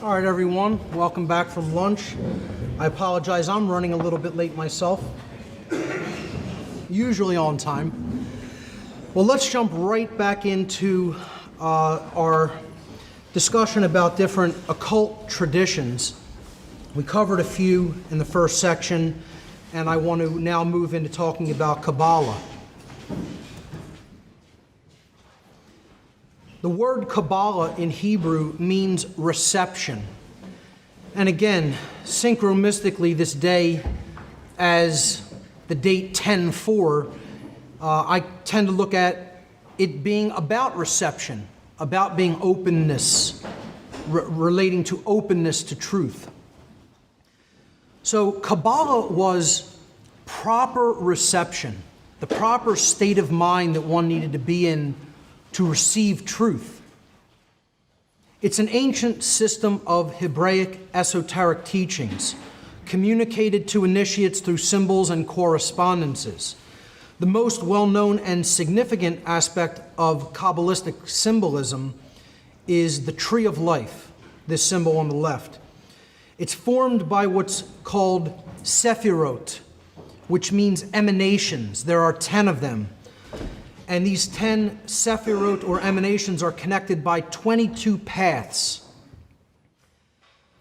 All right, everyone, welcome back from lunch. I apologize, I'm running a little bit late myself. Usually on time. Well, let's jump right back into our discussion about different occult traditions. We covered a few in the first section, and I want to now move into talking about Kabbalah. The word Kabbalah in Hebrew means reception. And again, synchronistically this day, as the date 10/4, I tend to look at it being about reception, about being openness, relating to openness to truth. So Kabbalah was proper reception, the proper state of mind that one needed to be in to receive truth. It's an ancient system of Hebraic esoteric teachings, communicated to initiates through symbols and correspondences. The most well-known and significant aspect of Kabbalistic symbolism is the tree of life, this symbol on the left. It's formed by what's called sephirot, which means emanations. There are 10 of them. And these 10 sephirot or emanations are connected by 22 paths,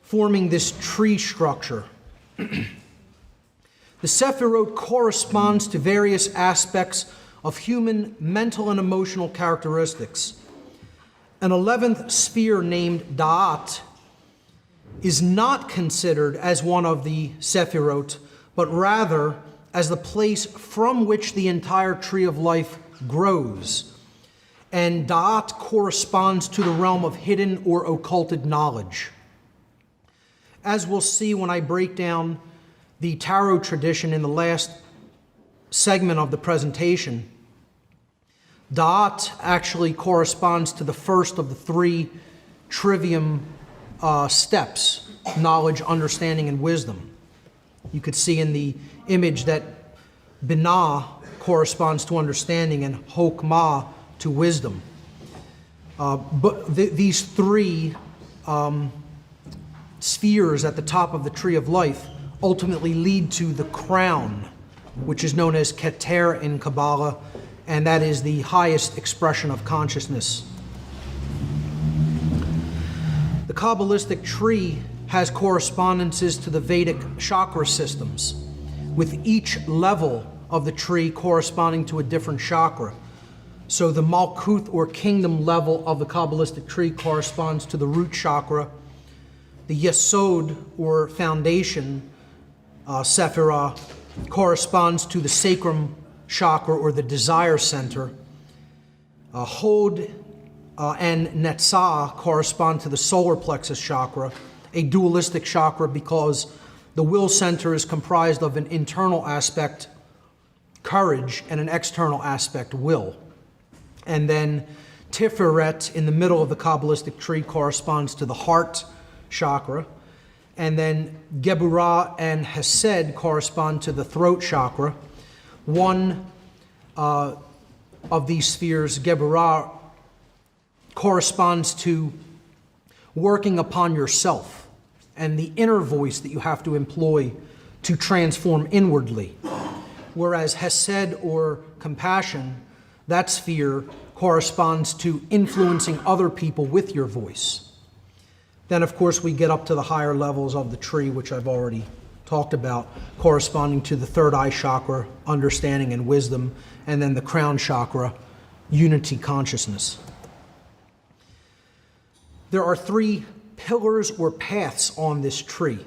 forming this tree structure. The sephirot corresponds to various aspects of human mental and emotional characteristics. An 11th sphere named Da'at is not considered as one of the sephirot, but rather as the place from which the entire tree of life grows. And Da'at corresponds to the realm of hidden or occulted knowledge. As we'll see when I break down the tarot tradition in the last segment of the presentation, Da'at actually corresponds to the first of the three trivium steps: knowledge, understanding, and wisdom. You could see in the image that Binah corresponds to understanding and Hokmah to wisdom. But these three spheres at the top of the tree of life ultimately lead to the crown, which is known as Keter in Kabbalah, and that is the highest expression of consciousness. The Kabbalistic tree has correspondences to the Vedic chakra systems, with each level of the tree corresponding to a different chakra. So the Malkuth or kingdom level of the Kabbalistic tree corresponds to the root chakra. The Yesod or foundation Sephirah corresponds to the sacrum chakra or the desire center. Hod and Netzah correspond to the solar plexus chakra, a dualistic chakra because the will center is comprised of an internal aspect, courage, and an external aspect, will. And then Tiferet in the middle of the Kabbalistic tree corresponds to the heart chakra. And then Geburah and Hesed correspond to the throat chakra. One of these spheres, Geburah, corresponds to working upon yourself and the inner voice that you have to employ to transform inwardly. Whereas Hesed or compassion, that sphere corresponds to influencing other people with your voice. Then, of course, we get up to the higher levels of the tree, which I've already talked about, corresponding to the third eye chakra, understanding and wisdom, and then the crown chakra, unity consciousness. There are three pillars or paths on this tree,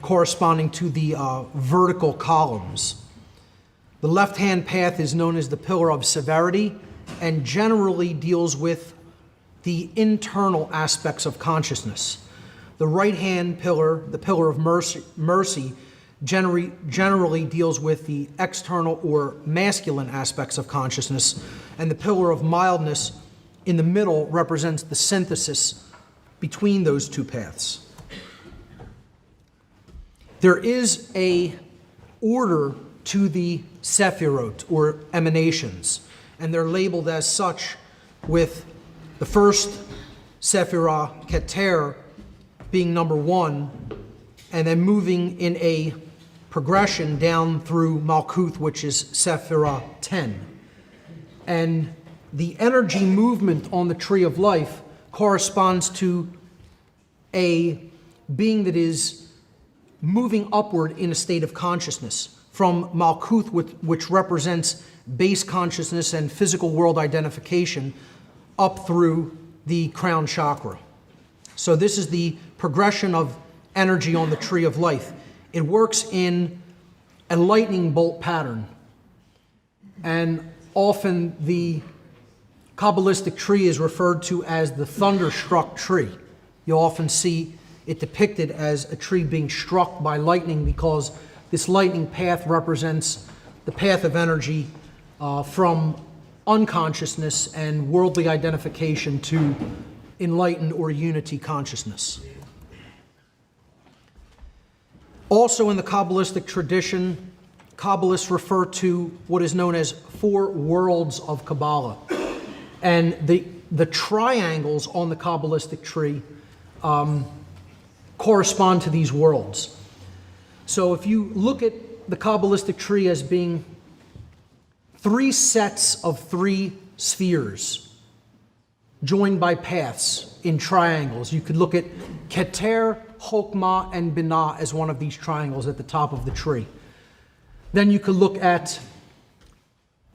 corresponding to the vertical columns. The left-hand path is known as the pillar of severity and generally deals with the internal aspects of consciousness. The right-hand pillar, the pillar of mercy, generally deals with the external or masculine aspects of consciousness, and the pillar of mildness in the middle represents the synthesis between those two paths. There is a order to the sephirot, or emanations, and they're labeled as such, with the first Sephirah Keter being number 1, and then moving in a progression down through Malkuth, which is Sephirah 10. And the energy movement on the tree of life corresponds to a being that is moving upward in a state of consciousness from Malkuth, which represents base consciousness and physical world identification, up through the crown chakra. So this is the progression of energy on the tree of life. It works in a lightning bolt pattern, and often the Kabbalistic tree is referred to as the thunderstruck tree. You'll often see it depicted as a tree being struck by lightning, because this lightning path represents the path of energy from unconsciousness and worldly identification to enlightened or unity consciousness. Also in the Kabbalistic tradition, Kabbalists refer to what is known as 4 worlds of Kabbalah. And the triangles on the Kabbalistic tree correspond to these worlds. So if you look at the Kabbalistic tree as being 3 sets of 3 spheres joined by paths in triangles, you could look at Keter, Chokmah, and Binah as one of these triangles at the top of the tree. Then you could look at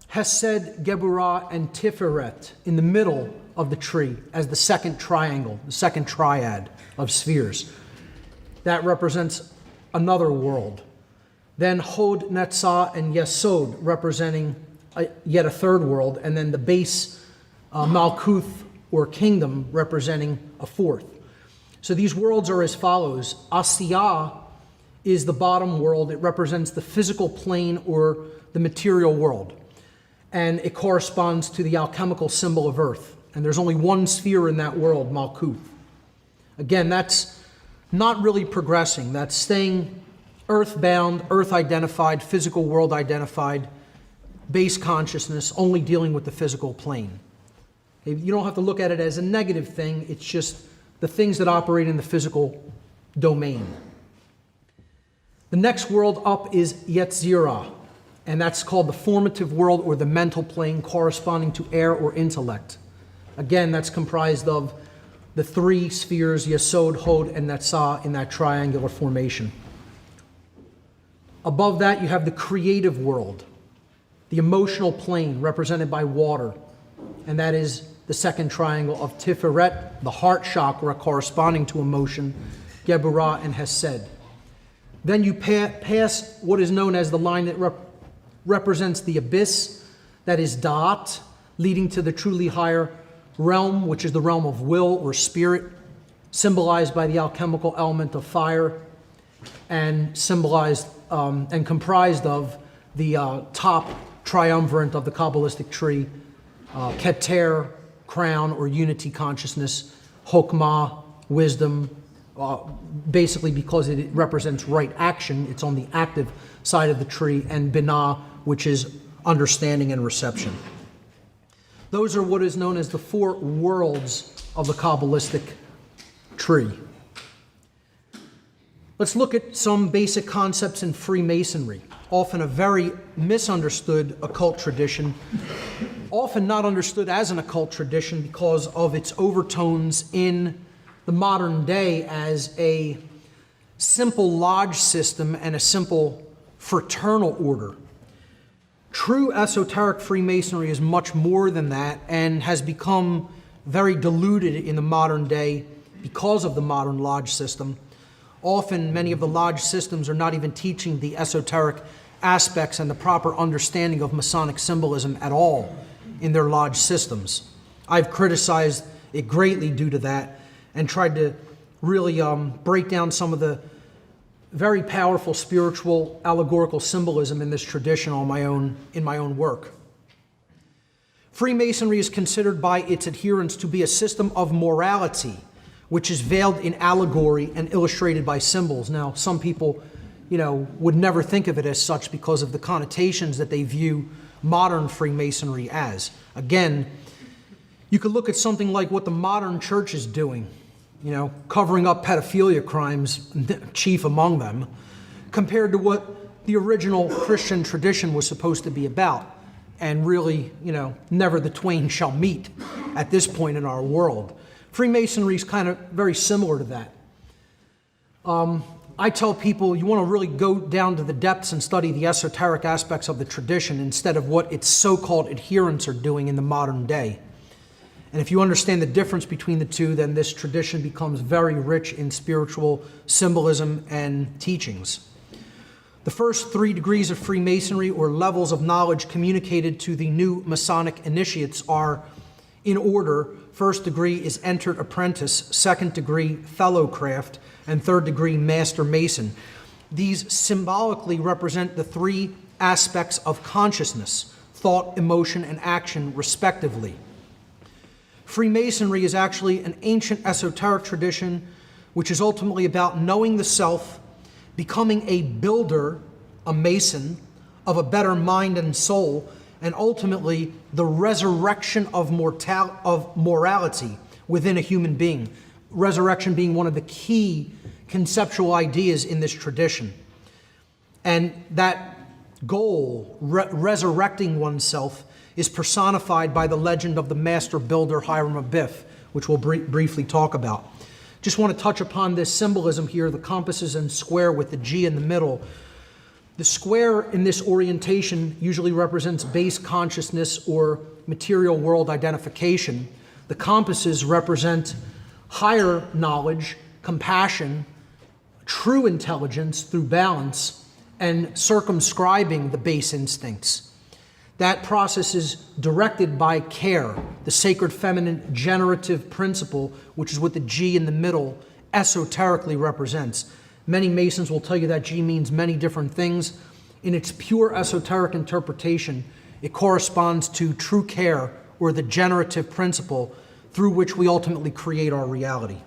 Hesed, Geburah, and Tiferet in the middle of the tree as the second triangle, the second triad of spheres. That represents another world. Then Hod, Netzah, and Yesod representing yet a third world, and then the base Malkuth, or kingdom, representing a fourth. So these worlds are as follows. Asiyah is the bottom world. It represents the physical plane or the material world. And it corresponds to the alchemical symbol of earth. And there's only one sphere in that world, Malkuth. Again, that's not really progressing. That's staying earthbound, earth-identified, physical world-identified, base consciousness, only dealing with the physical plane. You don't have to look at it as a negative thing. It's just the things that operate in the physical domain. The next world up is Yetzirah, and that's called the formative world or the mental plane, corresponding to air or intellect. Again, that's comprised of the 3 spheres, Yesod, Hod, and Netzah, in that triangular formation. Above that, you have the creative world, the emotional plane represented by water, and that is the second triangle of Tiferet, the heart chakra corresponding to emotion, Geburah, and Hesed. Then you pass what is known as the line that represents the abyss, that is Da'at, leading to the truly higher realm, which is the realm of will or spirit, symbolized by the alchemical element of fire, and symbolized and comprised of the top triumvirate of the Kabbalistic tree, Keter, crown or unity consciousness, Chokmah, wisdom, basically because it represents right action, it's on the active side of the tree, and Binah, which is understanding and reception. Those are what is known as the 4 worlds of the Kabbalistic tree. Let's look at some basic concepts in Freemasonry, often a very misunderstood occult tradition, often not understood as an occult tradition because of its overtones in the modern day as a simple lodge system and a simple fraternal order. True esoteric Freemasonry is much more than that and has become very diluted in the modern day because of the modern lodge system. Often, many of the lodge systems are not even teaching the esoteric aspects and the proper understanding of Masonic symbolism at all in their lodge systems. I've criticized it greatly due to that and tried to really break down some of the very powerful spiritual allegorical symbolism in this tradition in my own work. Freemasonry is considered by its adherents to be a system of morality, which is veiled in allegory and illustrated by symbols. Now, some people, would never think of it as such because of the connotations that they view modern Freemasonry as. Again, You could look at something like what the modern church is doing, covering up pedophilia crimes, chief among them, compared to what the original Christian tradition was supposed to be about. And really, never the twain shall meet at this point in our world. Freemasonry is kind of very similar to that. I tell people you want to really go down to the depths and study the esoteric aspects of the tradition instead of what its so-called adherents are doing in the modern day. And if you understand the difference between the two, then this tradition becomes very rich in spiritual symbolism and teachings. The first 3 degrees of Freemasonry, or levels of knowledge communicated to the new Masonic initiates, are in order. First degree is entered apprentice, second degree fellowcraft, and third degree master mason. These symbolically represent the 3 aspects of consciousness: thought, emotion, and action, respectively. Freemasonry is actually an ancient esoteric tradition which is ultimately about knowing the self, becoming a builder, a mason, of a better mind and soul, and ultimately the resurrection of morality within a human being. Resurrection being one of the key conceptual ideas in this tradition. And that goal, resurrecting oneself, is personified by the legend of the master builder Hiram Abiff, which we'll briefly talk about. Just want to touch upon this symbolism here. The compass is in square with the G in the middle. The square in this orientation usually represents base consciousness or material world identification. The compasses represent higher knowledge, compassion, true intelligence through balance, and circumscribing the base instincts. That process is directed by care, the sacred feminine generative principle, which is what the G in the middle esoterically represents. Many Masons will tell you that G means many different things. In its pure esoteric interpretation, it corresponds to true care, or the generative principle through which we ultimately create our reality.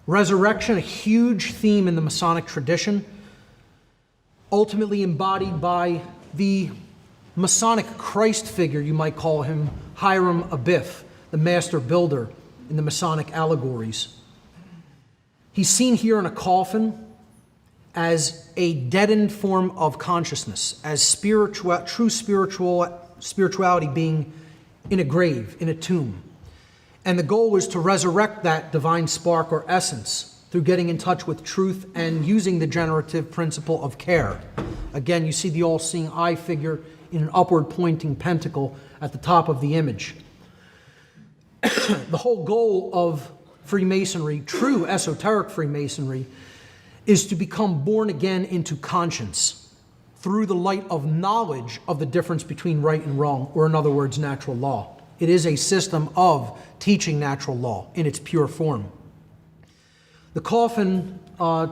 Resurrection, a huge theme in the Masonic tradition, ultimately embodied by the Masonic Christ figure, you might call him, Hiram Abiff, the master builder in the Masonic allegories. He's seen here in a coffin as a deadened form of consciousness, as true spirituality being in a grave, in a tomb. And the goal was to resurrect that divine spark or essence through getting in touch with truth and using the generative principle of care. Again, you see the all-seeing eye figure in an upward pointing pentacle at the top of the image. The whole goal of Freemasonry, true esoteric Freemasonry, is to become born again into conscience through the light of knowledge of the difference between right and wrong, or in other words, natural law. It is a system of teaching natural law in its pure form. The coffin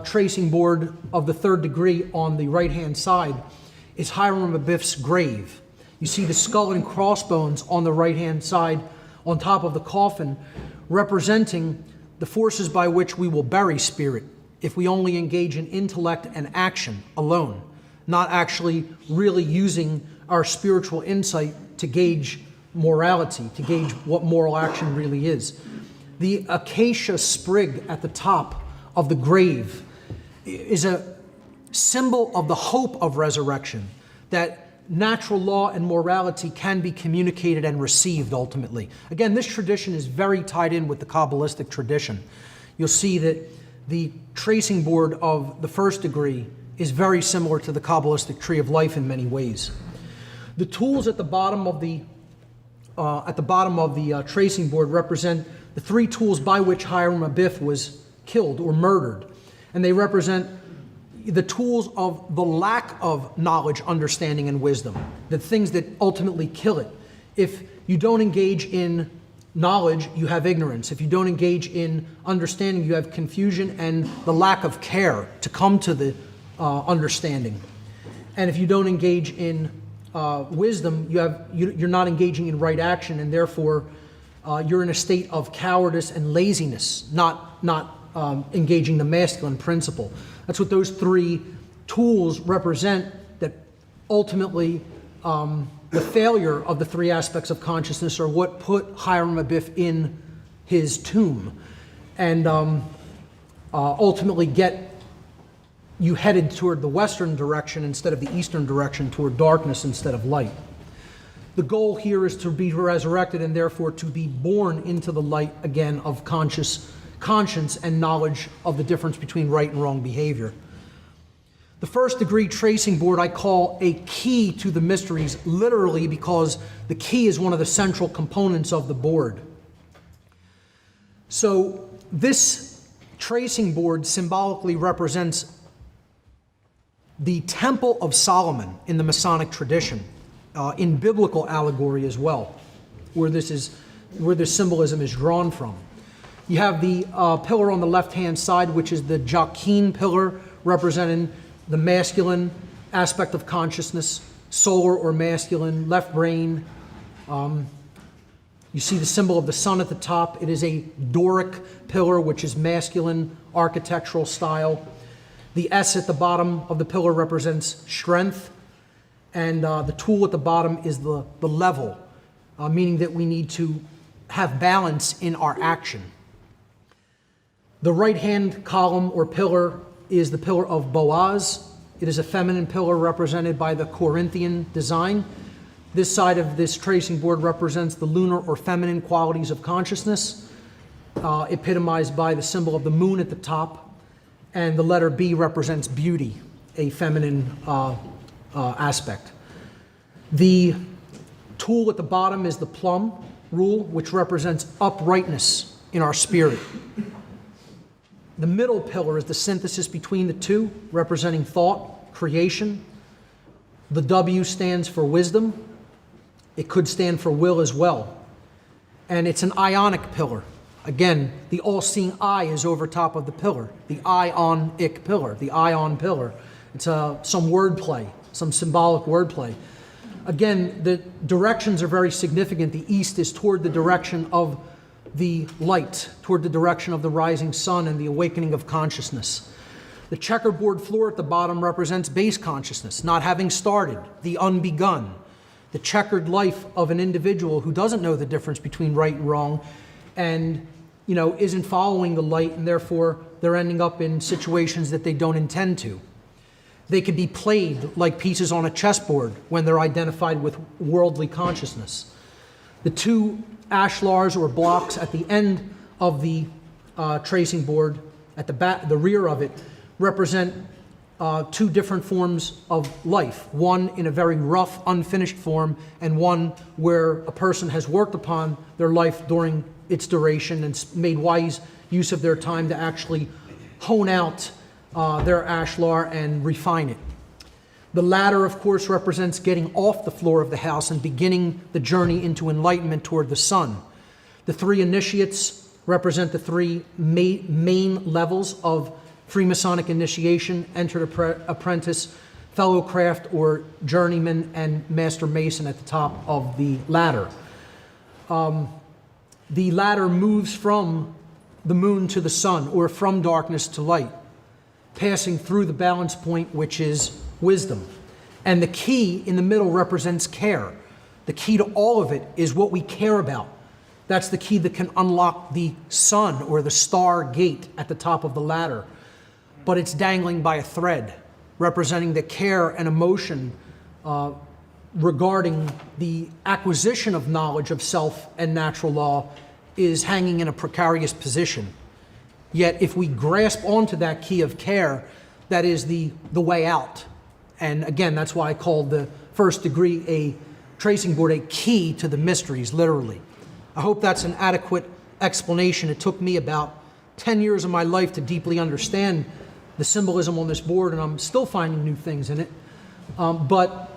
tracing board of the third degree on the right-hand side is Hiram Abiff's grave. You see the skull and crossbones on the right-hand side on top of the coffin, representing the forces by which we will bury spirit if we only engage in intellect and action alone, not actually really using our spiritual insight to gauge morality, to gauge what moral action really is. The acacia sprig at the top of the grave is a symbol of the hope of resurrection, that natural law and morality can be communicated and received ultimately. Again, this tradition is very tied in with the Kabbalistic tradition. You'll see that the tracing board of the first degree is very similar to the Kabbalistic tree of life in many ways. The tools at the bottom of the tracing board represent the 3 tools by which Hiram Abiff was killed or murdered, and they represent the tools of the lack of knowledge, understanding, and wisdom, the things that ultimately kill it. If you don't engage in knowledge, you have ignorance. If you don't engage in understanding, you have confusion and the lack of care to come to the understanding. And if you don't engage in wisdom, you're not engaging in right action, and therefore you're in a state of cowardice and laziness, not engaging the masculine principle. That's what those 3 tools represent that ultimately the failure of the three aspects of consciousness are what put Hiram Abiff in his tomb and ultimately get you headed toward the western direction instead of the eastern direction, toward darkness instead of light. The goal here is to be resurrected and therefore to be born into the light again of conscience and knowledge of the difference between right and wrong behavior. The first degree tracing board I call a key to the mysteries, literally because the key is one of the central components of the board. So this tracing board symbolically represents the Temple of Solomon in the Masonic tradition, in biblical allegory as well, where this symbolism is drawn from. You have the pillar on the left-hand side, which is the Joachim pillar, representing the masculine aspect of consciousness, solar or masculine, left brain. You see the symbol of the sun at the top. It is a Doric pillar, which is masculine architectural style. The S at the bottom of the pillar represents strength, and the tool at the bottom is the level, meaning that we need to have balance in our action. The right-hand column or pillar is the pillar of Boaz. It is a feminine pillar represented by the Corinthian design. This side of this tracing board represents the lunar or feminine qualities of consciousness, epitomized by the symbol of the moon at the top. And the letter B represents beauty, a feminine aspect. The tool at the bottom is the plumb rule, which represents uprightness in our spirit. The middle pillar is the synthesis between the two, representing thought, creation. The W stands for wisdom. It could stand for will as well. And it's an ionic pillar. Again, the all-seeing eye is over top of the pillar, the ionic pillar, the ion pillar. It's some wordplay, some symbolic wordplay. Again, the directions are very significant. The east is toward the direction of the light, toward the direction of the rising sun and the awakening of consciousness. The checkerboard floor at the bottom represents base consciousness, not having started, the unbegun, the checkered life of an individual who doesn't know the difference between right and wrong and isn't following the light, and therefore they're ending up in situations that they don't intend to. They could be played like pieces on a chessboard when they're identified with worldly consciousness. The two ashlars or blocks at the end of the tracing board, at the back, the rear of it, represent two different forms of life. One in a very rough, unfinished form, and one where a person has worked upon their life during its duration and made wise use of their time to actually hone out their ashlar and refine it. The ladder, of course, represents getting off the floor of the house and beginning the journey into enlightenment toward the sun. The three initiates represent the three main levels of Freemasonic initiation: entered apprentice, fellow craft or journeyman, and master mason at the top of the ladder. The ladder moves from the moon to the sun, or from darkness to light, passing through the balance point, which is wisdom. And the key in the middle represents care. The key to all of it is what we care about. That's the key that can unlock the sun or the star gate at the top of the ladder. But it's dangling by a thread, representing the care and emotion regarding the acquisition of knowledge of self and natural law is hanging in a precarious position. Yet if we grasp onto that key of care, that is the way out. And again, that's why I called the first degree a tracing board a key to the mysteries, literally. I hope that's an adequate explanation. It took me about 10 years of my life to deeply understand the symbolism on this board, and I'm still finding new things in it. But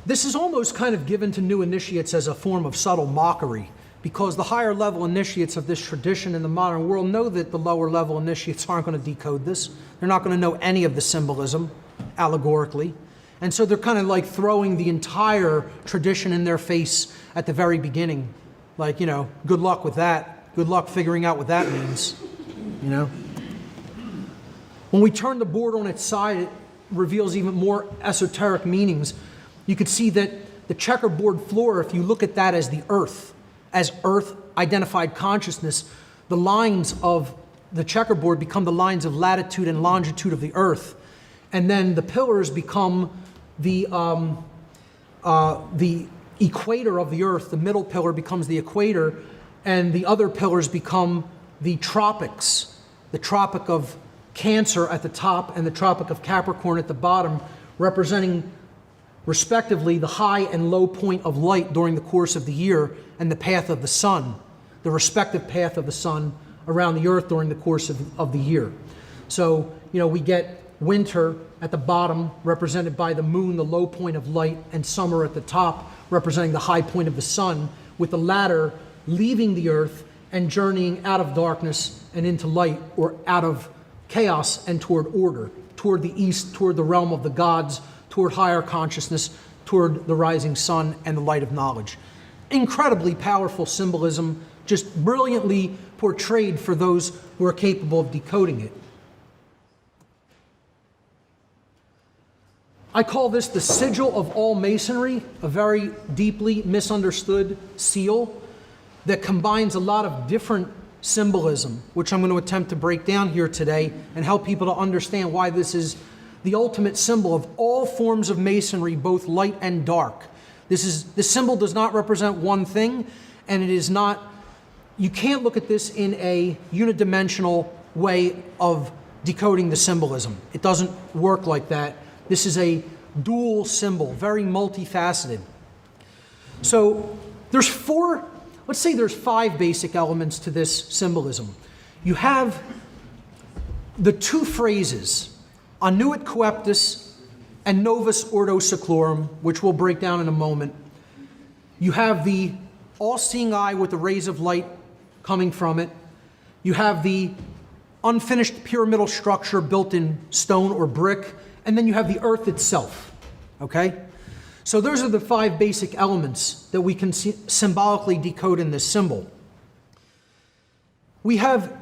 this is almost kind of given to new initiates as a form of subtle mockery, because the higher level initiates of this tradition in the modern world know that the lower level initiates aren't going to decode this. They're not going to know any of the symbolism allegorically. And so they're kind of like throwing the entire tradition in their face at the very beginning. Like, good luck with that. Good luck figuring out what that means, When we turn the board on its side, it reveals even more esoteric meanings. You could see that the checkerboard floor, if you look at that as earth identified consciousness, the lines of the checkerboard become the lines of latitude and longitude of the earth. And then the pillars become the equator of the earth. The middle pillar becomes the equator, and the other pillars become the tropics. The Tropic of Cancer at the top and the Tropic of Capricorn at the bottom, representing respectively the high and low point of light during the course of the year and the path of the sun, the respective path of the sun around the earth during the course of the year. So, we get winter at the bottom represented by the moon, the low point of light, and summer at the top representing the high point of the sun, with the latter leaving the earth and journeying out of darkness and into light, or out of chaos and toward order, toward the east, toward the realm of the gods, toward higher consciousness, toward the rising sun and the light of knowledge. Incredibly powerful symbolism, just brilliantly portrayed for those who are capable of decoding it. I call this the sigil of all masonry, a very deeply misunderstood seal that combines a lot of different symbolism, which I'm going to attempt to break down here today and help people to understand why this is the ultimate symbol of all forms of masonry, both light and dark. This symbol does not represent one thing, and it is not, you can't look at this in a unidimensional way of decoding the symbolism. It doesn't work like that. This is a dual symbol, very multifaceted. So there's five basic elements to this symbolism. You have the two phrases, annuit coeptis and novus ordo seclorum, which we'll break down in a moment. You have the all-seeing eye with the rays of light coming from it. You have the unfinished pyramidal structure built in stone or brick, and then you have the earth itself, okay? So those are the five basic elements that we can symbolically decode in this symbol. We have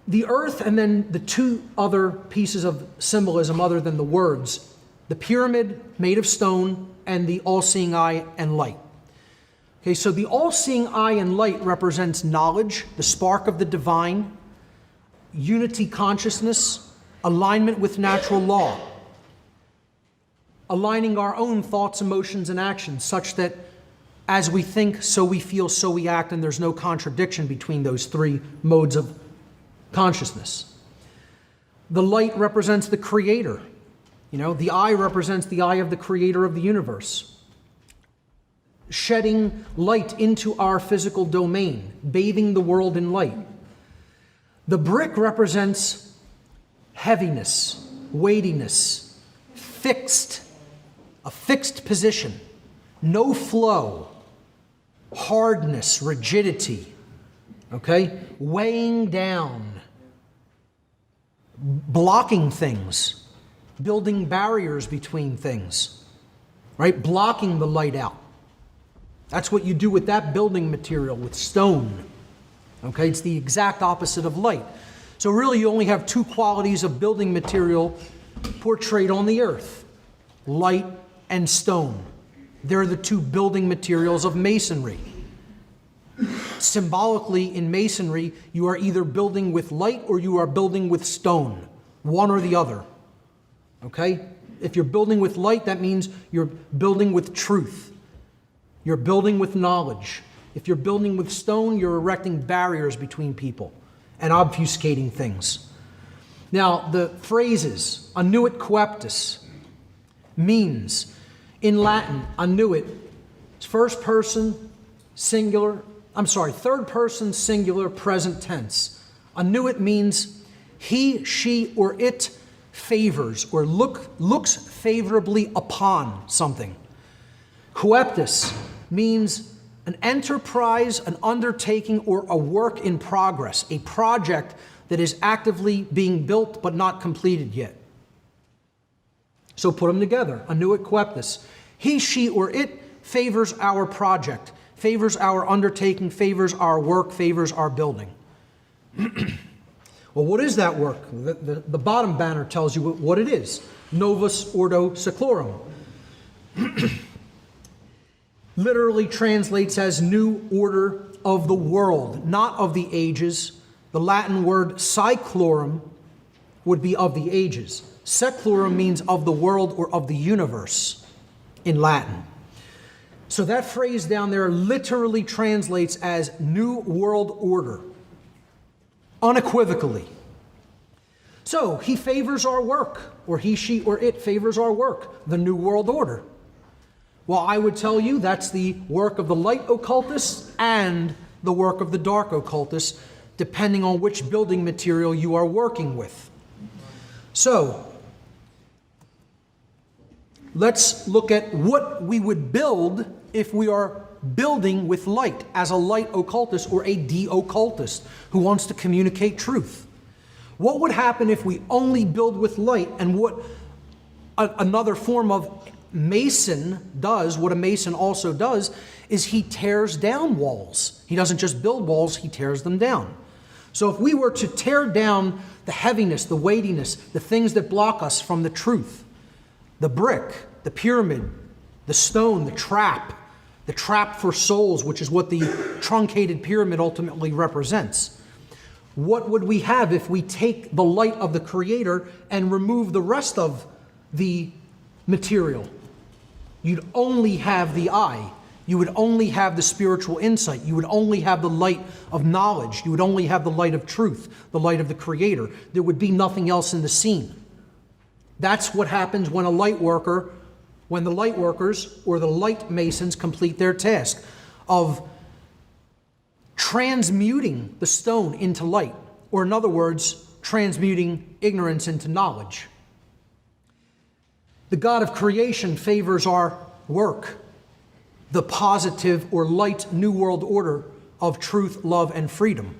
the earth and then the two other pieces of symbolism other than the words, the pyramid made of stone and the all-seeing eye and light. Okay, so the all-seeing eye and light represents knowledge, the spark of the divine, unity consciousness, alignment with natural law, aligning our own thoughts, emotions, and actions such that as we think, so we feel, so we act, and there's no contradiction between those three modes of consciousness. The light represents the creator. The eye represents the eye of the creator of the universe, shedding light into our physical domain, bathing the world in light. The brick represents heaviness, weightiness, a fixed position, no flow, hardness, rigidity, okay? Weighing down, blocking things, building barriers between things, right? Blocking the light out. That's what you do with that building material, with stone, okay? It's the exact opposite of light. So really you only have two qualities of building material portrayed on the earth, light and stone. They're the two building materials of masonry. Symbolically, in masonry, you are either building with light or you are building with stone, one or the other. Okay? If you're building with light, that means you're building with truth. You're building with knowledge. If you're building with stone, you're erecting barriers between people and obfuscating things. Now, the phrases, annuit coeptis, means, in Latin, annuit, third person singular present tense. Annuit means he, she, or it favors or looks favorably upon something. Coeptis means an enterprise, an undertaking, or a work in progress, a project that is actively being built but not completed yet. So put them together, annuit coeptis. He, she, or it favors our project, favors our undertaking, favors our work, favors our building. Well, what is that work? The bottom banner tells you what it is. Novus ordo seclorum. literally translates as new order of the world, not of the ages. The Latin word seclorum would be of the ages. Seclorum means of the world or of the universe in Latin. So that phrase down there literally translates as new world order, unequivocally. So he favors our work, or he, she, or it favors our work, the new world order. Well, I would tell you that's the work of the light occultists and the work of the dark occultists, depending on which building material you are working with. So, let's look at what we would build if we are building with light as a light occultist or a de-occultist who wants to communicate truth. What would happen if we only build with light? And what another form of Mason does, what a Mason also does, is he tears down walls. He doesn't just build walls, he tears them down. So if we were to tear down the heaviness, the weightiness, the things that block us from the truth, the brick, the pyramid, the stone, the trap for souls, which is what the truncated pyramid ultimately represents. What would we have if we take the light of the Creator and remove the rest of the material? You'd only have the eye. You would only have the spiritual insight. You would only have the light of knowledge. You would only have the light of truth, the light of the Creator. There would be nothing else in the scene. That's what happens when when the light workers or the light masons complete their task of transmuting the stone into light, or in other words, transmuting ignorance into knowledge. The God of creation favors our work, the positive or light new world order of truth, love, and freedom.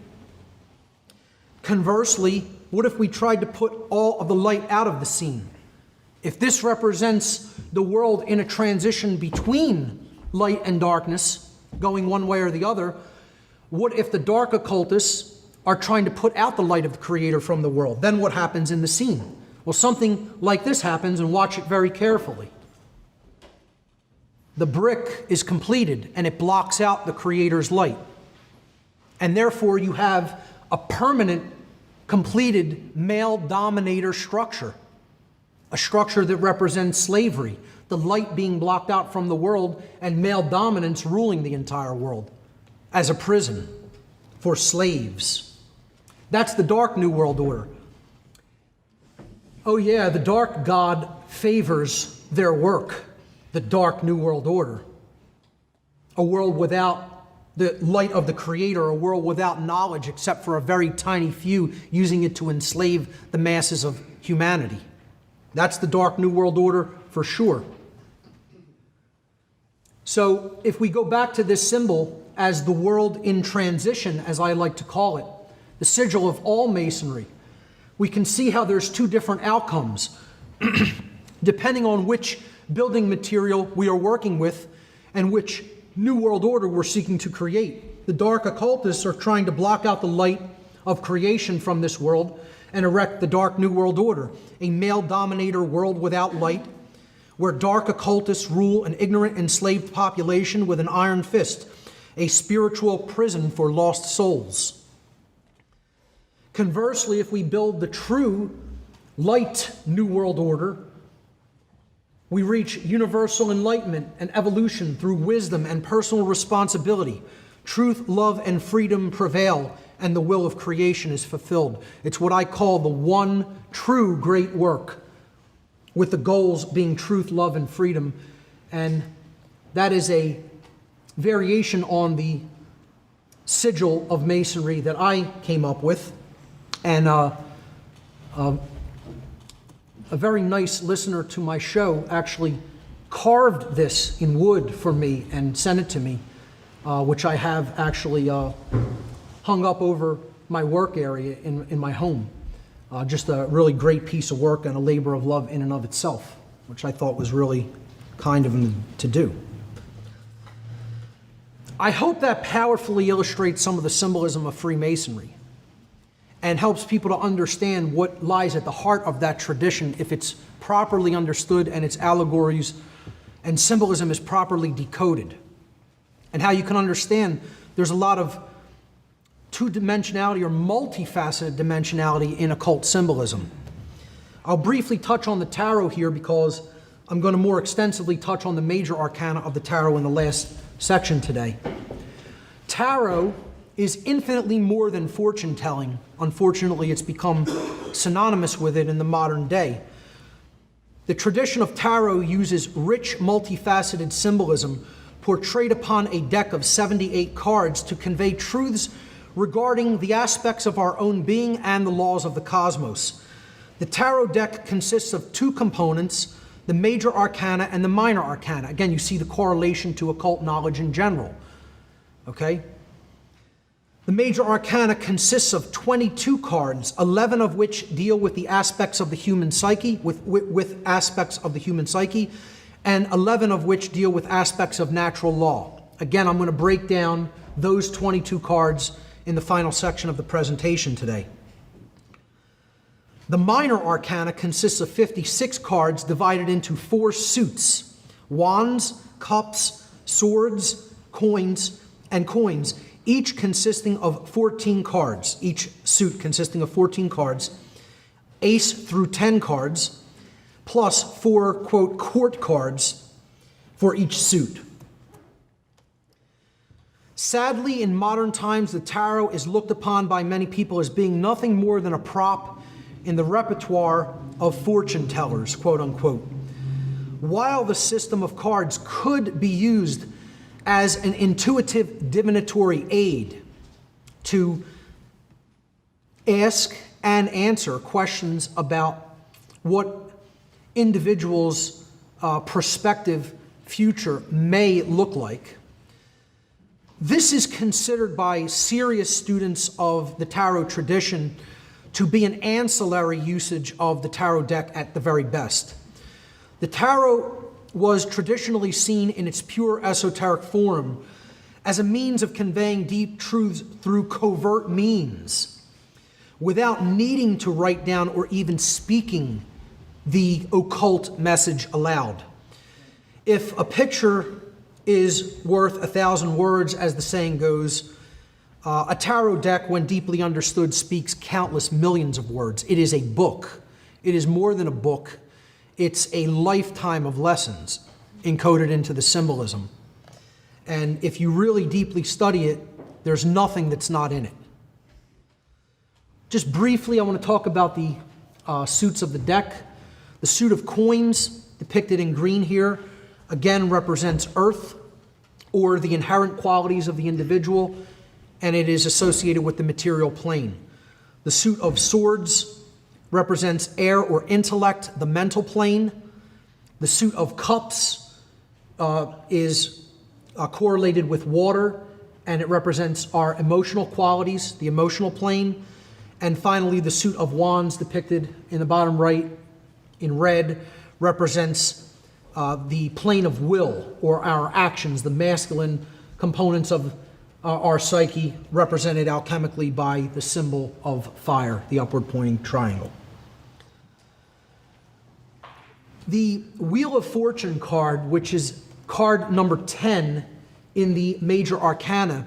Conversely, what if we tried to put all of the light out of the scene? If this represents the world in a transition between light and darkness, going one way or the other, what if the dark occultists are trying to put out the light of the Creator from the world? Then what happens in the scene? Well, something like this happens, and watch it very carefully. The brick is completed, and it blocks out the Creator's light. And therefore, you have a permanent, completed male dominator structure, a structure that represents slavery, the light being blocked out from the world, and male dominance ruling the entire world as a prison for slaves. That's the dark New World Order. Oh yeah, the dark God favors their work, the dark New World Order. A world without the light of the Creator, a world without knowledge except for a very tiny few using it to enslave the masses of humanity. That's the dark New World Order for sure. So if we go back to this symbol as the world in transition, as I like to call it, the sigil of all Masonry, we can see how there's two different outcomes depending on which building material we are working with and which New World Order we're seeking to create. The dark occultists are trying to block out the light of creation from this world and erect the dark New World Order, a male dominator world without light, where dark occultists rule an ignorant, enslaved population with an iron fist, a spiritual prison for lost souls. Conversely, if we build the true light New World Order, we reach universal enlightenment and evolution through wisdom and personal responsibility. Truth, love, and freedom prevail, and the will of creation is fulfilled. It's what I call the one true great work, with the goals being truth, love, and freedom. And that is a variation on the sigil of Masonry that I came up with. And a very nice listener to my show actually carved this in wood for me and sent it to me, which I have actually hung up over my work area in my home. Just a really great piece of work and a labor of love in and of itself, which I thought was really kind of him to do. I hope that powerfully illustrates some of the symbolism of Freemasonry and helps people to understand what lies at the heart of that tradition if it's properly understood and its allegories and symbolism is properly decoded. and how you can understand there's a lot of two-dimensionality or multifaceted dimensionality in occult symbolism. I'll briefly touch on the tarot here because I'm going to more extensively touch on the major arcana of the tarot in the last section today. Tarot is infinitely more than fortune telling. Unfortunately, it's become synonymous with it in the modern day. The tradition of tarot uses rich, multifaceted symbolism portrayed upon a deck of 78 cards to convey truths regarding the aspects of our own being and the laws of the cosmos. The tarot deck consists of two components, the major arcana and the minor arcana. Again, you see the correlation to occult knowledge in general. Okay? The major arcana consists of 22 cards, 11 of which deal with the aspects of the human psyche, with aspects of the human psyche, and 11 of which deal with aspects of natural law. Again, I'm going to break down those 22 cards in the final section of the presentation today. The minor arcana consists of 56 cards divided into 4 suits: wands, cups, swords, coins, and coins, each consisting of 14 cards, each suit consisting of 14 cards, ace through 10 cards, plus 4, quote, court cards for each suit. Sadly, in modern times, the tarot is looked upon by many people as being nothing more than a prop in the repertoire of fortune tellers, quote unquote. While the system of cards could be used as an intuitive divinatory aid to ask and answer questions about what individuals' prospective future may look like, this is considered by serious students of the tarot tradition to be an ancillary usage of the tarot deck at the very best. The tarot was traditionally seen in its pure esoteric form as a means of conveying deep truths through covert means, without needing to write down or even speaking the occult message aloud. If a picture is worth 1,000 words, as the saying goes, a tarot deck, when deeply understood, speaks countless millions of words. It is a book. It is more than a book. It's a lifetime of lessons encoded into the symbolism. And if you really deeply study it, there's nothing that's not in it. Just briefly, I want to talk about the suits of the deck. The suit of coins, depicted in green here, again represents earth, or the inherent qualities of the individual, and it is associated with the material plane. The suit of swords represents air or intellect, the mental plane. The suit of cups is correlated with water, and it represents our emotional qualities, the emotional plane. And finally, the suit of wands, depicted in the bottom right in red, represents the plane of will, or our actions, the masculine components of our psyche, represented alchemically by the symbol of fire, the upward pointing triangle. The Wheel of Fortune card, which is card number 10 in the major arcana,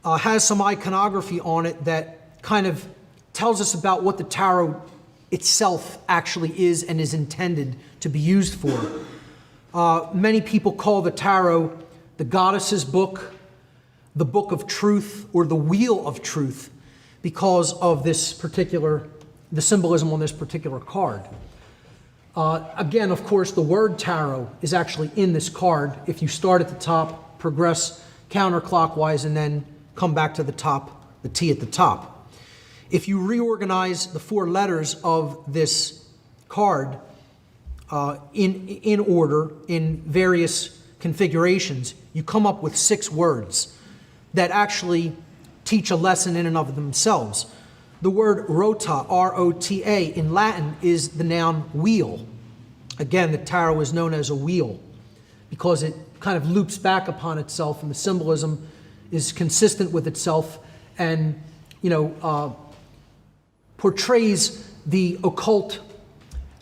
has some iconography on it that kind of tells us about what the tarot itself actually is and is intended to be used for. Many people call the tarot the goddess's book, the book of truth, or the wheel of truth, because of the symbolism on this particular card. Again, of course, the word tarot is actually in this card. If you start at the top, progress counterclockwise, and then come back to the top, the T at the top. If you reorganize the 4 letters of this card in order, in various configurations, you come up with 6 words that actually teach a lesson in and of themselves. The word rota, R-O-T-A, in Latin is the noun wheel. Again, the tarot is known as a wheel because it kind of loops back upon itself, and the symbolism is consistent with itself, and portrays the occult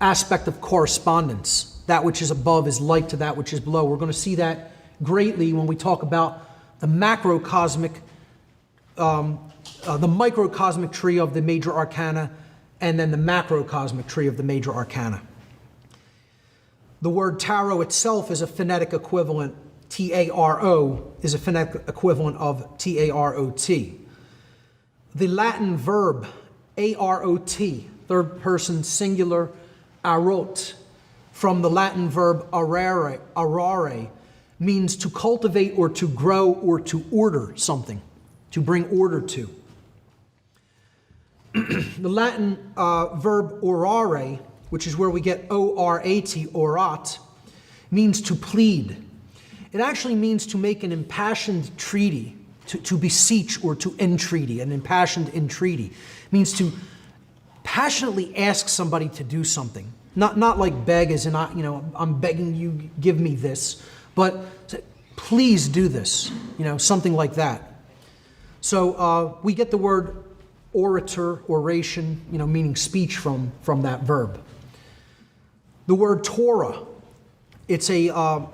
aspect of correspondence. That which is above is like to that which is below. We're going to see that greatly when we talk about the macrocosmic, the microcosmic tree of the major arcana, and then the macrocosmic tree of the major arcana. The word tarot itself is a phonetic equivalent. T-A-R-O is a phonetic equivalent of T-A-R-O-T. The Latin verb A-R-O-T, third person singular, arot, from the Latin verb arare, means to cultivate or to grow or to order something, to bring order to. The Latin verb orare, which is where we get O-R-A-T, orat, means to plead. It actually means to make an impassioned treaty, to beseech or to entreaty, an impassioned entreaty. It means to passionately ask somebody to do something. Not like beg as in, I'm begging you, give me this, but please do this, something like that. So we get the word orator, oration, meaning speech from that verb. The word Torah, it's a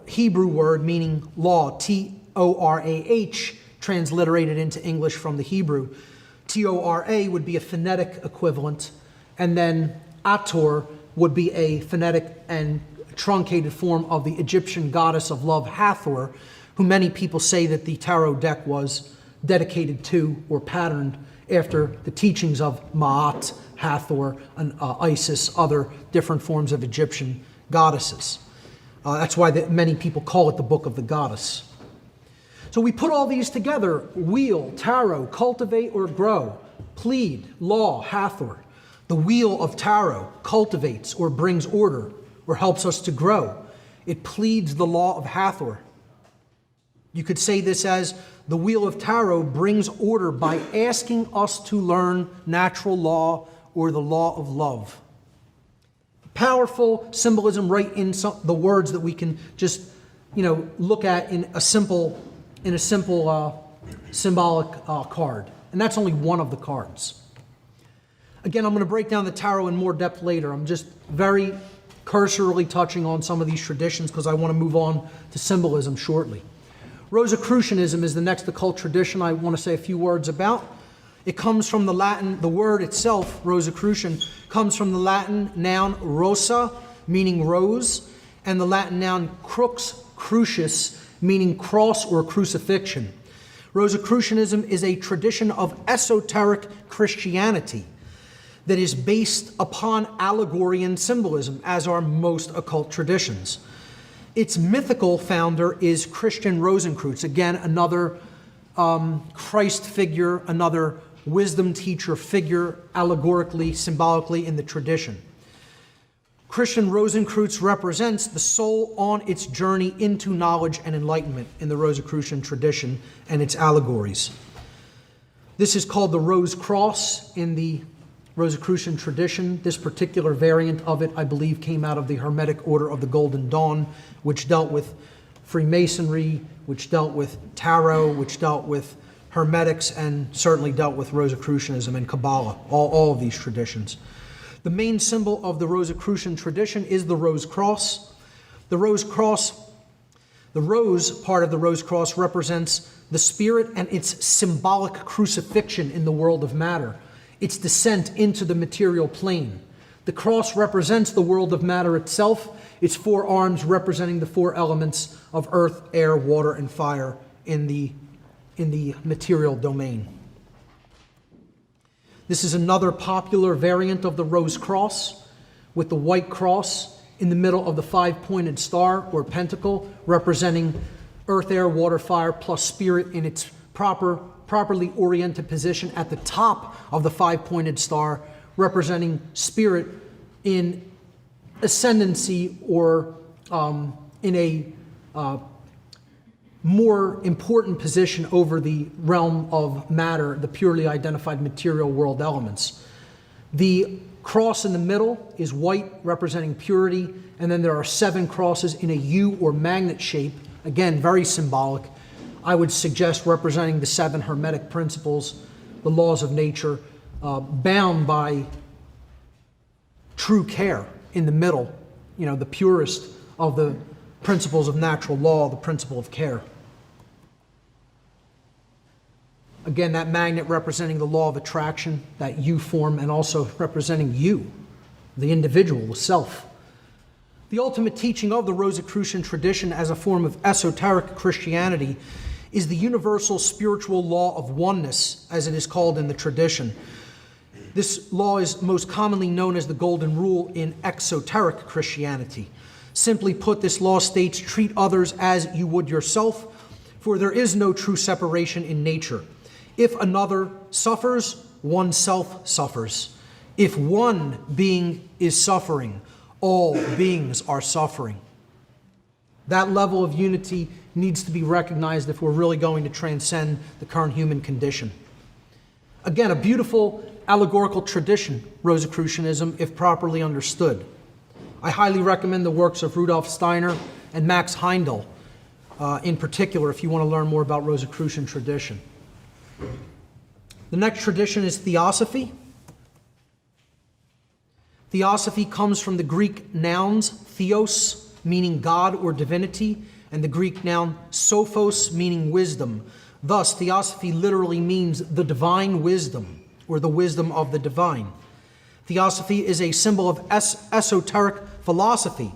Hebrew word meaning law, T-O-R-A-H, transliterated into English from the Hebrew. T-O-R-A would be a phonetic equivalent, and then Ator would be a phonetic and truncated form of the Egyptian goddess of love, Hathor, who many people say that the tarot deck was dedicated to or patterned after the teachings of Ma'at, Hathor, and Isis, other different forms of Egyptian goddesses. That's why many people call it the Book of the Goddess. So we put all these together: wheel, tarot, cultivate or grow, plead, law, Hathor. The wheel of tarot cultivates or brings order or helps us to grow. It pleads the law of Hathor. You could say this as the wheel of tarot brings order by asking us to learn natural law or the law of love. Powerful symbolism right in the words that we can just, look at in a simple symbolic card. And that's only one of the cards. Again, I'm going to break down the tarot in more depth later. I'm just very cursorily touching on some of these traditions because I want to move on to symbolism shortly. Rosicrucianism is the next occult tradition I want to say a few words about. It comes from the Latin, the word itself, Rosicrucian, comes from the Latin noun rosa, meaning rose, and the Latin noun crux, crucius, meaning cross or crucifixion. Rosicrucianism is a tradition of esoteric Christianity that is based upon allegory and symbolism, as are most occult traditions. Its mythical founder is Christian Rosenkreutz, again, another Christ figure, another wisdom teacher figure, allegorically, symbolically in the tradition. Christian Rosenkreutz represents the soul on its journey into knowledge and enlightenment in the Rosicrucian tradition and its allegories. This is called the Rose Cross in the Rosicrucian tradition. This particular variant of it, I believe, came out of the Hermetic Order of the Golden Dawn, which dealt with Freemasonry, which dealt with tarot, which dealt with Hermetics, and certainly dealt with Rosicrucianism and Kabbalah, all of these traditions. The main symbol of the Rosicrucian tradition is the Rose Cross. The Rose Cross, the rose part of the Rose Cross represents the spirit and its symbolic crucifixion in the world of matter, its descent into the material plane. The cross represents the world of matter itself, its four arms representing the four elements of earth, air, water, and fire in the material domain. This is another popular variant of the Rose Cross, with the white cross in the middle of the five-pointed star or pentacle, representing earth, air, water, fire, plus spirit in its properly oriented position at the top of the five-pointed star, representing spirit in ascendancy or in a more important position over the realm of matter, the purely identified material world elements. The cross in the middle is white, representing purity, and then there are 7 crosses in a U or magnet shape, again, very symbolic. I would suggest representing the 7 Hermetic principles, the laws of nature, bound by true care in the middle, the purest of the principles of natural law, the principle of care. Again, that magnet representing the law of attraction that you form, and also representing you, the individual, the self. The ultimate teaching of the Rosicrucian tradition as a form of esoteric Christianity is the universal spiritual law of oneness, as it is called in the tradition. This law is most commonly known as the Golden Rule in exoteric Christianity. Simply put, this law states, treat others as you would yourself, for there is no true separation in nature. If another suffers, oneself suffers. If one being is suffering, all beings are suffering. That level of unity needs to be recognized if we're really going to transcend the current human condition. Again, a beautiful allegorical tradition, Rosicrucianism, if properly understood. I highly recommend the works of Rudolf Steiner and Max Heindel, in particular, if you want to learn more about Rosicrucian tradition. The next tradition is Theosophy. Theosophy comes from the Greek nouns theos, meaning God or divinity, and the Greek noun sophos, meaning wisdom. Thus, Theosophy literally means the divine wisdom, or the wisdom of the divine. Theosophy is a symbol of esoteric philosophy,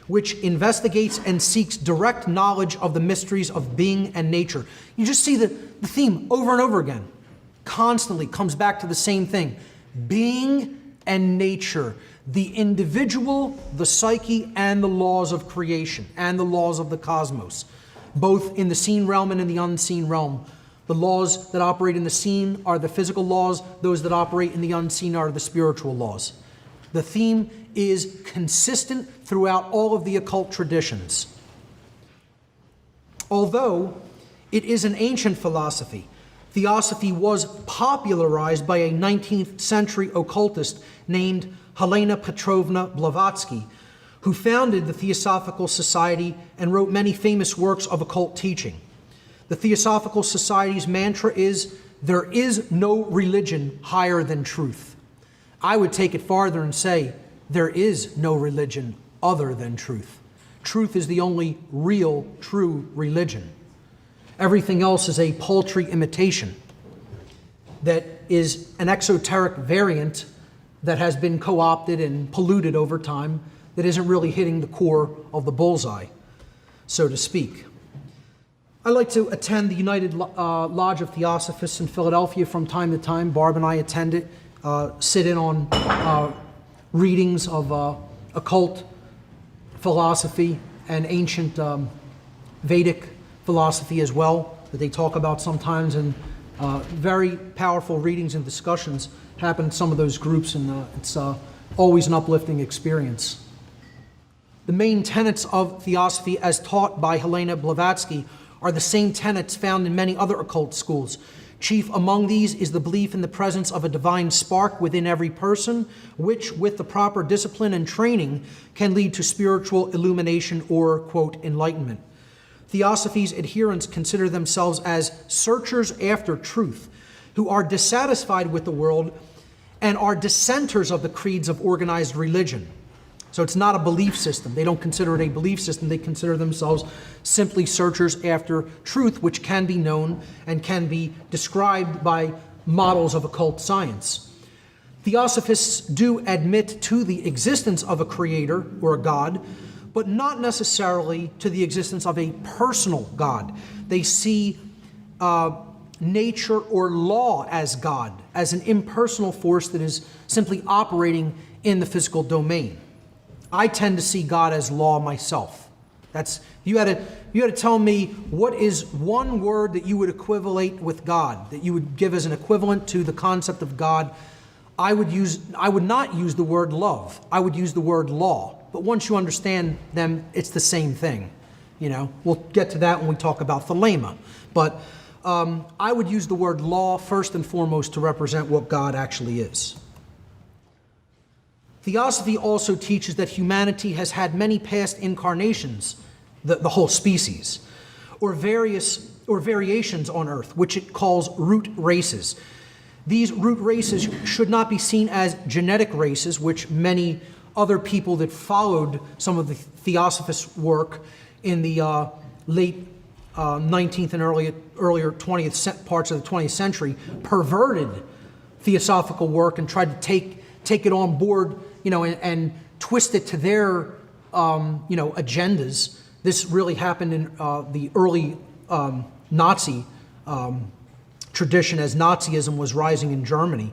which investigates and seeks direct knowledge of the mysteries of being and nature. You just see the theme over and over again. Constantly comes back to the same thing. Being and nature. The individual, the psyche, and the laws of creation, and the laws of the cosmos. Both in the seen realm and in the unseen realm. The laws that operate in the seen are the physical laws. Those that operate in the unseen are the spiritual laws. The theme is consistent throughout all of the occult traditions. Although it is an ancient philosophy, Theosophy was popularized by a 19th century occultist named Helena Petrovna Blavatsky, who founded the Theosophical Society and wrote many famous works of occult teaching. The Theosophical Society's mantra is, "There is no religion higher than truth." I would take it farther and say, there is no religion other than truth. Truth is the only real, true religion. Everything else is a paltry imitation that is an exoteric variant that has been co-opted and polluted over time, that isn't really hitting the core of the bullseye, so to speak. I like to attend the United Lodge of Theosophists in Philadelphia from time to time. Barb and I attend it, sit in on readings of occult philosophy and ancient Vedic philosophy as well, that they talk about sometimes, and very powerful readings and discussions happen in some of those groups, and it's always an uplifting experience. The main tenets of Theosophy as taught by Helena Blavatsky are the same tenets found in many other occult schools. Chief among these is the belief in the presence of a divine spark within every person, which, with the proper discipline and training, can lead to spiritual illumination or, quote, enlightenment. Theosophy's adherents consider themselves as searchers after truth, who are dissatisfied with the world and are dissenters of the creeds of organized religion. So it's not a belief system. They don't consider it a belief system. They consider themselves simply searchers after truth, which can be known and can be described by models of occult science. Theosophists do admit to the existence of a creator or a God, but not necessarily to the existence of a personal God. They see nature or law as God, as an impersonal force that is simply operating in the physical domain. I tend to see God as law myself. That's you had to tell me what is one word that you would equivalate with God, that you would give as an equivalent to the concept of God. I would not use the word love. I would use the word law. But once you understand them, it's the same thing. We'll get to that when we talk about thelema. But I would use the word law first and foremost to represent what God actually is. Theosophy also teaches that humanity has had many past incarnations, the whole species, or variations on Earth, which it calls root races. These root races should not be seen as genetic races, which many other people that followed some of the Theosophist work in the late 19th and earlier 20th parts of the 20th century perverted theosophical work and tried to take it on board, and twist it to their, agendas. This really happened in the early Nazi tradition as Nazism was rising in Germany.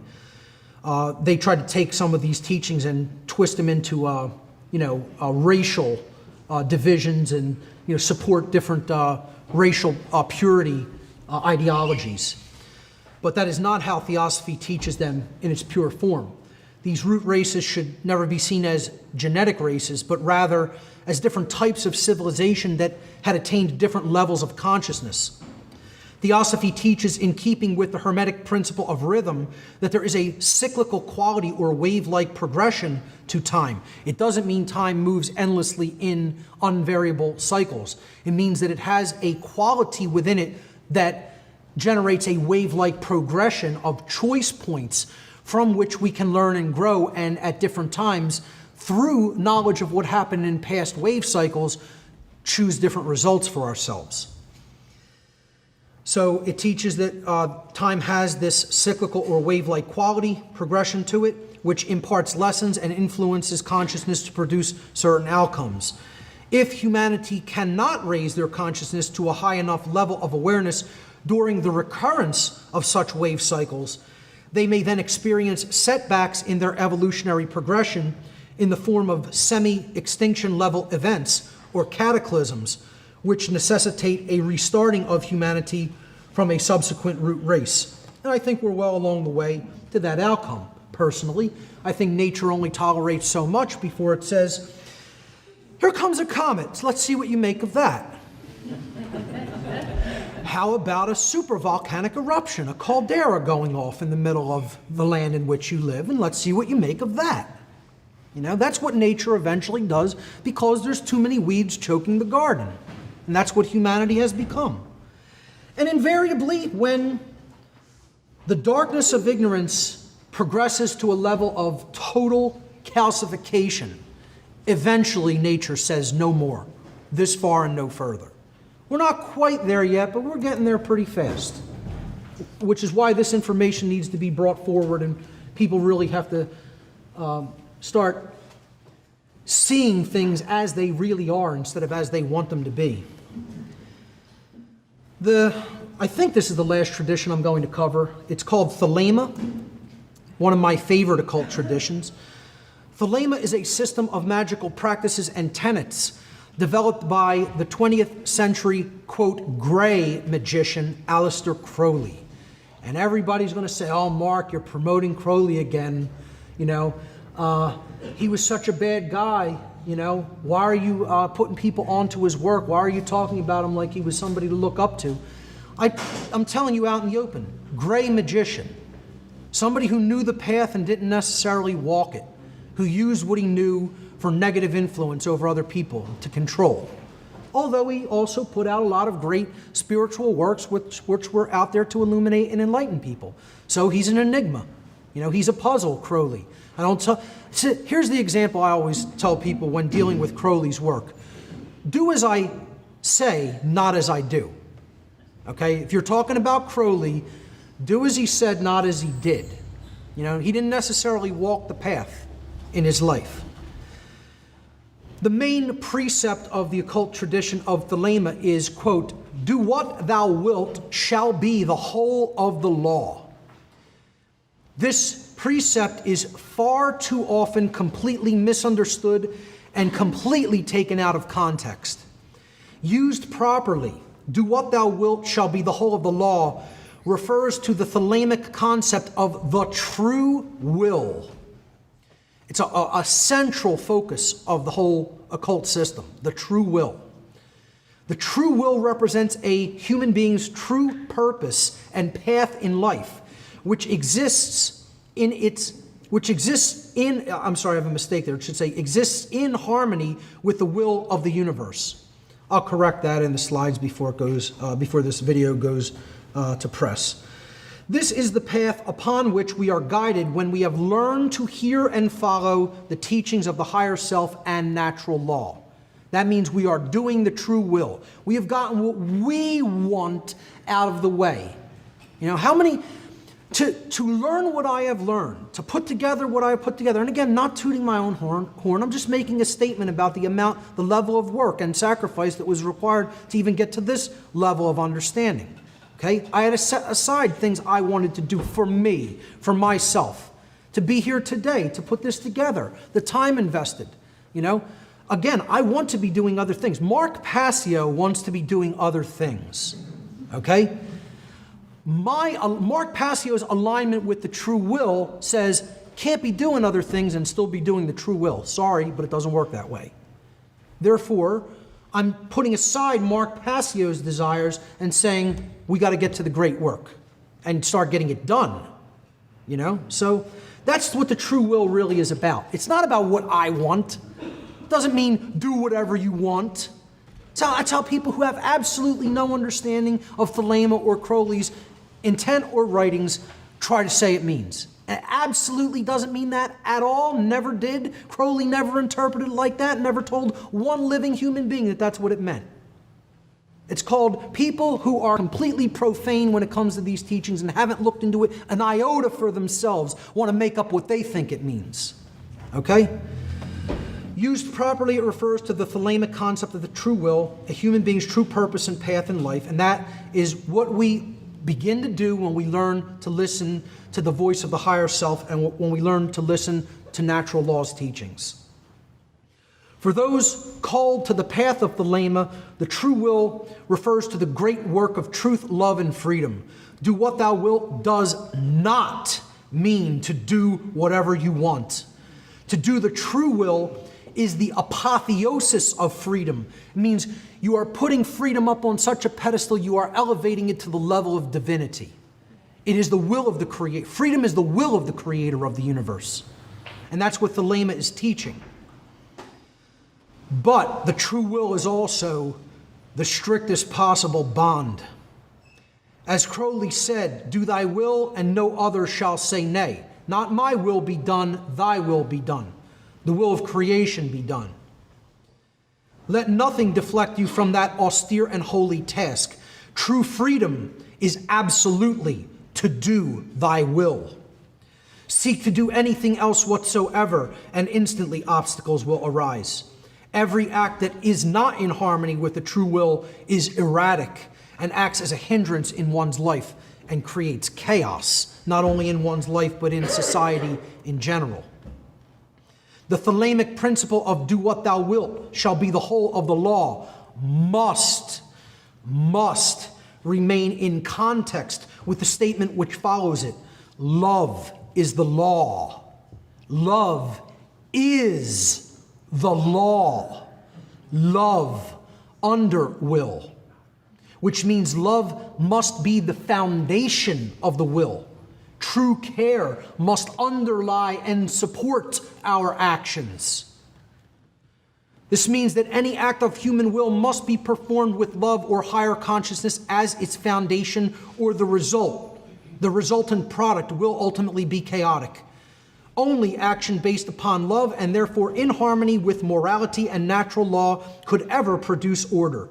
They tried to take some of these teachings and twist them into, racial divisions and, support different racial purity ideologies. But that is not how theosophy teaches them in its pure form. These root races should never be seen as genetic races, but rather as different types of civilization that had attained different levels of consciousness. Theosophy teaches, in keeping with the Hermetic principle of rhythm, that there is a cyclical quality or wave-like progression to time. It doesn't mean time moves endlessly in unvariable cycles. It means that it has a quality within it that generates a wave-like progression of choice points from which we can learn and grow, and at different times, through knowledge of what happened in past wave cycles, choose different results for ourselves. So it teaches that time has this cyclical or wave-like quality, progression to it, which imparts lessons and influences consciousness to produce certain outcomes. If humanity cannot raise their consciousness to a high enough level of awareness during the recurrence of such wave cycles, they may then experience setbacks in their evolutionary progression in the form of semi-extinction level events or cataclysms, which necessitate a restarting of humanity from a subsequent root race. And I think we're well along the way to that outcome, personally. I think nature only tolerates so much before it says, here comes a comet, let's see what you make of that. How about a supervolcanic eruption, a caldera going off in the middle of the land in which you live, and let's see what you make of that. That's what nature eventually does, because there's too many weeds choking the garden. And that's what humanity has become. And invariably, when the darkness of ignorance progresses to a level of total calcification, eventually nature says no more, this far and no further. We're not quite there yet, but we're getting there pretty fast, which is why this information needs to be brought forward, and people really have to start seeing things as they really are instead of as they want them to be. I think this is the last tradition I'm going to cover. It's called Thelema, one of my favorite occult traditions. Thelema is a system of magical practices and tenets developed by the 20th century, quote, gray magician, Aleister Crowley. And everybody's going to say, oh, Mark, you're promoting Crowley again. He was such a bad guy. Why are you putting people onto his work? Why are you talking about him like he was somebody to look up to? I'm telling you out in the open, gray magician. Somebody who knew the path and didn't necessarily walk it, who used what he knew for negative influence over other people to control. Although he also put out a lot of great spiritual works which were out there to illuminate and enlighten people. So he's an enigma. He's a puzzle, Crowley. Here's the example I always tell people when dealing with Crowley's work. Do as I say, not as I do. Okay? If you're talking about Crowley, do as he said, not as he did. He didn't necessarily walk the path in his life. The main precept of the occult tradition of Thelema is, quote, do what thou wilt shall be the whole of the law. This precept is far too often completely misunderstood and completely taken out of context. Used properly, do what thou wilt shall be the whole of the law refers to the Thelemic concept of the true will. It's a central focus of the whole occult system, the true will. The true will represents a human being's true purpose and path in life, which exists in harmony with the will of the universe. I'll correct that in the slides before this video goes to press. This is the path upon which we are guided when we have learned to hear and follow the teachings of the higher self and natural law. That means we are doing the true will. We have gotten what we want out of the way. You know, how many, to learn what I have learned, to put together what I have put together, and again, not tooting my own horn, I'm just making a statement about the level of work and sacrifice that was required to even get to this level of understanding. Okay? I had to set aside things I wanted to do for me, for myself, to be here today, to put this together, the time invested, you know? Again, I want to be doing other things. Mark Passio wants to be doing other things, okay? Mark Passio's alignment with the true will says, can't be doing other things and still be doing the true will. Sorry, but it doesn't work that way. Therefore, I'm putting aside Mark Passio's desires and saying, we got to get to the great work and start getting it done, you know? So that's what the true will really is about. It's not about what I want. It doesn't mean do whatever you want. That's how people who have absolutely no understanding of Thelema or Crowley's intent or writings try to say it means. It absolutely doesn't mean that at all, never did. Crowley never interpreted it like that, never told one living human being that that's what it meant. It's called people who are completely profane when it comes to these teachings and haven't looked into it an iota for themselves, want to make up what they think it means. Okay? Used properly, it refers to the Thelemic concept of the true will, a human being's true purpose and path in life, and that is what we begin to do when we learn to listen to the voice of the higher self and when we learn to listen to natural law's teachings. For those called to the path of Thelema, the true will refers to the great work of truth, love, and freedom. Do what thou wilt does not mean to do whatever you want. To do the true will is the apotheosis of freedom. It means you are putting freedom up on such a pedestal, you are elevating it to the level of divinity. It is the will of the Creator. Freedom is the will of the Creator of the universe. And that's what Thelema is teaching. But the true will is also the strictest possible bond. As Crowley said, do thy will and no other shall say nay. Not my will be done, thy will be done. The will of creation be done. Let nothing deflect you from that austere and holy task. True freedom is absolutely to do thy will. Seek to do anything else whatsoever, and instantly obstacles will arise. Every act that is not in harmony with the true will is erratic and acts as a hindrance in one's life and creates chaos, not only in one's life, but in society in general. The Thelemic principle of do what thou wilt shall be the whole of the law must remain in context with the statement which follows it. Love is the law. Love is the law. Love under will, which means love must be the foundation of the will. True care must underlie and support our actions. This means that any act of human will must be performed with love or higher consciousness as its foundation, or the result. The resultant product will ultimately be chaotic. Only action based upon love and therefore in harmony with morality and natural law could ever produce order,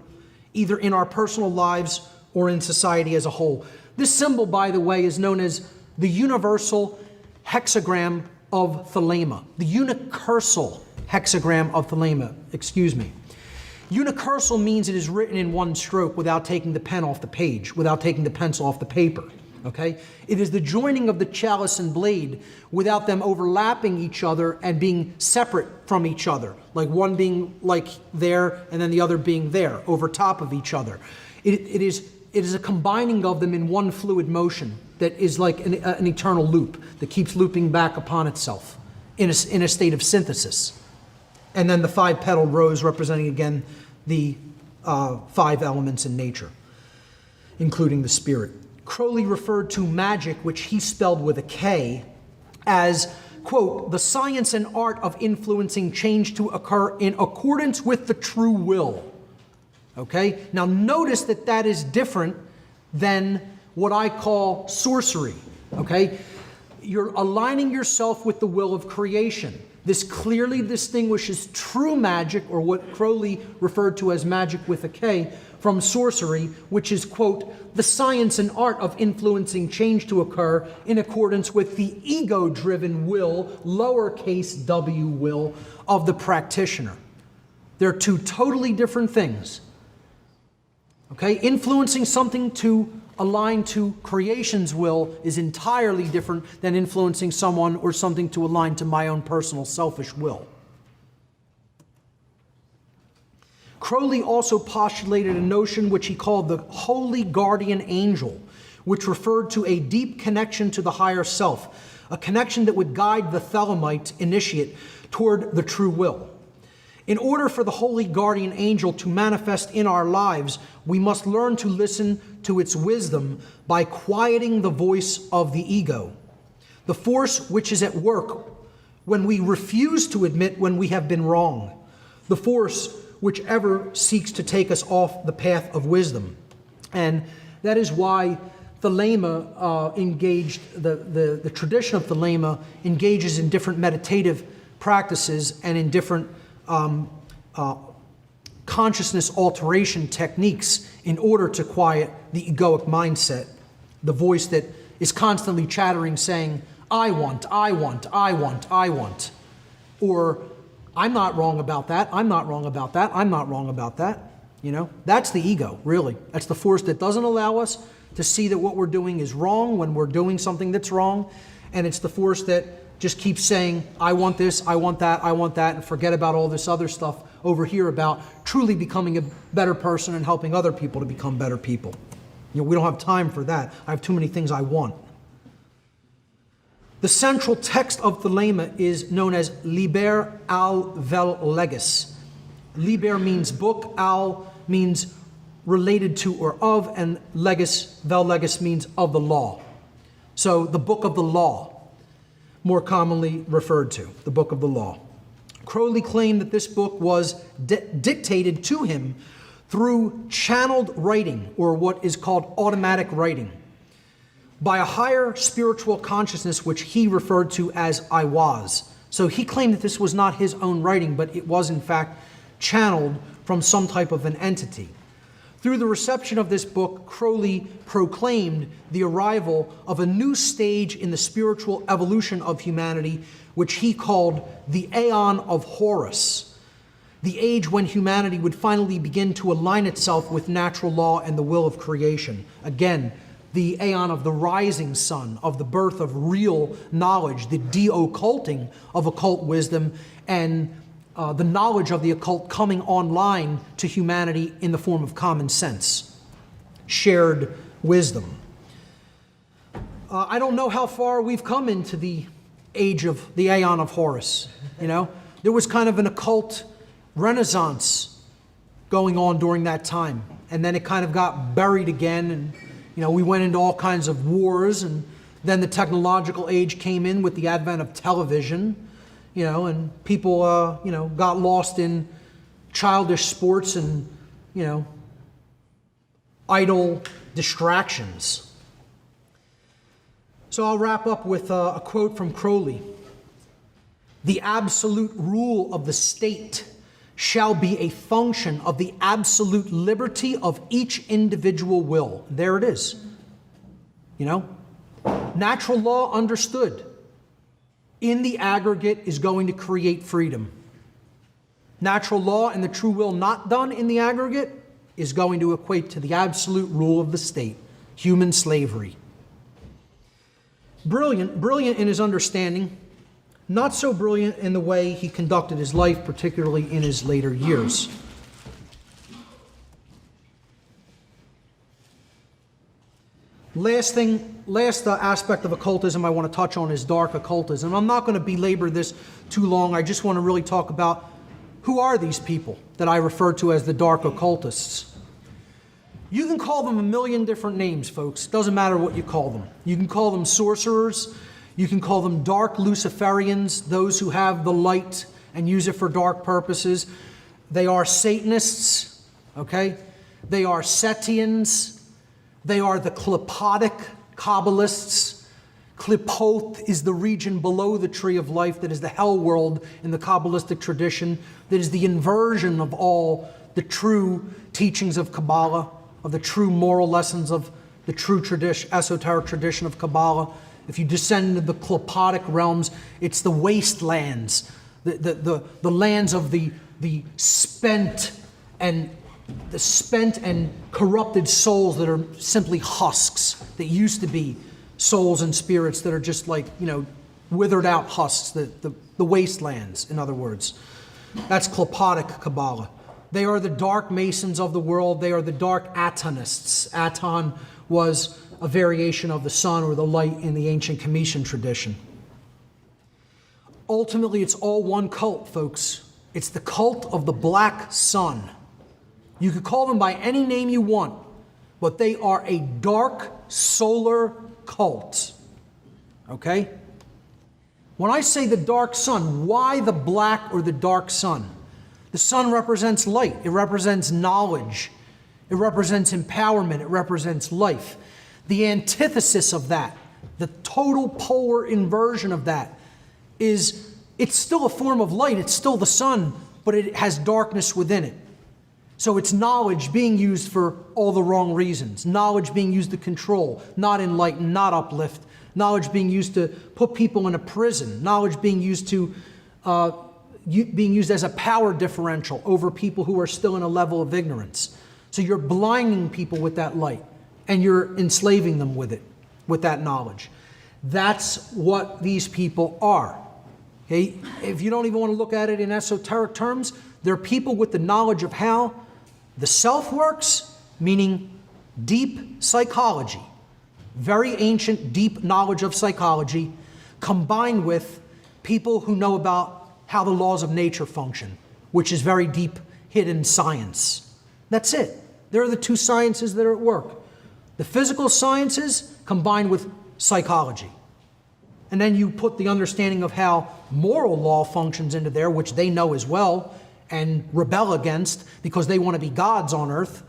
either in our personal lives or in society as a whole. This symbol, by the way, is known as the universal hexagram of Thelema. The unicursal hexagram of Thelema, excuse me. Unicursal means it is written in one stroke without taking the pen off the page, without taking the pencil off the paper. Okay? It is the joining of the chalice and blade without them overlapping each other and being separate from each other, like one being like there and then the other being there, over top of each other. It is a combining of them in one fluid motion that is like an eternal loop that keeps looping back upon itself in a state of synthesis. And then the 5-petaled rose representing again the 5 elements in nature, including the spirit. Crowley referred to magic, which he spelled with a K, as, quote, the science and art of influencing change to occur in accordance with the true will. Okay? Now notice that that is different than what I call sorcery. Okay? You're aligning yourself with the will of creation. This clearly distinguishes true magic, or what Crowley referred to as magic with a K, from sorcery, which is, quote, the science and art of influencing change to occur in accordance with the ego-driven will, lowercase w will, of the practitioner. They're two totally different things. Okay? Influencing something to align to creation's will is entirely different than influencing someone or something to align to my own personal selfish will. Crowley also postulated a notion which he called the holy guardian angel, which referred to a deep connection to the higher self, a connection that would guide the Thelemite initiate toward the true will. In order for the holy guardian angel to manifest in our lives, we must learn to listen to its wisdom by quieting the voice of the ego, the force which is at work when we refuse to admit when we have been wrong, the force which ever seeks to take us off the path of wisdom. And that is why Thelema the tradition of Thelema engages in different meditative practices and in different consciousness alteration techniques in order to quiet the egoic mindset, the voice that is constantly chattering saying, I want, I want, I want, I want. Or, I'm not wrong about that, I'm not wrong about that, I'm not wrong about that. You know, that's the ego, really. That's the force that doesn't allow us to see that what we're doing is wrong when we're doing something that's wrong. And it's the force that just keeps saying, I want this, I want that, and forget about all this other stuff over here about truly becoming a better person and helping other people to become better people. You know, we don't have time for that. I have too many things I want. The central text of Thelema is known as Liber al vel legis. Liber means book, al means related to or of, and legis, vel legis means of the law. So the book of the law, more commonly referred to, the book of the law. Crowley claimed that this book was dictated to him through channeled writing, or what is called automatic writing, by a higher spiritual consciousness which he referred to as I was. So he claimed that this was not his own writing, but it was in fact channeled from some type of an entity. Through the reception of this book, Crowley proclaimed the arrival of a new stage in the spiritual evolution of humanity, which he called the Aeon of Horus, the age when humanity would finally begin to align itself with natural law and the will of creation. Again, the Aeon of the rising sun, of the birth of real knowledge, the de-occulting of occult wisdom, and the knowledge of the occult coming online to humanity in the form of common sense, shared wisdom. I don't know how far we've come into the age of the Aeon of Horus. You know, there was kind of an occult renaissance going on during that time, and then it kind of got buried again, and you know, we went into all kinds of wars, and then the technological age came in with the advent of television. You know, and people, you know, got lost in childish sports and, you know, idle distractions. So I'll wrap up with a quote from Crowley. The absolute rule of the state shall be a function of the absolute liberty of each individual will. There it is. You know, natural law understood in the aggregate is going to create freedom. Natural law and the true will not done in the aggregate is going to equate to the absolute rule of the state, human slavery. Brilliant in his understanding, not so brilliant in the way he conducted his life, particularly in his later years. Last aspect of occultism I want to touch on is dark occultism. I'm not going to belabor this too long. I just want to really talk about who are these people that I refer to as the dark occultists. You can call them a million different names, folks. Doesn't matter what you call them. You can call them sorcerers. You can call them dark Luciferians, those who have the light and use it for dark purposes. They are Satanists, okay? They are Setians. They are the Klepotic Kabbalists. Klipoth is the region below the tree of life that is the hell world in the Kabbalistic tradition, that is the inversion of all the true teachings of Kabbalah, of the true moral lessons of the true tradition, esoteric tradition of Kabbalah. If you descend into the Klipotic realms, it's the wastelands, the lands of the spent and corrupted souls that are simply husks, that used to be souls and spirits that are just like, withered out husks, the wastelands, in other words. That's Klipotic Kabbalah. They are the dark masons of the world. They are the dark Atonists. Aton was a variation of the sun or the light in the ancient Comitian tradition. Ultimately, it's all one cult, folks. It's the cult of the black sun. You could call them by any name you want, but they are a dark solar cult. Okay? When I say the dark sun, why the black or the dark sun? The sun represents light. It represents knowledge. It represents empowerment. It represents life. The antithesis of that, the total polar inversion of that, is it's still a form of light. It's still the sun, but it has darkness within it. So it's knowledge being used for all the wrong reasons. Knowledge being used to control, not enlighten, not uplift. Knowledge being used to put people in a prison. Knowledge being used as a power differential over people who are still in a level of ignorance. So you're blinding people with that light, and you're enslaving them with it, with that knowledge. That's what these people are. Okay? If you don't even want to look at it in esoteric terms, they're people with the knowledge of how the self works, meaning deep psychology, very ancient, deep knowledge of psychology, combined with people who know about how the laws of nature function, which is very deep, hidden science. That's it. There are the two sciences that are at work. The physical sciences combined with psychology. And then you put the understanding of how moral law functions into there, which they know as well, and rebel against because they want to be gods on earth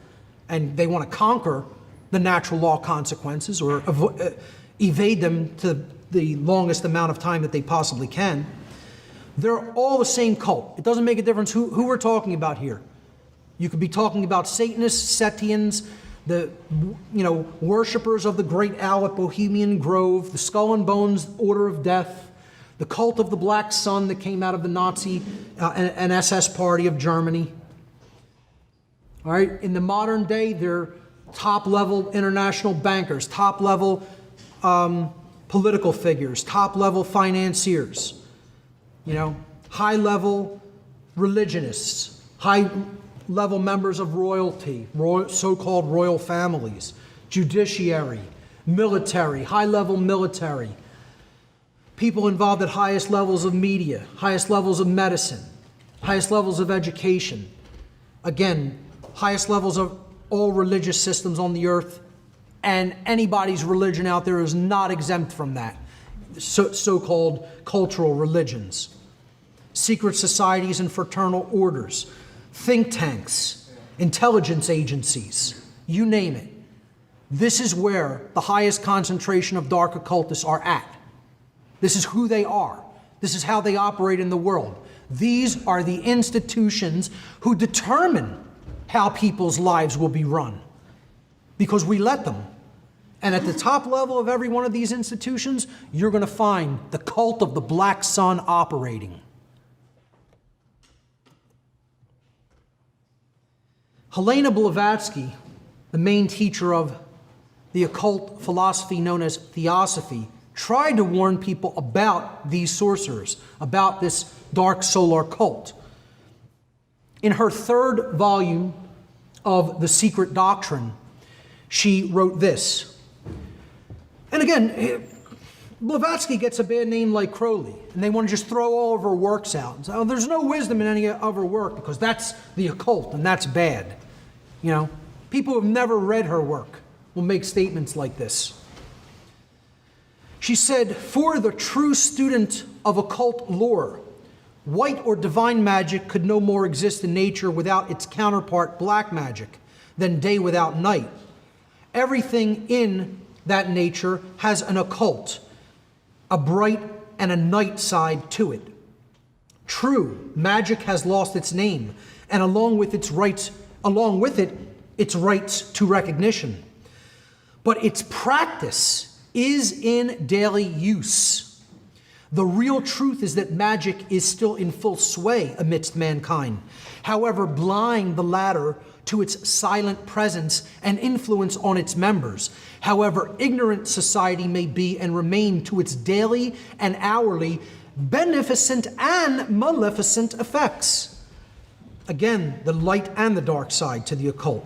and they want to conquer the natural law consequences or evade them to the longest amount of time that they possibly can. They're all the same cult. It doesn't make a difference who we're talking about here. You could be talking about Satanists, Setians, the worshippers of the great owl at Bohemian Grove, the Skull and Bones Order of Death, the cult of the Black Sun that came out of the Nazi and SS party of Germany. All right, in the modern day, they're top-level international bankers, top-level political figures, top-level financiers, high-level religionists, high-level members of royalty, so-called royal families, judiciary, military, high-level military, people involved at highest levels of media, highest levels of medicine, highest levels of education. Again, highest levels of all religious systems on the earth, and anybody's religion out there is not exempt from that. So-called cultural religions. Secret societies and fraternal orders, think tanks, intelligence agencies, you name it. This is where the highest concentration of dark occultists are at. This is who they are. This is how they operate in the world. These are the institutions who determine how people's lives will be run, because we let them. And at the top level of every one of these institutions, you're going to find the cult of the Black Sun operating. Helena Blavatsky, the main teacher of the occult philosophy known as Theosophy, tried to warn people about these sorcerers, about this dark solar cult. In her third volume of The Secret Doctrine, she wrote this. And again, Blavatsky gets a bad name like Crowley, and they want to just throw all of her works out and say, oh, there's no wisdom in any of her work because that's the occult and that's bad. People who have never read her work will make statements like this. She said, for the true student of occult lore, white or divine magic could no more exist in nature without its counterpart, black magic, than day without night. Everything in that nature has an occult. a bright and a night side to it. True, magic has lost its name, and along with it, its rights to recognition. But its practice is in daily use. The real truth is that magic is still in full sway amidst mankind, however blind the latter to its silent presence and influence on its members, however ignorant society may be and remain to its daily and hourly beneficent and maleficent effects. Again, the light and the dark side to the occult.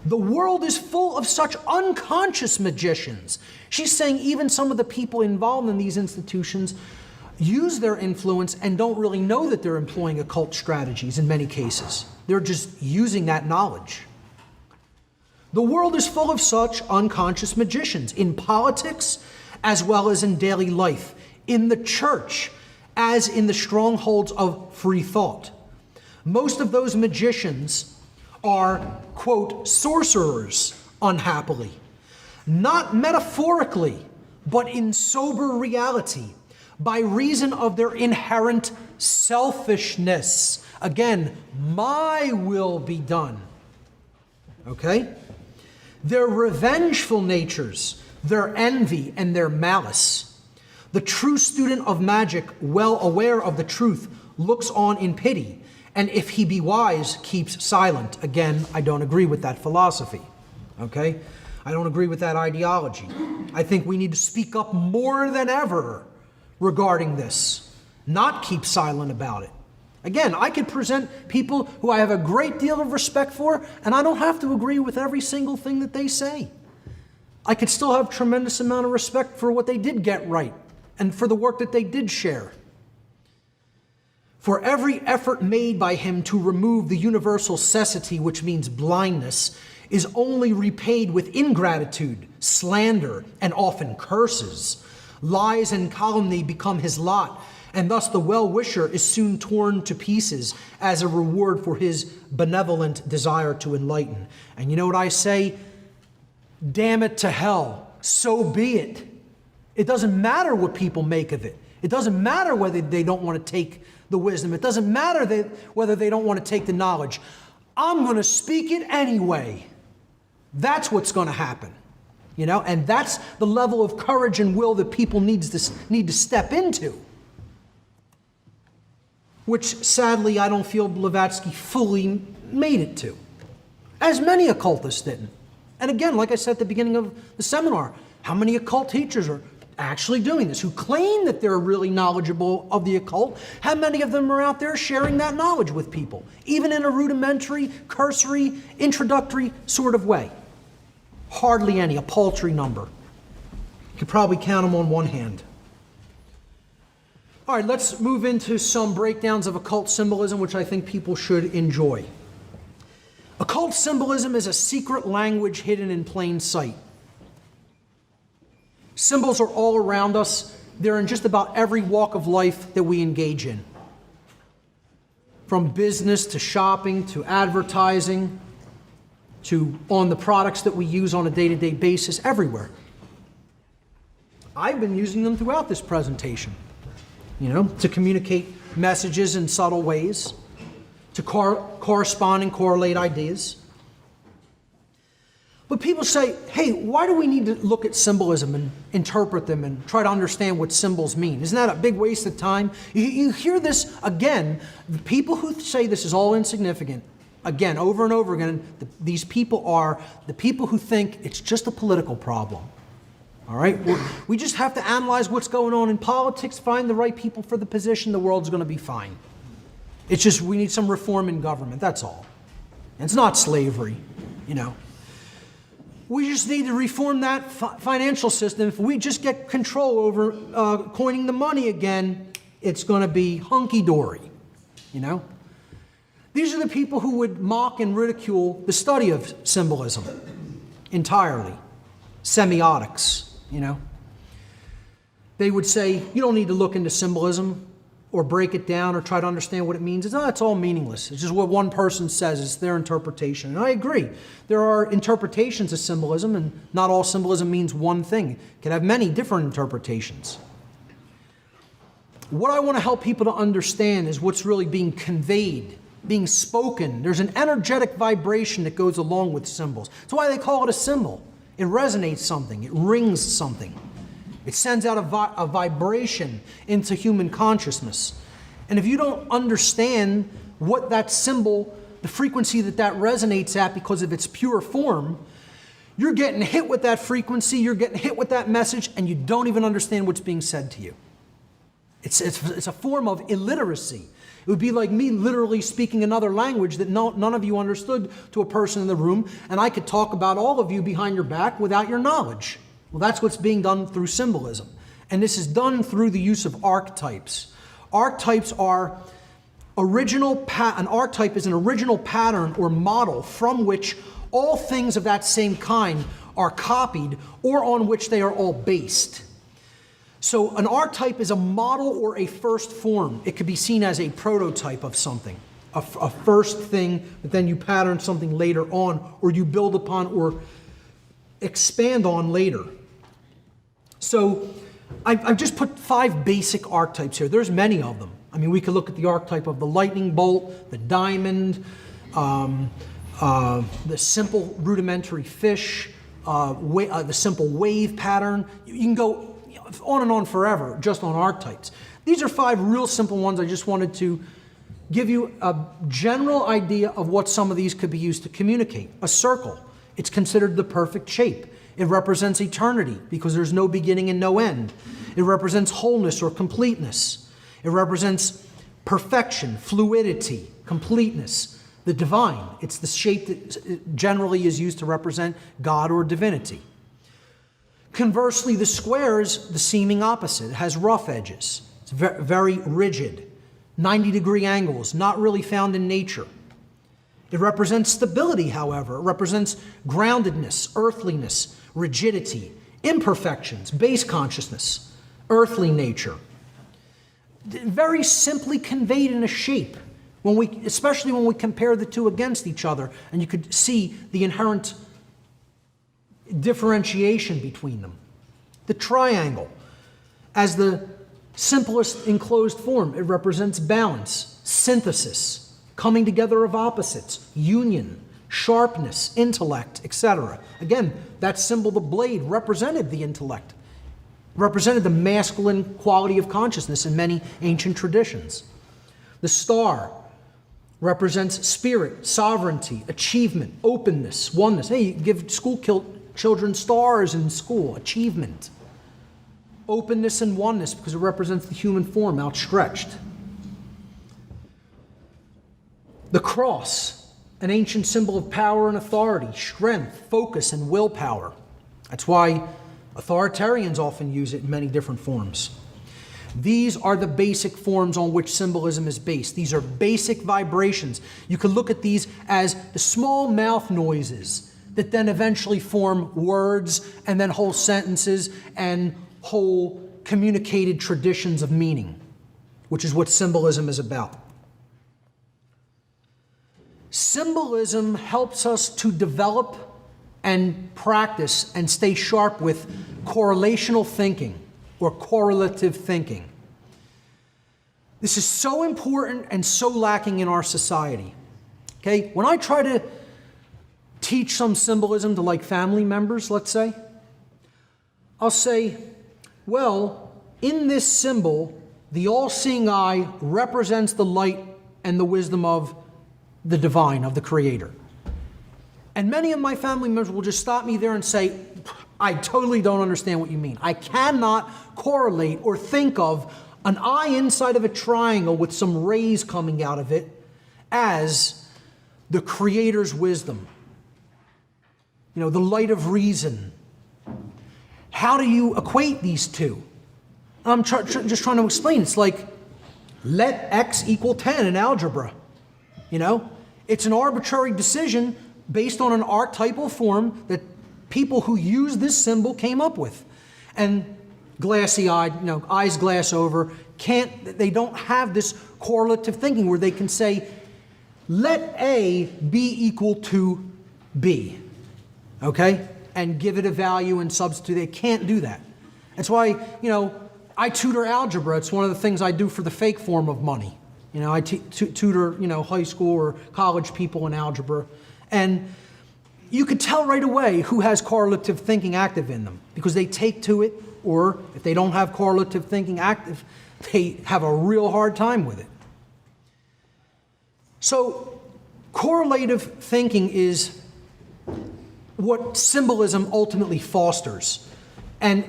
The world is full of such unconscious magicians. She's saying even some of the people involved in these institutions use their influence and don't really know that they're employing occult strategies in many cases. They're just using that knowledge. The world is full of such unconscious magicians in politics as well as in daily life, in the church as in the strongholds of free thought. Most of those magicians are, quote, sorcerers, unhappily. Not metaphorically, but in sober reality, by reason of their inherent selfishness. Again, my will be done. Okay? Their revengeful natures, their envy, and their malice. The true student of magic, well aware of the truth, looks on in pity, and if he be wise, keeps silent. Again, I don't agree with that philosophy. Okay? I don't agree with that ideology. I think we need to speak up more than ever regarding this, not keep silent about it. Again, I could present people who I have a great deal of respect for, and I don't have to agree with every single thing that they say. I could still have tremendous amount of respect for what they did get right and for the work that they did share. For every effort made by him to remove the universal cecity, which means blindness, is only repaid with ingratitude, slander, and often curses. Lies and calumny become his lot, and thus the well-wisher is soon torn to pieces as a reward for his benevolent desire to enlighten. And you know what I say? Damn it to hell, so be it. It doesn't matter what people make of it. It doesn't matter whether they don't want to take the wisdom. It doesn't matter whether they don't want to take the knowledge. I'm going to speak it anyway. That's what's going to happen. You know, and that's the level of courage and will that people need to step into, which sadly I don't feel Blavatsky fully made it to, as many occultists didn't. And again, like I said at the beginning of the seminar, how many occult teachers are actually doing this, who claim that they're really knowledgeable of the occult? How many of them are out there sharing that knowledge with people, even in a rudimentary, cursory, introductory sort of way? Hardly any, a paltry number. You could probably count them on one hand. All right, let's move into some breakdowns of occult symbolism, which I think people should enjoy. Occult symbolism is a secret language hidden in plain sight. Symbols are all around us. They're in just about every walk of life that we engage in. From business to shopping to advertising to on the products that we use on a day-to-day basis, everywhere. I've been using them throughout this presentation, to communicate messages in subtle ways, to correspond and correlate ideas. But people say, hey, why do we need to look at symbolism and interpret them and try to understand what symbols mean? Isn't that a big waste of time? You hear this again. The people who say this is all insignificant, again, over and over again, these people are the people who think it's just a political problem. All right? We just have to analyze what's going on in politics, find the right people for the position, the world's going to be fine. It's just we need some reform in government, that's all. And it's not slavery, We just need to reform that financial system. If we just get control over coining the money again, it's going to be hunky-dory, These are the people who would mock and ridicule the study of symbolism entirely. Semiotics, They would say, you don't need to look into symbolism or break it down or try to understand what it means. It's all meaningless. It's just what one person says. It's their interpretation. And I agree. There are interpretations of symbolism, and not all symbolism means one thing. It can have many different interpretations. What I want to help people to understand is what's really being conveyed, being spoken. There's an energetic vibration that goes along with symbols. That's why they call it a symbol. It resonates something. It rings something. It sends out a vibration into human consciousness. And if you don't understand what that symbol, the frequency that resonates at because of its pure form, you're getting hit with that frequency, you're getting hit with that message, and you don't even understand what's being said to you. It's a form of illiteracy. It would be like me literally speaking another language that none of you understood to a person in the room, and I could talk about all of you behind your back without your knowledge. Well, that's what's being done through symbolism. And this is done through the use of archetypes. Archetypes are an archetype is an original pattern or model from which all things of that same kind are copied or on which they are all based. So an archetype is a model or a first form. It could be seen as a prototype of something, a first thing, but then you pattern something later on, or you build upon or expand on later. So I've just put 5 basic archetypes here. There's many of them. I mean, we could look at the archetype of the lightning bolt, the diamond, the simple rudimentary fish, the simple wave pattern. You can go on and on forever just on archetypes. These are 5 real simple ones. I just wanted to give you a general idea of what some of these could be used to communicate. A circle, it's considered the perfect shape. It represents eternity because there's no beginning and no end. It represents wholeness or completeness. It represents perfection, fluidity, completeness. The divine, it's the shape that generally is used to represent God or divinity. Conversely, the square is the seeming opposite. It has rough edges. It's very rigid. 90-degree angles, not really found in nature. It represents stability, however. It represents groundedness, earthliness, rigidity, imperfections, base consciousness, earthly nature. Very simply conveyed in a shape, especially when we compare the two against each other, and you could see the inherent differentiation between them. The triangle, as the simplest enclosed form, it represents balance, synthesis, coming together of opposites, union, sharpness, intellect, etc. Again, that symbol, the blade, represented the intellect, represented the masculine quality of consciousness in many ancient traditions. The star represents spirit, sovereignty, achievement, openness, oneness. Hey, you give children stars in school, achievement. Openness and oneness because it represents the human form outstretched. The cross, an ancient symbol of power and authority, strength, focus, and willpower. That's why authoritarians often use it in many different forms. These are the basic forms on which symbolism is based. These are basic vibrations. You can look at these as the small mouth noises that then eventually form words and then whole sentences and whole communicated traditions of meaning, which is what symbolism is about. Symbolism helps us to develop and practice and stay sharp with correlational thinking or correlative thinking. This is so important and so lacking in our society. Okay, when I try to teach some symbolism to like family members, let's say, I'll say, well, in this symbol, the all-seeing eye represents the light and the wisdom of the divine, of the Creator. And many of my family members will just stop me there and say, I totally don't understand what you mean. I cannot correlate or think of an eye inside of a triangle with some rays coming out of it as the Creator's wisdom. You know, the light of reason. How do you equate these two? I'm just trying to explain. It's like, let x equal 10 in algebra. You know, it's an arbitrary decision based on an archetypal form that people who use this symbol came up with. And glassy-eyed, you know, eyes glass over, they don't have this correlative thinking where they can say, let A be equal to B, okay? And give it a value and substitute. They can't do that. That's why, you know, I tutor algebra. It's one of the things I do for the fake form of money. You know, I tutor, high school or college people in algebra. And you could tell right away who has correlative thinking active in them because they take to it, or if they don't have correlative thinking active, they have a real hard time with it. So correlative thinking is what symbolism ultimately fosters. And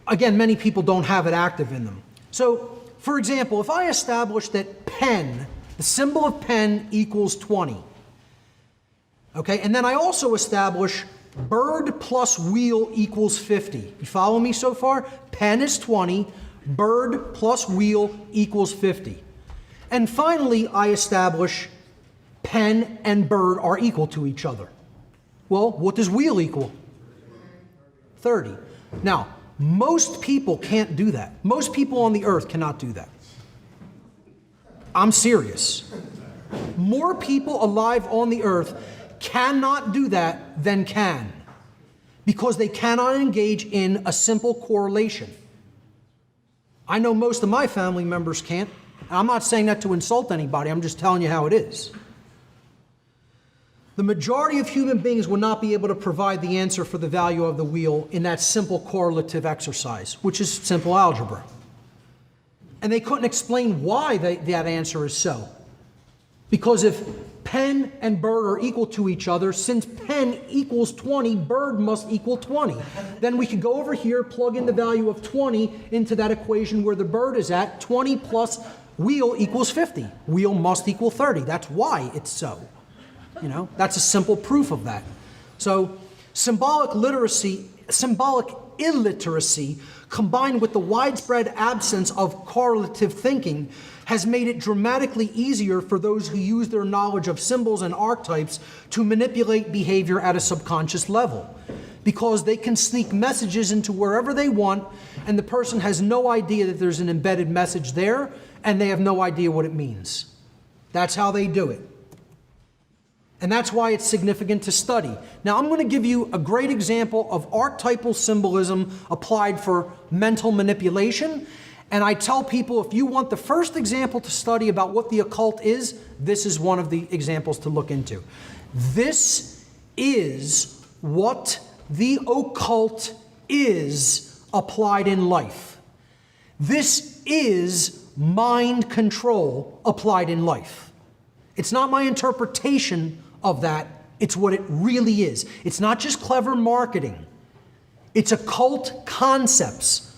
again, many people don't have it active in them. So, for example, if I establish that pen, the symbol of pen equals 20, okay, and then I also establish bird plus wheel equals 50. You follow me so far? Pen is 20, bird plus wheel equals 50. And finally, I establish pen and bird are equal to each other. Well, what does wheel equal? 30. Now, most people can't do that. Most people on the earth cannot do that. I'm serious. More people alive on the earth cannot do that than can, because they cannot engage in a simple correlation. I know most of my family members can't. I'm not saying that to insult anybody. I'm just telling you how it is. The majority of human beings will not be able to provide the answer for the value of the wheel in that simple correlative exercise, which is simple algebra. And they couldn't explain why that answer is so. Because if pen and bird are equal to each other, since pen equals 20, bird must equal 20. Then we can go over here, plug in the value of 20 into that equation where the bird is at. 20 plus wheel equals 50. Wheel must equal 30. That's why it's so. That's a simple proof of that. So symbolic illiteracy, combined with the widespread absence of correlative thinking, has made it dramatically easier for those who use their knowledge of symbols and archetypes to manipulate behavior at a subconscious level, because they can sneak messages into wherever they want, and the person has no idea that there's an embedded message there, and they have no idea what it means. That's how they do it. And that's why it's significant to study. Now, I'm going to give you a great example of archetypal symbolism applied for mental manipulation. And I tell people, if you want the first example to study about what the occult is, this is one of the examples to look into. This is what the occult is applied in life. This is mind control applied in life. It's not my interpretation of that, it's what it really is. It's not just clever marketing. It's occult concepts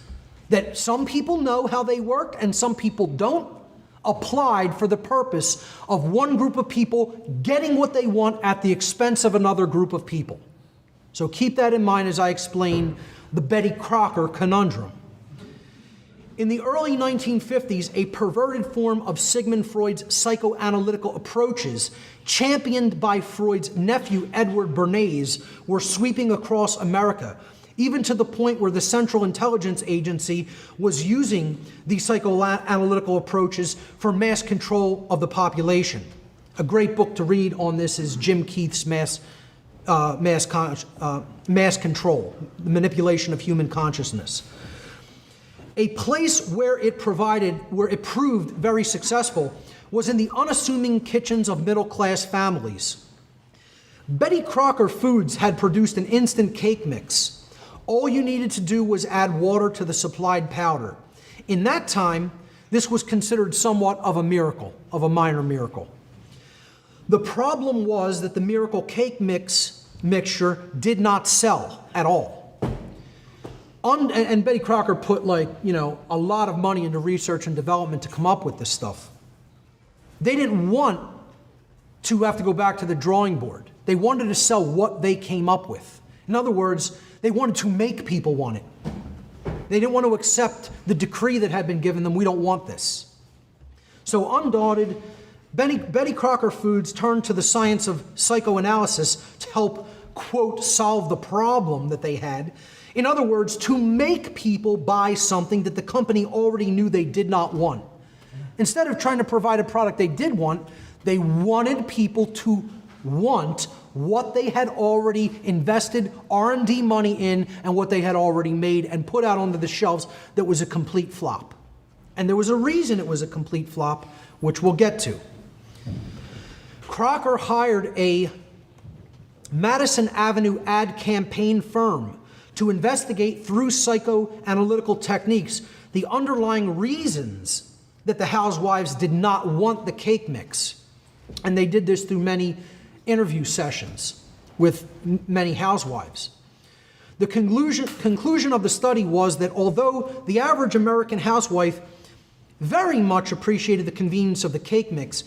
that some people know how they work and some people don't, applied for the purpose of one group of people getting what they want at the expense of another group of people. So keep that in mind as I explain the Betty Crocker conundrum. In the early 1950s, a perverted form of Sigmund Freud's psychoanalytical approaches, championed by Freud's nephew Edward Bernays, were sweeping across America, even to the point where the Central Intelligence Agency was using these psychoanalytical approaches for mass control of the population. A great book to read on this is Jim Keith's Mass Control, the Manipulation of Human Consciousness. A place where it proved very successful was in the unassuming kitchens of middle-class families. Betty Crocker Foods had produced an instant cake mix. All you needed to do was add water to the supplied powder. In that time, this was considered somewhat of a miracle, of a minor miracle. The problem was that the miracle cake mixture did not sell at all. And Betty Crocker put a lot of money into research and development to come up with this stuff. They didn't want to have to go back to the drawing board. They wanted to sell what they came up with. In other words, they wanted to make people want it. They didn't want to accept the decree that had been given them, we don't want this. So undaunted, Betty Crocker Foods turned to the science of psychoanalysis to help, quote, solve the problem that they had. In other words, to make people buy something that the company already knew they did not want. Instead of trying to provide a product they did want, they wanted people to want what they had already invested R&D money in and what they had already made and put out onto the shelves that was a complete flop. And there was a reason it was a complete flop, which we'll get to. Crocker hired a Madison Avenue ad campaign firm to investigate through psychoanalytical techniques the underlying reasons that the housewives did not want the cake mix. And they did this through many interview sessions with many housewives. The conclusion of the study was that although the average American housewife very much appreciated the convenience of the cake mix,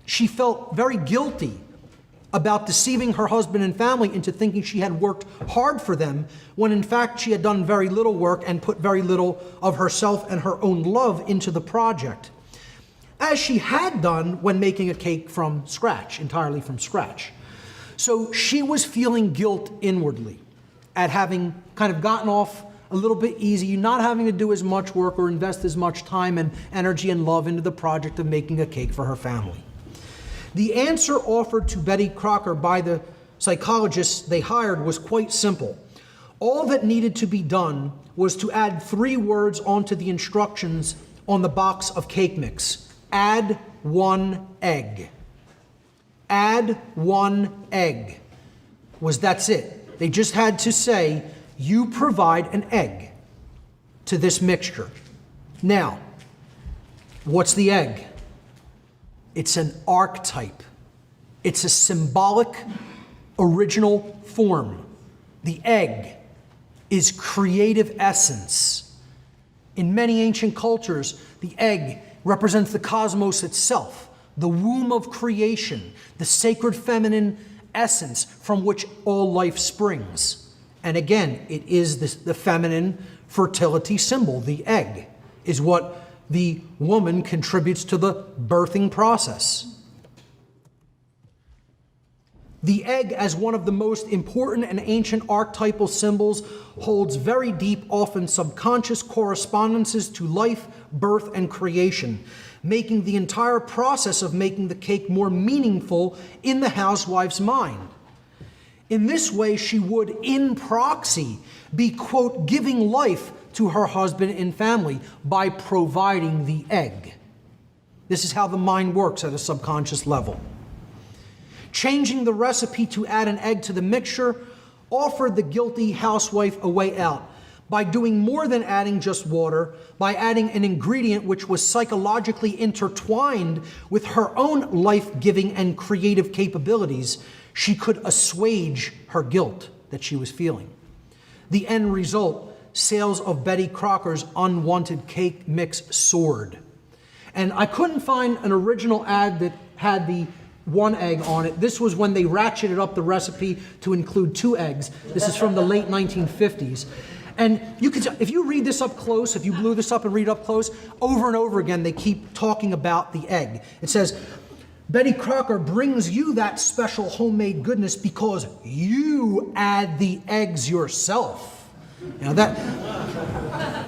she felt very guilty about deceiving her husband and family into thinking she had worked hard for them, when in fact she had done very little work and put very little of herself and her own love into the project, as she had done when making a cake from scratch, entirely from scratch. So she was feeling guilt inwardly at having kind of gotten off a little bit easy, not having to do as much work or invest as much time and energy and love into the project of making a cake for her family. The answer offered to Betty Crocker by the psychologists they hired was quite simple. All that needed to be done was to add 3 words onto the instructions on the box of cake mix. Add 1 egg. Add 1 egg. That's it. They just had to say, you provide an egg to this mixture. Now, what's the egg? It's an archetype. It's a symbolic original form. The egg is creative essence. In many ancient cultures, the egg represents the cosmos itself, the womb of creation, the sacred feminine essence from which all life springs. And again, it is the feminine fertility symbol. The egg is what the woman contributes to the birthing process. The egg, as one of the most important and ancient archetypal symbols, holds very deep, often subconscious correspondences to life, birth, and creation, making the entire process of making the cake more meaningful in the housewife's mind. In this way, she would, in proxy, be, quote, giving life to her husband and family by providing the egg. This is how the mind works at a subconscious level. Changing the recipe to add an egg to the mixture offered the guilty housewife a way out by doing more than adding just water, by adding an ingredient which was psychologically intertwined with her own life-giving and creative capabilities. She could assuage her guilt that she was feeling. The end result, sales of Betty Crocker's unwanted cake mix soared. And I couldn't find an original ad that had the 1 egg on it. This was when they ratcheted up the recipe to include 2 eggs. This is from the late 1950s. And you could, if you read this up close, if you blew this up and read it up close, over and over again, they keep talking about the egg. It says, Betty Crocker brings you that special homemade goodness because you add the eggs yourself. You know, that,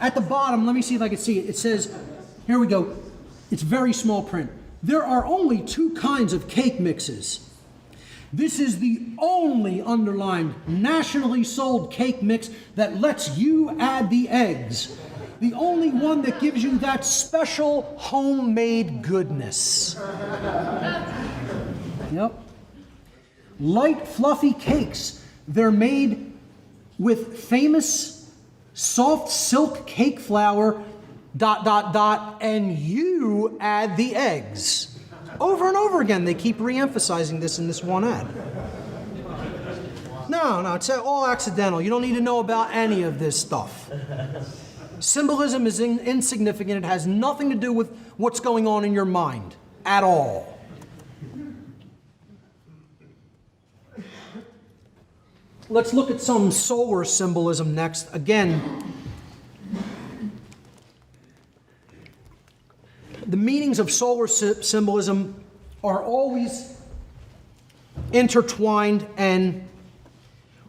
at the bottom, let me see if I can see it. It says, here we go. It's very small print. There are only 2 kinds of cake mixes. This is the only underlined nationally sold cake mix that lets you add the eggs. The only one that gives you that special homemade goodness. Yep. Light, fluffy cakes. They're made with famous soft silk cake flour, ... and you add the eggs. Over and over again, they keep re-emphasizing this in this one ad. No, it's all accidental. You don't need to know about any of this stuff. Symbolism is insignificant. It has nothing to do with what's going on in your mind at all. Let's look at some solar symbolism next. Again, the meanings of solar symbolism are always intertwined and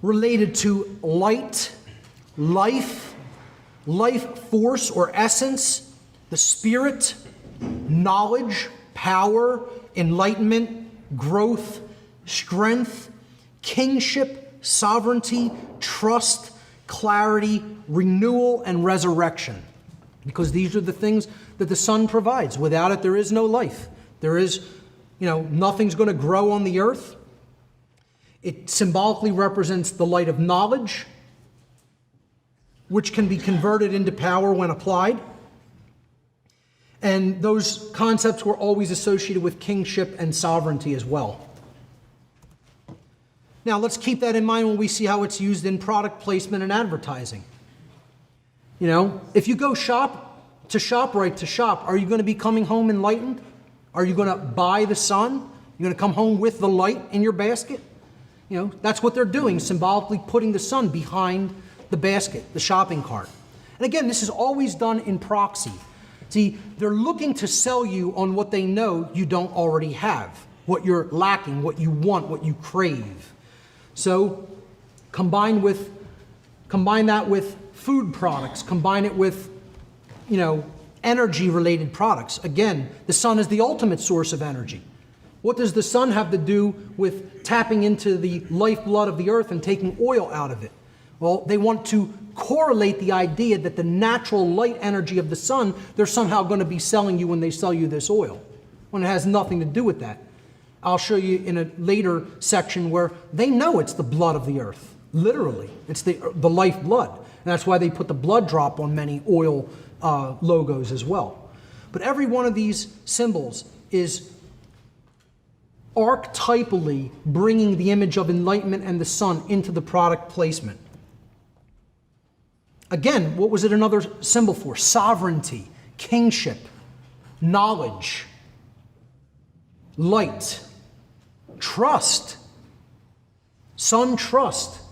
related to light, life, life force or essence, the spirit, knowledge, power, enlightenment, growth, strength, kingship, sovereignty, trust, clarity, renewal, and resurrection. Because these are the things that the sun provides. Without it, there is no life. There is, nothing's going to grow on the earth. It symbolically represents the light of knowledge, which can be converted into power when applied. And those concepts were always associated with kingship and sovereignty as well. Now, let's keep that in mind when we see how it's used in product placement and advertising. If you go ShopRite to shop, are you going to be coming home enlightened? Are you going to buy the sun? You're going to come home with the light in your basket? That's what they're doing, symbolically putting the sun behind the basket, the shopping cart. And again, this is always done in proxy. See, they're looking to sell you on what they know you don't already have, what you're lacking, what you want, what you crave. So combine that with food products, combine it with, energy-related products. Again, the sun is the ultimate source of energy. What does the sun have to do with tapping into the lifeblood of the earth and taking oil out of it? Well, they want to correlate the idea that the natural light energy of the sun, they're somehow going to be selling you when they sell you this oil, when it has nothing to do with that. I'll show you in a later section where they know it's the blood of the earth. Literally, it's the lifeblood. And that's why they put the blood drop on many oil logos as well. But every one of these symbols is archetypally bringing the image of enlightenment and the sun into the product placement. Again, what was it another symbol for? Sovereignty, kingship, knowledge, light, trust. Sun trust.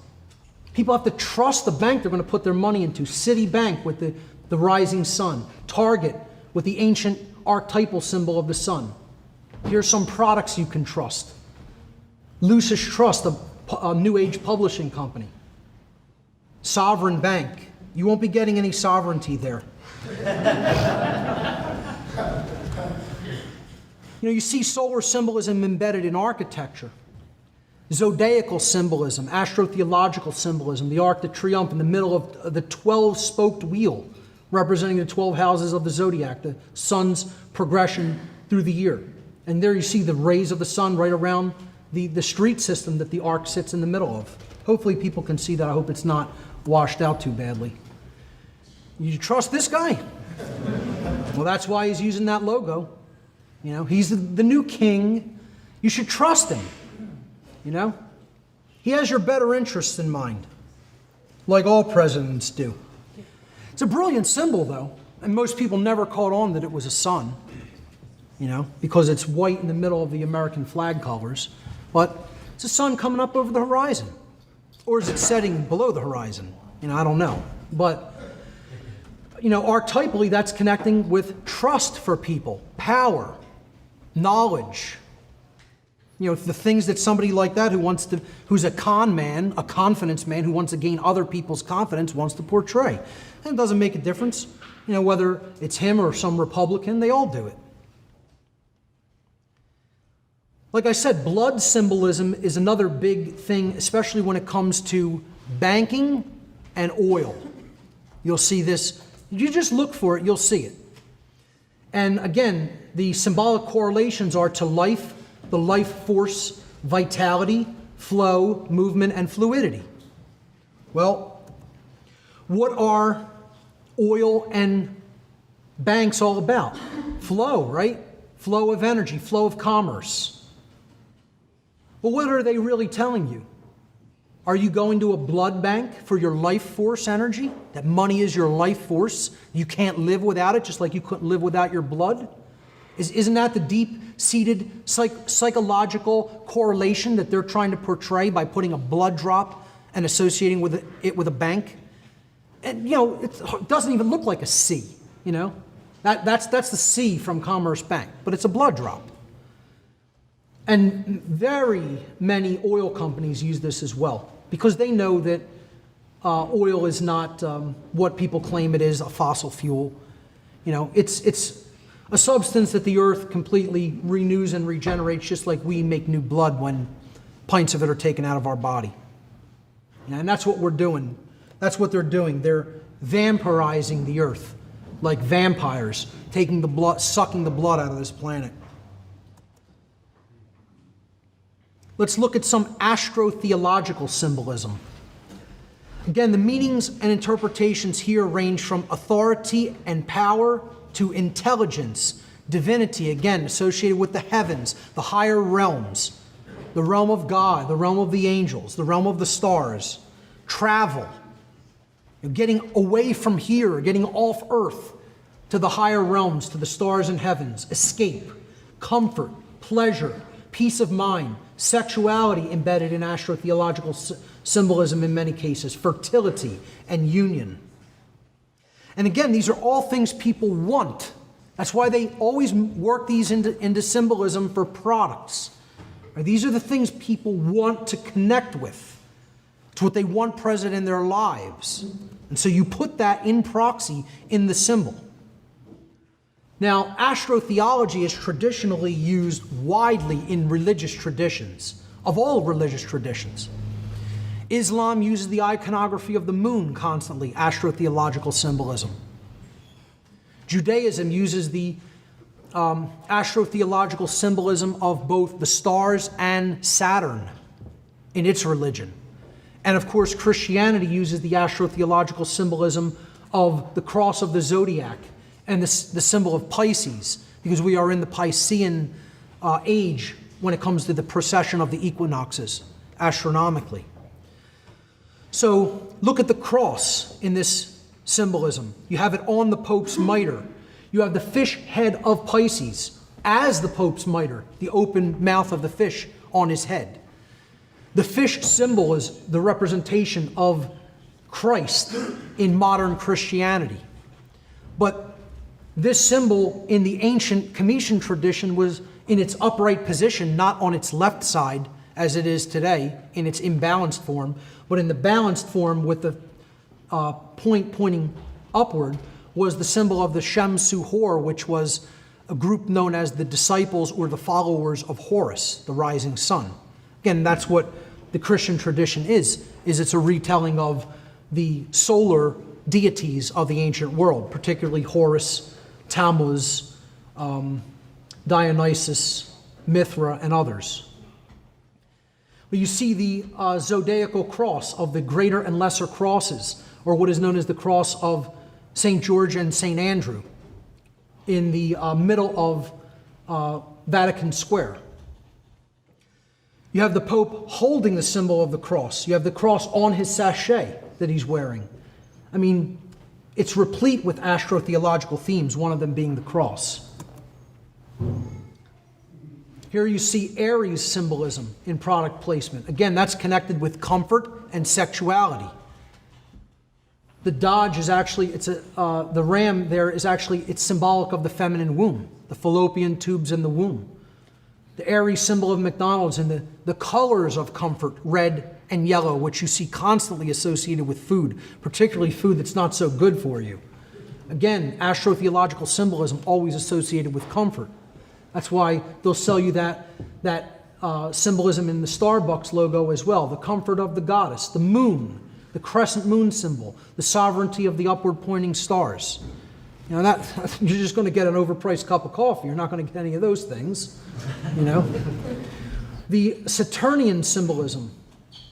People have to trust the bank they're going to put their money into. Citibank with the rising sun. Target with the ancient archetypal symbol of the sun. Here's some products you can trust. Lucis Trust, a New Age publishing company. Sovereign Bank. You won't be getting any sovereignty there. You see solar symbolism embedded in architecture. Zodiacal symbolism, astrotheological symbolism, the Arc de Triomphe in the middle of the 12-spoked wheel, representing the 12 houses of the zodiac, the sun's progression through the year. And there you see the rays of the sun right around the street system that the arc sits in the middle of. Hopefully people can see that. I hope it's not washed out too badly. You trust this guy? Well, that's why he's using that logo. He's the new king. You should trust him. He has your better interests in mind, like all presidents do. It's a brilliant symbol, though, and most people never caught on that it was a sun, because it's white in the middle of the American flag colors. But it's a sun coming up over the horizon. Or is it setting below the horizon? I don't know. But, archetypally, that's connecting with trust for people, power, knowledge. The things that somebody like that who's a con man, a confidence man, who wants to gain other people's confidence, wants to portray. And it doesn't make a difference, whether it's him or some Republican, they all do it. Like I said, blood symbolism is another big thing, especially when it comes to banking and oil. You'll see this. You just look for it, you'll see it. And again, the symbolic correlations are to life, the life force, vitality, flow, movement, and fluidity. Well, what are oil and banks all about? Flow, right? Flow of energy, flow of commerce. Well, what are they really telling you? Are you going to a blood bank for your life force energy? That money is your life force. You can't live without it, just like you couldn't live without your blood? Isn't that the deep-seated psychological correlation that they're trying to portray by putting a blood drop and associating it with a bank? And, it doesn't even look like a C, That's the C from Commerce Bank, but it's a blood drop. And very many oil companies use this as well, because they know that oil is not what people claim it is, a fossil fuel. It's a substance that the earth completely renews and regenerates, just like we make new blood when pints of it are taken out of our body. And that's what we're doing. That's what they're doing. They're vampirizing the earth like vampires, taking the blood, sucking the blood out of this planet. Let's look at some astrotheological symbolism. Again, the meanings and interpretations here range from authority and power to intelligence, divinity, again, associated with the heavens, the higher realms, the realm of God, the realm of the angels, the realm of the stars, travel, getting away from here, getting off earth to the higher realms, to the stars and heavens, escape, comfort, pleasure, peace of mind, sexuality embedded in astrotheological symbolism in many cases, fertility and union. And again, these are all things people want. That's why they always work these into symbolism for products. Right? These are the things people want to connect with. It's what they want present in their lives. And so you put that in proxy in the symbol. Now, astrotheology is traditionally used widely in religious traditions, of all religious traditions. Islam uses the iconography of the moon constantly, astrotheological symbolism. Judaism uses the astrotheological symbolism of both the stars and Saturn in its religion. And of course, Christianity uses the astrotheological symbolism of the cross of the zodiac and the symbol of Pisces, because we are in the Piscean age when it comes to the precession of the equinoxes, astronomically. So look at the cross in this symbolism. You have it on the Pope's mitre. You have the fish head of Pisces as the Pope's mitre, the open mouth of the fish on his head. The fish symbol is the representation of Christ in modern Christianity. But this symbol in the ancient Comitian tradition was in its upright position, not on its left side as it is today in its imbalanced form, but in the balanced form with the point pointing upward was the symbol of the Shem Suhor, which was a group known as the disciples or the followers of Horus, the rising sun. Again, that's what the Christian tradition is it's a retelling of the solar deities of the ancient world, particularly Horus, Tammuz, Dionysus, Mithra, and others. But you see the zodiacal cross of the greater and lesser crosses, or what is known as the cross of St. George and St. Andrew in the middle of Vatican Square. You have the Pope holding the symbol of the cross. You have the cross on his sachet that he's wearing. I mean, it's replete with astrotheological themes, one of them being the cross. Here you see Aries symbolism in product placement. Again, that's connected with comfort and sexuality. The Dodge is actually, the ram there is actually, it's symbolic of the feminine womb, the fallopian tubes in the womb. The Aries symbol of McDonald's and the colors of comfort, red and yellow, which you see constantly associated with food, particularly food that's not so good for you. Again, astrotheological symbolism always associated with comfort. That's why they'll sell you that symbolism in the Starbucks logo as well. The comfort of the goddess, the moon, the crescent moon symbol, the sovereignty of the upward pointing stars. You know, that you're just going to get an overpriced cup of coffee. You're not going to get any of those things, you know. The Saturnian symbolism,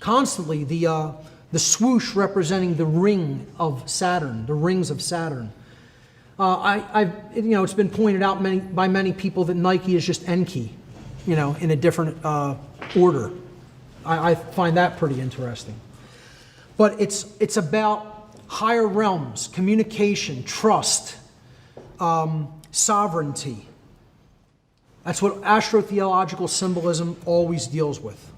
constantly the swoosh representing the ring of Saturn, the rings of Saturn. It's been pointed out by many people that Nike is just Enki, you know, in a different order. I find that pretty interesting. But it's about higher realms, communication, trust, sovereignty. That's what astrotheological symbolism always deals with.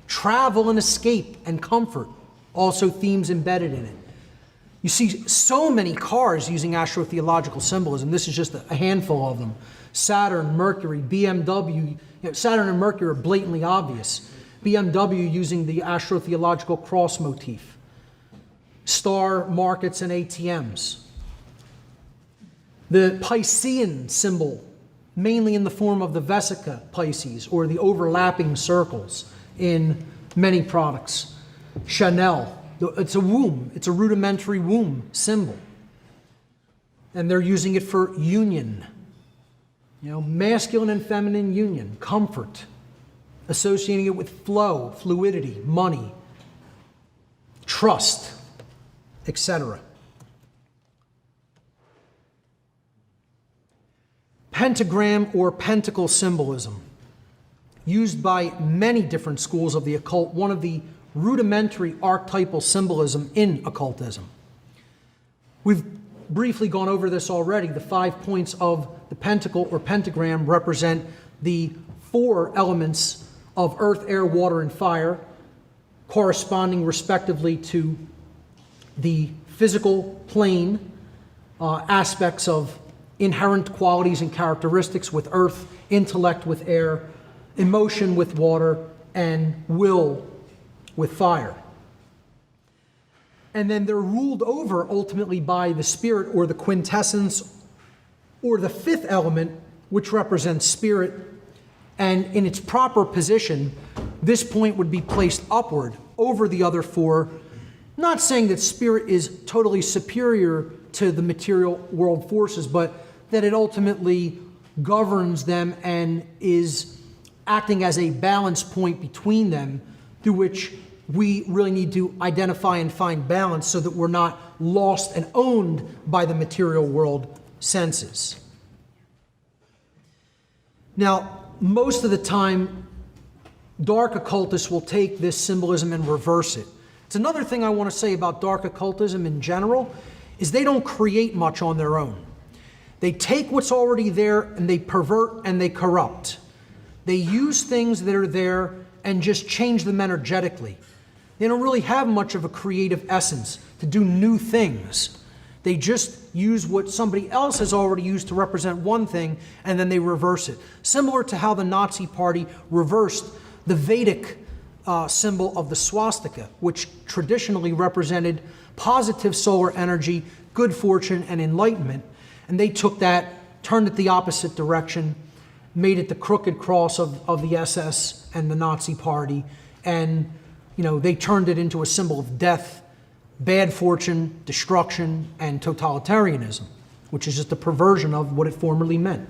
Travel and escape and comfort, also themes embedded in it. You see so many cars using astrotheological symbolism. This is just a handful of them. Saturn, Mercury, BMW. Saturn and Mercury are blatantly obvious. BMW using the astrotheological cross motif. Star markets and ATMs. The Piscean symbol, mainly in the form of the Vesica Pisces, or the overlapping circles in many products. Chanel, it's a womb, it's a rudimentary womb symbol. And they're using it for union. Masculine and feminine union, comfort, associating it with flow, fluidity, money, trust, etc. Pentagram or pentacle symbolism, used by many different schools of the occult, one of the rudimentary archetypal symbolism in occultism. We've briefly gone over this already. The 5 points of the pentacle or pentagram represent the 4 elements of earth, air, water, and fire, corresponding respectively to the physical plane aspects of inherent qualities and characteristics with earth, intellect with air, emotion with water, and will with fire. And then they're ruled over ultimately by the spirit or the quintessence or the 5th element, which represents spirit. And in its proper position, this point would be placed upward over the other 4. Not saying that spirit is totally superior to the material world forces, but that it ultimately governs them and is acting as a balance point between them, through which we really need to identify and find balance so that we're not lost and owned by the material world senses. Now, most of the time, dark occultists will take this symbolism and reverse it. It's another thing I want to say about dark occultism in general, is they don't create much on their own. They take what's already there and they pervert and they corrupt. They use things that are there and just change them energetically. They don't really have much of a creative essence to do new things. They just use what somebody else has already used to represent one thing, and then they reverse it. Similar to how the Nazi Party reversed the Vedic symbol of the swastika, which traditionally represented positive solar energy, good fortune, and enlightenment. And they took that, turned it the opposite direction, made it the crooked cross of the SS and the Nazi Party, and they turned it into a symbol of death, bad fortune, destruction, and totalitarianism, which is just a perversion of what it formerly meant.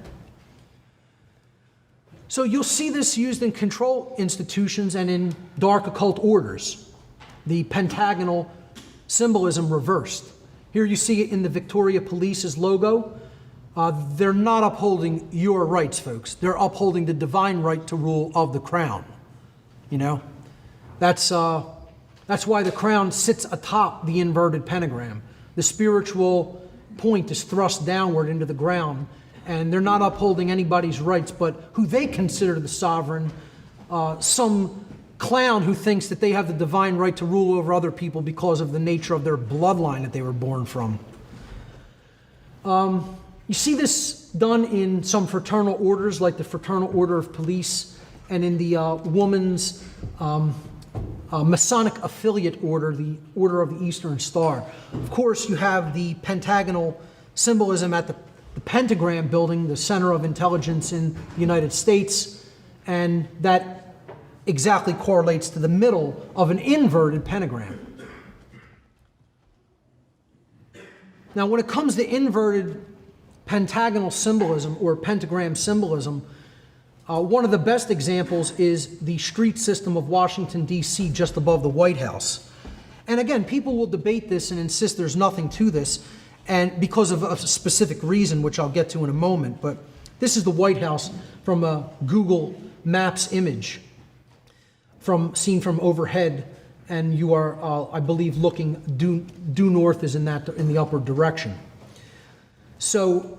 So you'll see this used in control institutions and in dark occult orders, the pentagonal symbolism reversed. Here you see it in the Victoria Police's logo. They're not upholding your rights, folks. They're upholding the divine right to rule of the crown. That's why the crown sits atop the inverted pentagram. The spiritual point is thrust downward into the ground, and they're not upholding anybody's rights but who they consider the sovereign, some clown who thinks that they have the divine right to rule over other people because of the nature of their bloodline that they were born from. You see this done in some fraternal orders, like the Fraternal Order of Police, and in the woman's Masonic affiliate order, the Order of the Eastern Star. Of course, you have the pentagonal symbolism at the pentagram building, the center of intelligence in the United States, and that exactly correlates to the middle of an inverted pentagram. Now, when it comes to inverted pentagonal symbolism or pentagram symbolism, one of the best examples is the street system of Washington, D.C., just above the White House. And again, people will debate this and insist there's nothing to this, and because of a specific reason, which I'll get to in a moment. But this is the White House from a Google Maps image, seen from overhead, and you are, I believe, looking due north is in the upward direction. So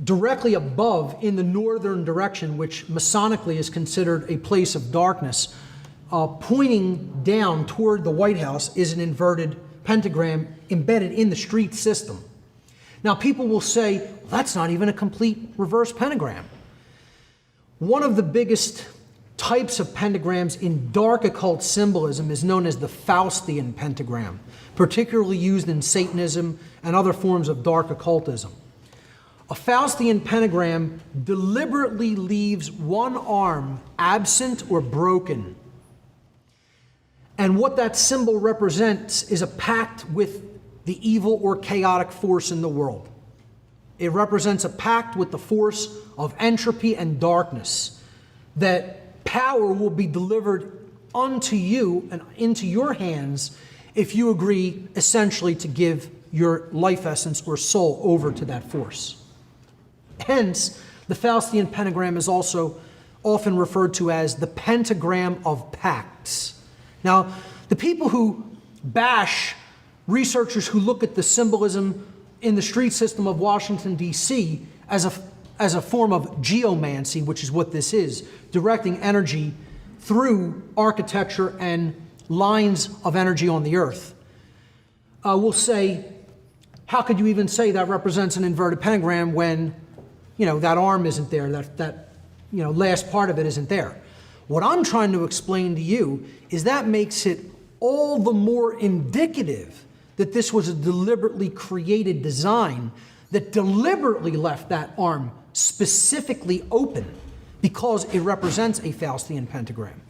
directly above, in the northern direction, which Masonically is considered a place of darkness, pointing down toward the White House is an inverted pentagram embedded in the street system. Now, people will say, well, that's not even a complete reverse pentagram. One of the biggest types of pentagrams in dark occult symbolism is known as the Faustian pentagram, particularly used in Satanism and other forms of dark occultism. A Faustian pentagram deliberately leaves one arm absent or broken And what that symbol represents is a pact with the evil or chaotic force in the world. It represents a pact with the force of entropy and darkness, that power will be delivered unto you and into your hands if you agree essentially to give your life essence or soul over to that force. Hence, the Faustian pentagram is also often referred to as the pentagram of pacts. Now, the people who bash researchers who look at the symbolism in the street system of Washington, D.C. as a form of geomancy, which is what this is, directing energy through architecture and lines of energy on the earth, will say, how could you even say that represents an inverted pentagram when, that arm isn't there, that last part of it isn't there? What I'm trying to explain to you is that makes it all the more indicative that this was a deliberately created design that deliberately left that arm specifically open because it represents a Faustian pentagram.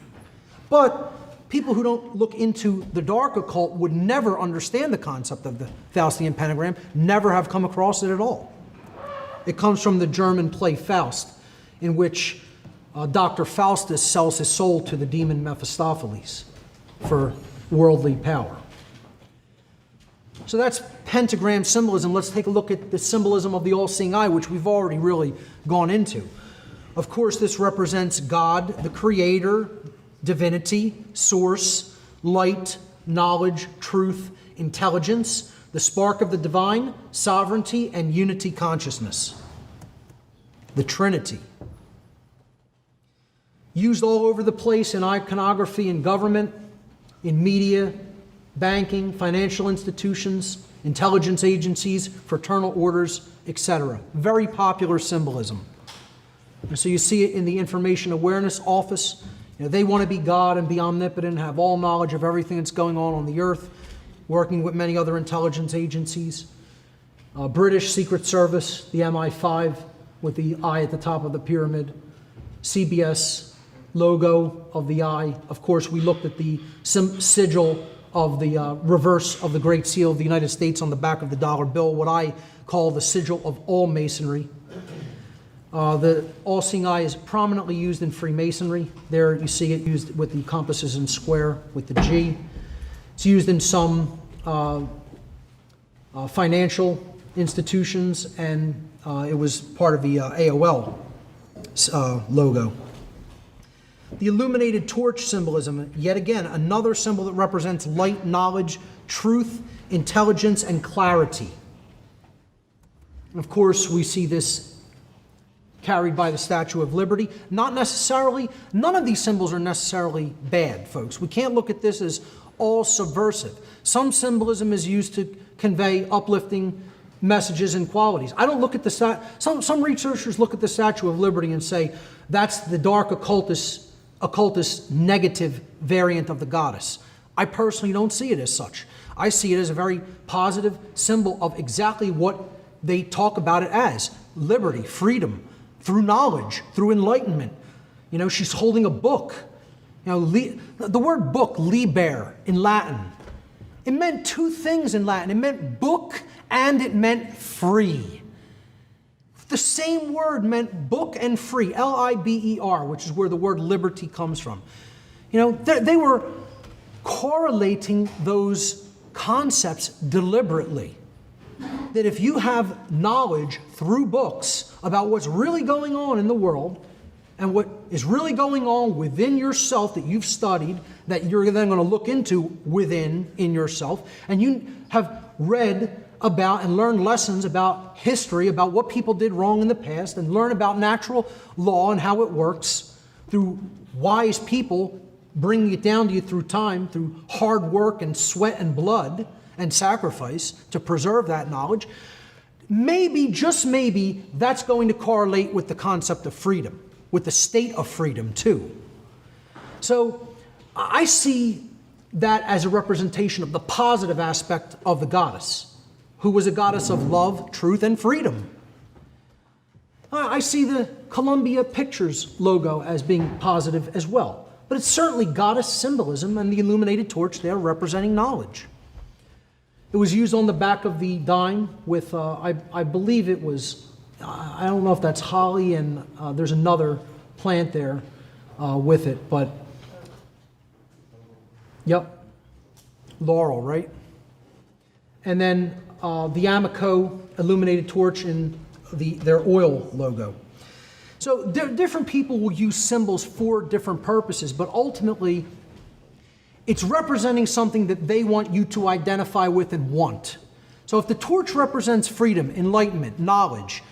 But people who don't look into the dark occult would never understand the concept of the Faustian pentagram, never have come across it at all. It comes from the German play Faust, in which Dr. Faustus sells his soul to the demon Mephistopheles for worldly power. So that's pentagram symbolism. Let's take a look at the symbolism of the all-seeing eye, which we've already really gone into. Of course, this represents God, the creator, divinity, source, light, knowledge, truth, intelligence, the spark of the divine, sovereignty, and unity consciousness. The Trinity. Used all over the place in iconography in government, in media, banking, financial institutions, intelligence agencies, fraternal orders, etc. Very popular symbolism. And so you see it in the Information Awareness Office. They want to be God and be omnipotent, have all knowledge of everything that's going on the earth, working with many other intelligence agencies. British Secret Service, the MI5 with the eye at the top of the pyramid. CBS logo of the eye. Of course, we looked at the sigil of the reverse of the Great Seal of the United States on the back of the dollar bill, what I call the sigil of all Masonry. The all-seeing eye is prominently used in Freemasonry. There you see it used with the compasses and square with the G. It's used in some financial institutions, and it was part of the AOL logo. The illuminated torch symbolism, yet again, another symbol that represents light, knowledge, truth, intelligence, and clarity. And of course, we see this carried by the Statue of Liberty. Not necessarily, none of these symbols are necessarily bad, folks. We can't look at this as all subversive. Some symbolism is used to convey uplifting messages and qualities. I don't look at the some researchers look at the Statue of Liberty and say that's the dark occultist negative variant of the goddess. I personally don't see it as such. I see it as a very positive symbol of exactly what they talk about it as: liberty, freedom, through knowledge, through enlightenment. She's holding a book. The word book, liber, in Latin, it meant two things in Latin. It meant book and it meant free. The same word meant book and free, L-I-B-E-R, which is where the word liberty comes from. They were correlating those concepts deliberately. That if you have knowledge through books about what's really going on in the world and what is really going on within yourself that you've studied, that you're then going to look into in yourself, and you have read about and learn lessons about history, about what people did wrong in the past, and learn about natural law and how it works through wise people bringing it down to you through time, through hard work and sweat and blood and sacrifice to preserve that knowledge. Maybe, just maybe, that's going to correlate with the concept of freedom, with the state of freedom too. So I see that as a representation of the positive aspect of the goddess, who was a goddess of love, truth, and freedom. I see the Columbia Pictures logo as being positive as well. but it's certainly goddess symbolism, and the illuminated torch there representing knowledge. It was used on the back of the dime with, I believe it was, I don't know if that's holly, and there's another plant there with it, but, yep, laurel, right? And then the Amoco illuminated torch in their oil logo. So different people will use symbols for different purposes, but ultimately, it's representing something that they want you to identify with and want. So if the torch represents freedom, enlightenment, knowledge,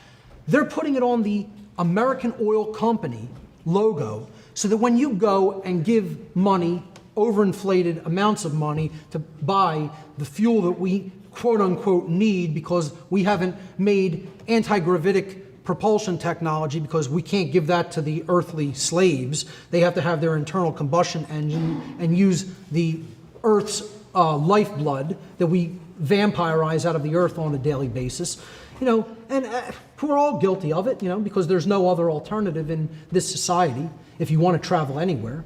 they're putting it on the American Oil Company logo so that when you go and give money, overinflated amounts of money, to buy the fuel that we quote unquote need because we haven't made anti-gravitic propulsion technology because we can't give that to the earthly slaves. They have to have their internal combustion engine and use the Earth's lifeblood that we vampirize out of the earth on a daily basis. And we're all guilty of it, because there's no other alternative in this society if you want to travel anywhere.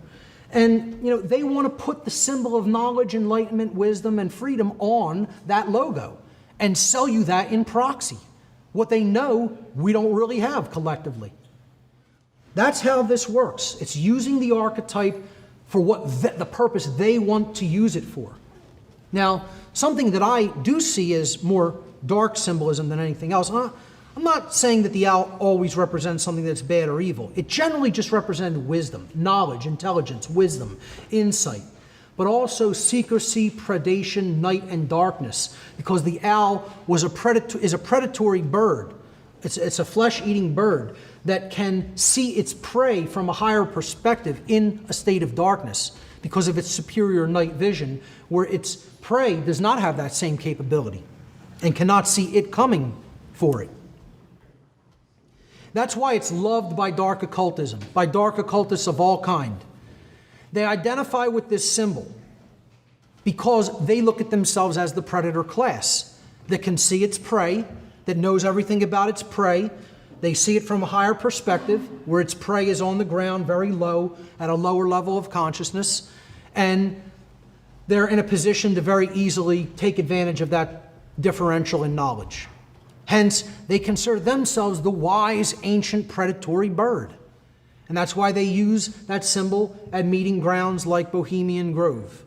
And, they want to put the symbol of knowledge, enlightenment, wisdom, and freedom on that logo and sell you that in proxy. What they know we don't really have collectively. That's how this works. It's using the archetype for what the purpose they want to use it for. Now, something that I do see as more dark symbolism than anything else, I'm not saying that the owl always represents something that's bad or evil. It generally just represented wisdom, knowledge, intelligence, wisdom, insight, but also secrecy, predation, night, and darkness, because the owl is a predatory bird. It's a flesh-eating bird that can see its prey from a higher perspective in a state of darkness because of its superior night vision, where its prey does not have that same capability and cannot see it coming for it. That's why it's loved by dark occultism, by dark occultists of all kind. They identify with this symbol because they look at themselves as the predator class that can see its prey, that knows everything about its prey. They see it from a higher perspective, where its prey is on the ground very low, at a lower level of consciousness, and they're in a position to very easily take advantage of that differential in knowledge. Hence, they consider themselves the wise, ancient, predatory bird. And that's why they use that symbol at meeting grounds like Bohemian Grove.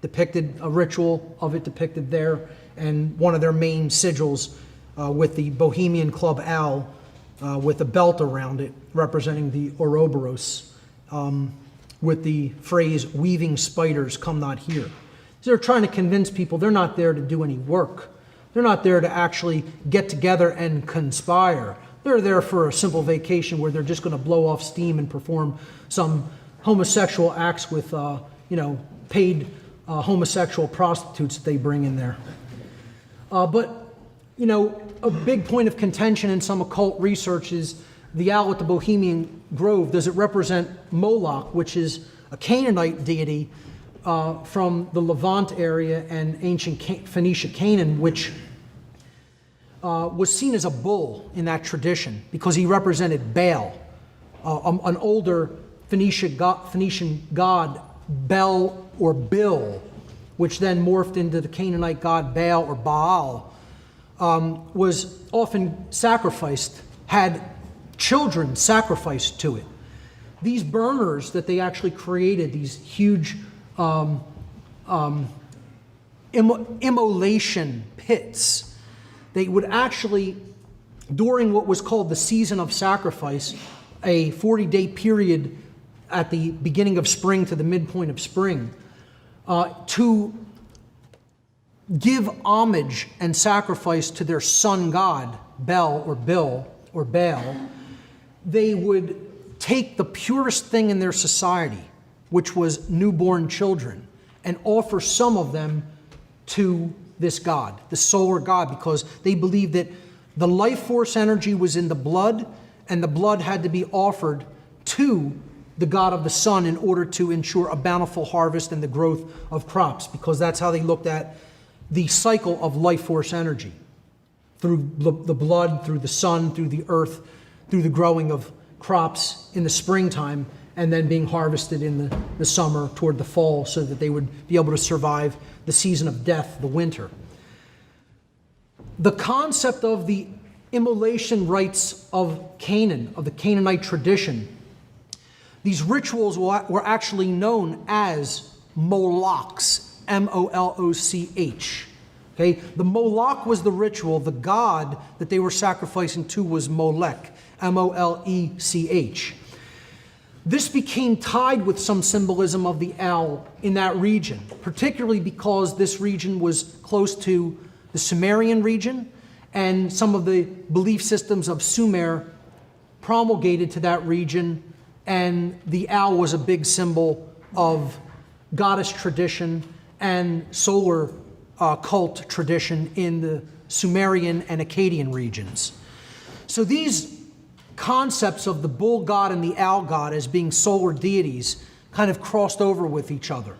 A ritual of it depicted there, and one of their main sigils with the Bohemian Club owl with a belt around it representing the Ouroboros with the phrase, "Weaving spiders come not here." So they're trying to convince people they're not there to do any work. They're not there to actually get together and conspire. They're there for a simple vacation where they're just going to blow off steam and perform some homosexual acts with, paid homosexual prostitutes that they bring in there. But a big point of contention in some occult research is the owl at the Bohemian Grove. Does it represent Moloch, which is a Canaanite deity from the Levant area and ancient Phoenicia Canaan, which was seen as a bull in that tradition because he represented Baal, an older Phoenician god, Bel or Bill, which then morphed into the Canaanite god Baal or Baal, was often sacrificed, had children sacrificed to it. These burners that they actually created, these huge immolation pits, they would actually, during what was called the season of sacrifice, a 40-day period at the beginning of spring to the midpoint of spring, to give homage and sacrifice to their sun god, Bel or Bill or Baal, they would take the purest thing in their society, which was newborn children, and offer some of them to this god, the solar god, because they believed that the life force energy was in the blood, and the blood had to be offered to the god of the sun in order to ensure a bountiful harvest and the growth of crops, because that's how they looked at the cycle of life force energy, through the blood, through the sun, through the earth, through the growing of crops in the springtime, and then being harvested in the summer toward the fall so that they would be able to survive the season of death, the winter. The concept of the immolation rites of Canaan, of the Canaanite tradition, these rituals were actually known as Molochs, M-O-L-O-C-H. Okay? The Moloch was the ritual. The god that they were sacrificing to was Molech, M-O-L-E-C-H. This became tied with some symbolism of the owl in that region, particularly because this region was close to the Sumerian region, and some of the belief systems of Sumer promulgated to that region, and the owl was a big symbol of goddess tradition and solar cult tradition in the Sumerian and Akkadian regions. So these concepts of the bull god and the owl god as being solar deities kind of crossed over with each other.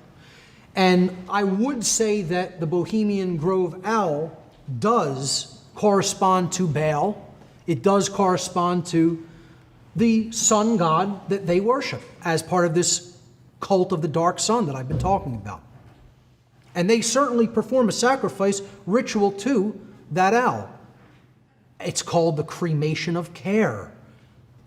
And I would say that the Bohemian Grove owl does correspond to Baal. It does correspond to the sun god that they worship as part of this cult of the dark sun that I've been talking about. And they certainly perform a sacrifice ritual to that owl. It's called the cremation of care.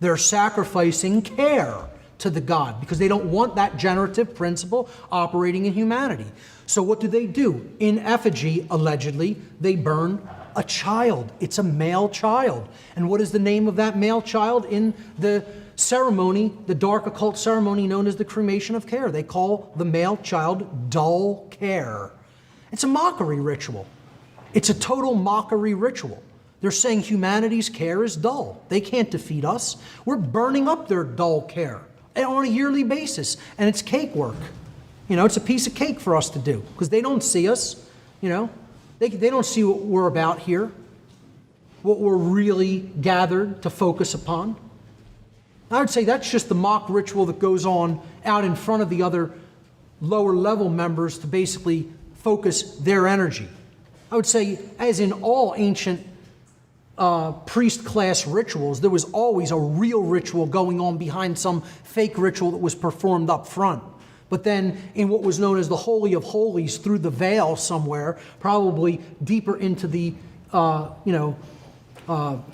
They're sacrificing care to the god because they don't want that generative principle operating in humanity. So what do? In effigy, allegedly, they burn a child. It's a male child. And what is the name of that male child in the ceremony, the dark occult ceremony known as the cremation of care? They call the male child dull care. It's a mockery ritual. It's a total mockery ritual. They're saying humanity's care is dull. They can't defeat us. We're burning up their dull care on a yearly basis. And it's cake work. You know, it's a piece of cake for us to do because they don't see us. You know, they don't see what we're about here, what we're really gathered to focus upon. I would say that's just the mock ritual that goes on out in front of the other lower level members to basically focus their energy. I would say, as in all ancient priest class rituals, there was always a real ritual going on behind some fake ritual that was performed up front. But then in what was known as the Holy of Holies through the veil somewhere, probably deeper into the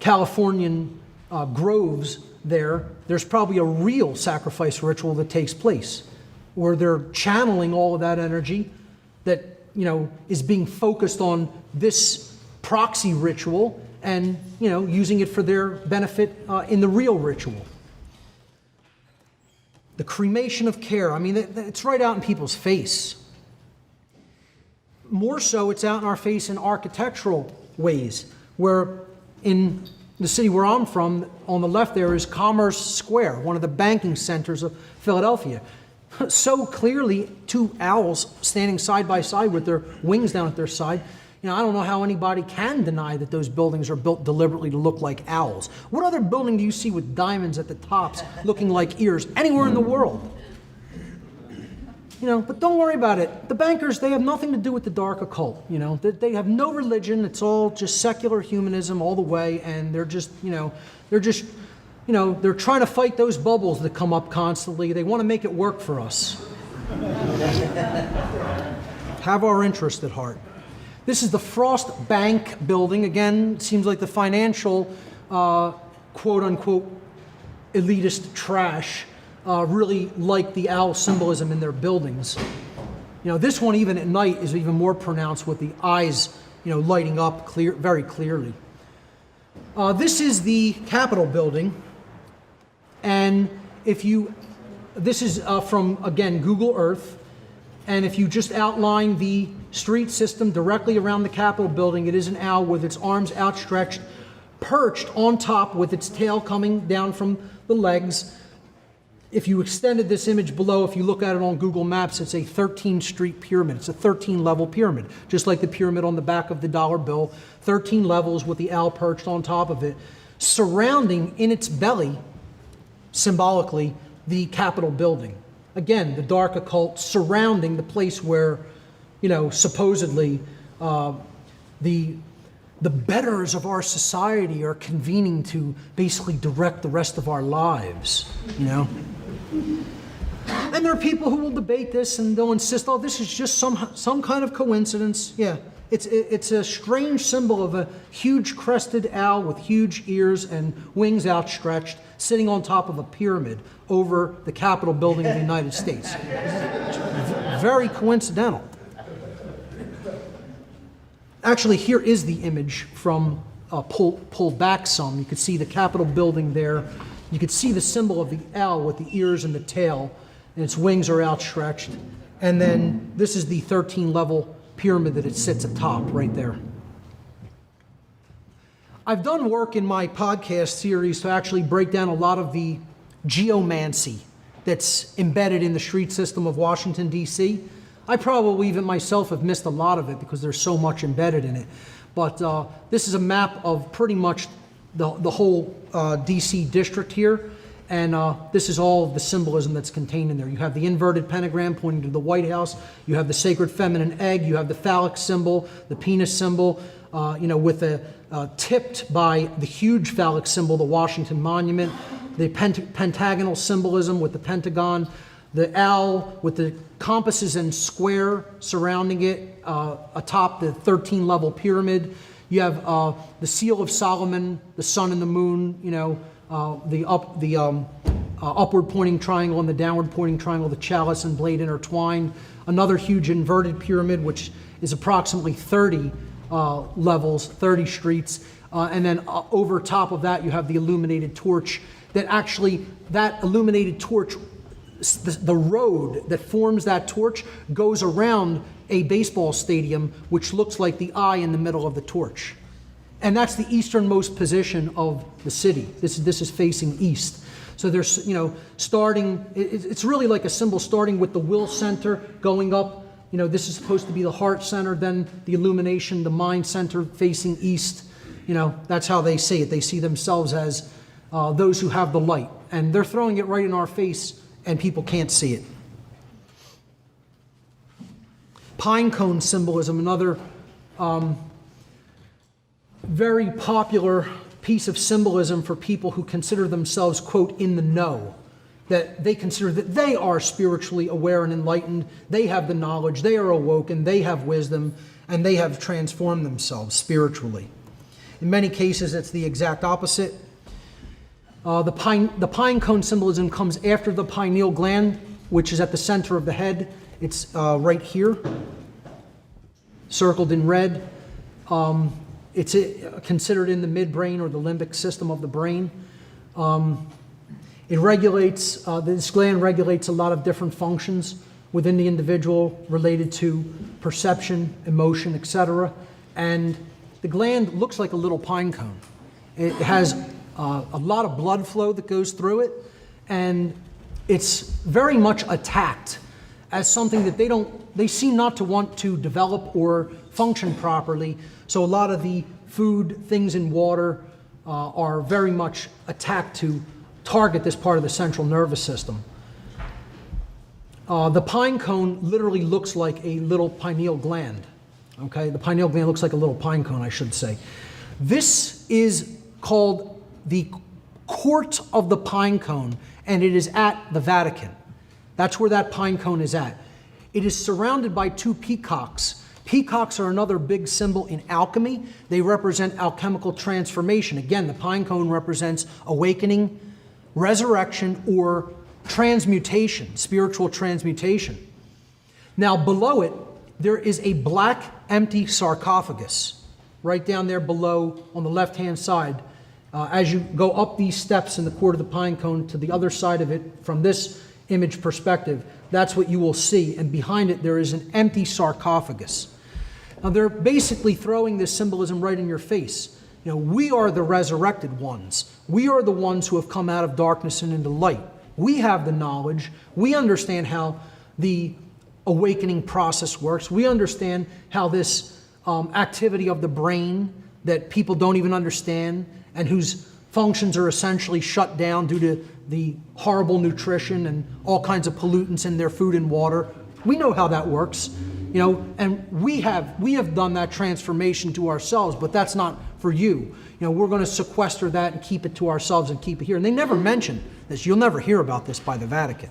Californian groves there's probably a real sacrifice ritual that takes place where they're channeling all of that energy that, you know, is being focused on this proxy ritual and, you know, using it for their benefit in the real ritual. The cremation of care, I mean, it's right out in people's face. More so, it's out in our face in architectural ways, where in the city where I'm from, on the left there is Commerce Square, one of the banking centers of Philadelphia. So clearly, two owls standing side by side with their wings down at their side. You know, I don't know how anybody can deny that those buildings are built deliberately to look like owls. What other building do you see with diamonds at the tops looking like ears anywhere in the world? You know, but don't worry about it. The bankers, they have nothing to do with the dark occult. You know, they have no religion. It's all just secular humanism all the way, and they're trying to fight those bubbles that come up constantly. They want to make it work for us. Have our interest at heart. This is the Frost Bank building. Again, seems like the financial, quote-unquote, elitist trash really like the owl symbolism in their buildings. You know, this one, even at night, is even more pronounced with the eyes, you know, lighting up very clearly. This is the Capitol building. And this is from, again, Google Earth. And if you just outline the street system directly around the Capitol building, it is an owl with its arms outstretched, perched on top with its tail coming down from the legs. If you extended this image below, if you look at it on Google Maps, it's a 13-street pyramid. It's a 13-level pyramid, just like the pyramid on the back of the dollar bill. 13 levels with the owl perched on top of it, surrounding in its belly, symbolically, the Capitol building. Again, the dark occult surrounding the place where, you know, supposedly the betters of our society are convening to basically direct the rest of our lives, you know. And there are people who will debate this and they'll insist, oh, this is just some kind of coincidence. Yeah, it's a strange symbol of a huge crested owl with huge ears and wings outstretched, sitting on top of a pyramid over the Capitol building of the United States. Very coincidental. Actually, here is the image from pulled back some. You could see the Capitol building there. You could see the symbol of the owl with the ears and the tail, and its wings are outstretched. And then this is the 13-level pyramid that it sits atop right there. I've done work in my podcast series to actually break down a lot of the geomancy that's embedded in the street system of Washington, D.C. I probably even myself have missed a lot of it because there's so much embedded in it. But this is a map of pretty much the whole D.C. district here. And this is all of the symbolism that's contained in there. You have the inverted pentagram pointing to the White House. You have the sacred feminine egg. You have the phallic symbol, the penis symbol, with a tipped by the huge phallic symbol, the Washington Monument, the pentagonal symbolism with the Pentagon, the owl with the compasses and square surrounding it atop the 13-level pyramid. You have the seal of Solomon, the sun and the moon, the upward pointing triangle and the downward pointing triangle, the chalice and blade intertwined. Another huge inverted pyramid, which is approximately 30 levels, 30 streets. And then over top of that, you have the illuminated torch. That illuminated torch, the road that forms that torch goes around a baseball stadium, which looks like the eye in the middle of the torch. And that's the easternmost position of the city. This is facing east. So there's, starting, it's really like a symbol starting with the will center, going up. This is supposed to be the heart center, then the illumination, the mind center facing east. That's how they see it. They see themselves as those who have the light. And they're throwing it right in our face, and people can't see it. Pine cone symbolism, another very popular piece of symbolism for people who consider themselves, quote, in the know, that they consider that they are spiritually aware and enlightened, they have the knowledge, they are awoken, they have wisdom, and they have transformed themselves spiritually. In many cases, it's the exact opposite. The pine cone symbolism comes after the pineal gland, which is at the center of the head. It's right here, circled in red. It's considered in the midbrain or the limbic system of the brain. It regulates, this gland regulates a lot of different functions within the individual related to perception, emotion, etc. And the gland looks like a little pine cone. It has a lot of blood flow that goes through it, and it's very much attacked as something that they seem not to want to develop or function properly. So a lot of the food, things in water are very much attacked to target this part of the central nervous system. The pine cone literally looks like a little pineal gland. Okay, the pineal gland looks like a little pine cone, I should say. This is called the Court of the Pine Cone, and it is at the Vatican. That's where that pine cone is at. It is surrounded by two peacocks. Peacocks are another big symbol in alchemy. They represent alchemical transformation. Again, the pine cone represents awakening, resurrection, or transmutation, spiritual transmutation. Now, below it, there is a black, empty sarcophagus right down there below on the left-hand side. As you go up these steps in the court of the pine cone to the other side of it, from this image perspective, that's what you will see. And behind it, there is an empty sarcophagus. Now, they're basically throwing this symbolism right in your face. We are the resurrected ones. We are the ones who have come out of darkness and into light. We have the knowledge. We understand how the awakening process works. We understand how this activity of the brain that people don't even understand and whose functions are essentially shut down due to the horrible nutrition and all kinds of pollutants in their food and water. We know how that works, and we have done that transformation to ourselves, but that's not for you. We're going to sequester that and keep it to ourselves and keep it here. And they never mention this. You'll never hear about this by the Vatican.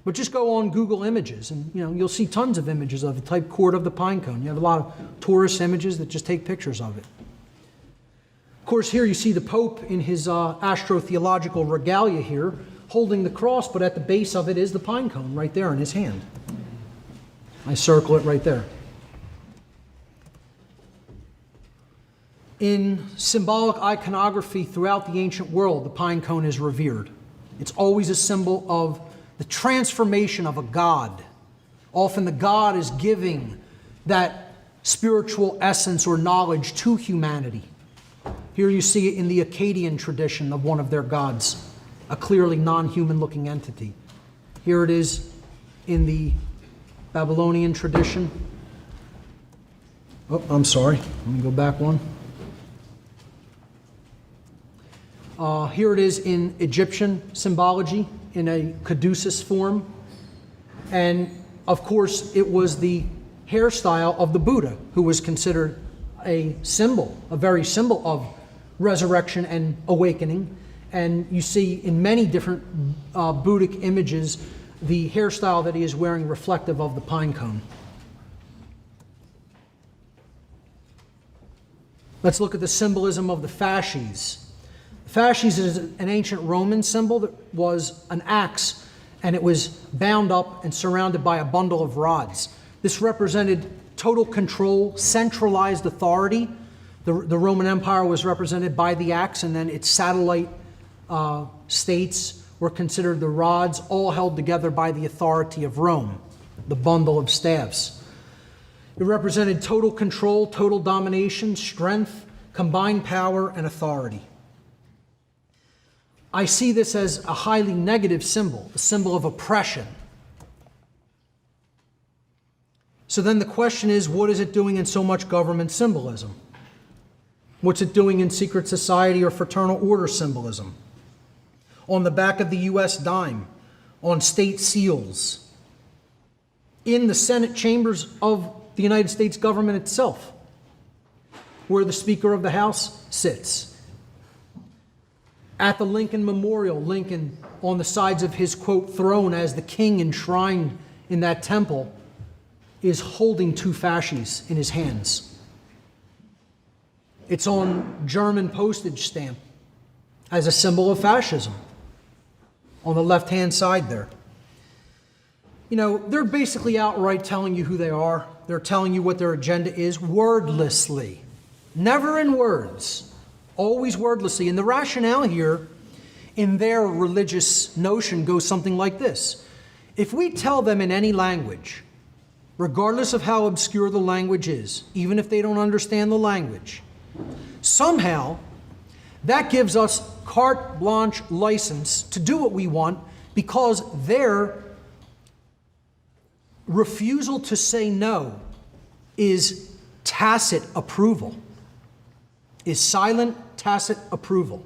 But just go on Google Images and you'll see tons of images of it. Type Court of the Pine Cone. You have a lot of tourist images that just take pictures of it. Of course, here you see the Pope in his astrotheological regalia here, holding the cross, but at the base of it is the pine cone right there in his hand. I circle it right there. In symbolic iconography throughout the ancient world, the pine cone is revered. It's always a symbol of the transformation of a god. Often the god is giving that spiritual essence or knowledge to humanity. Here you see it in the Akkadian tradition of one of their gods, a clearly non-human looking entity. Here it is in the Babylonian tradition. Oh, I'm sorry. Let me go back one. Here it is in Egyptian symbology in a caduceus form. And of course, it was the hairstyle of the Buddha, who was considered a symbol, a very symbol of resurrection and awakening. And you see in many different Buddhic images the hairstyle that he is wearing reflective of the pine cone. Let's look at the symbolism of the fasces. Fasces is an ancient Roman symbol that was an axe, and it was bound up and surrounded by a bundle of rods. This represented total control, centralized authority. The Roman Empire was represented by the axe, and then its satellite states were considered the rods, all held together by the authority of Rome, the bundle of staffs. It represented total control, total domination, strength, combined power, and authority. I see this as a highly negative symbol, a symbol of oppression. So then the question is, what is it doing in so much government symbolism? What's it doing in secret society or fraternal order symbolism? On the back of the U.S. dime, on state seals, in the Senate chambers of the United States government itself, where the Speaker of the House sits. At the Lincoln Memorial, Lincoln, on the sides of his, quote, throne as the king enshrined in that temple, is holding two fasces in his hands. It's on German postage stamp as a symbol of fascism on the left-hand side there. They're basically outright telling you who they are. They're telling you what their agenda is wordlessly. Never in words, always wordlessly. And the rationale here in their religious notion goes something like this. If we tell them in any language, regardless of how obscure the language is, even if they don't understand the language, somehow that gives us carte blanche license to do what we want, because their refusal to say no is tacit approval, is silent, tacit approval.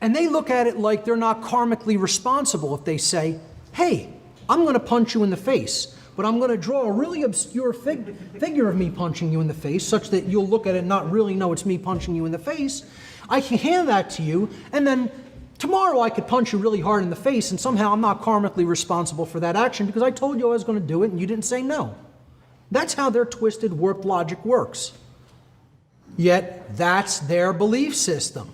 And they look at it like they're not karmically responsible if they say, hey, I'm going to punch you in the face, but I'm going to draw a really obscure figure of me punching you in the face, such that you'll look at it and not really know it's me punching you in the face. I can hand that to you, and then tomorrow I could punch you really hard in the face, and somehow I'm not karmically responsible for that action because I told you I was going to do it and you didn't say no. That's how their twisted, warped logic works. Yet that's their belief system.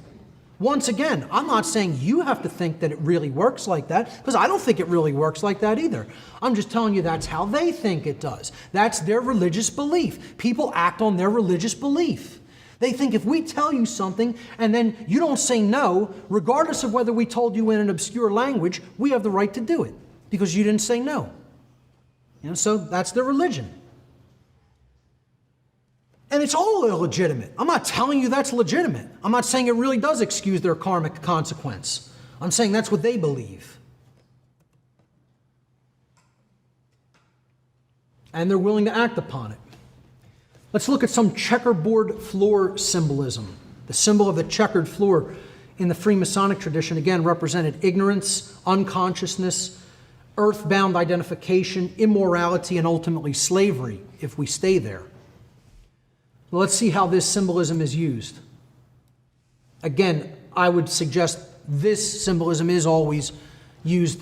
Once again, I'm not saying you have to think that it really works like that, because I don't think it really works like that either. I'm just telling you that's how they think it does. That's their religious belief. People act on their religious belief. They think if we tell you something and then you don't say no, regardless of whether we told you in an obscure language, we have the right to do it because you didn't say no. So that's their religion. And it's all illegitimate. I'm not telling you that's legitimate. I'm not saying it really does excuse their karmic consequence. I'm saying that's what they believe. And they're willing to act upon it. Let's look at some checkerboard floor symbolism. The symbol of the checkered floor in the Freemasonic tradition, again, represented ignorance, unconsciousness, earthbound identification, immorality, and ultimately slavery, if we stay there. Well, let's see how this symbolism is used. Again, I would suggest this symbolism is always used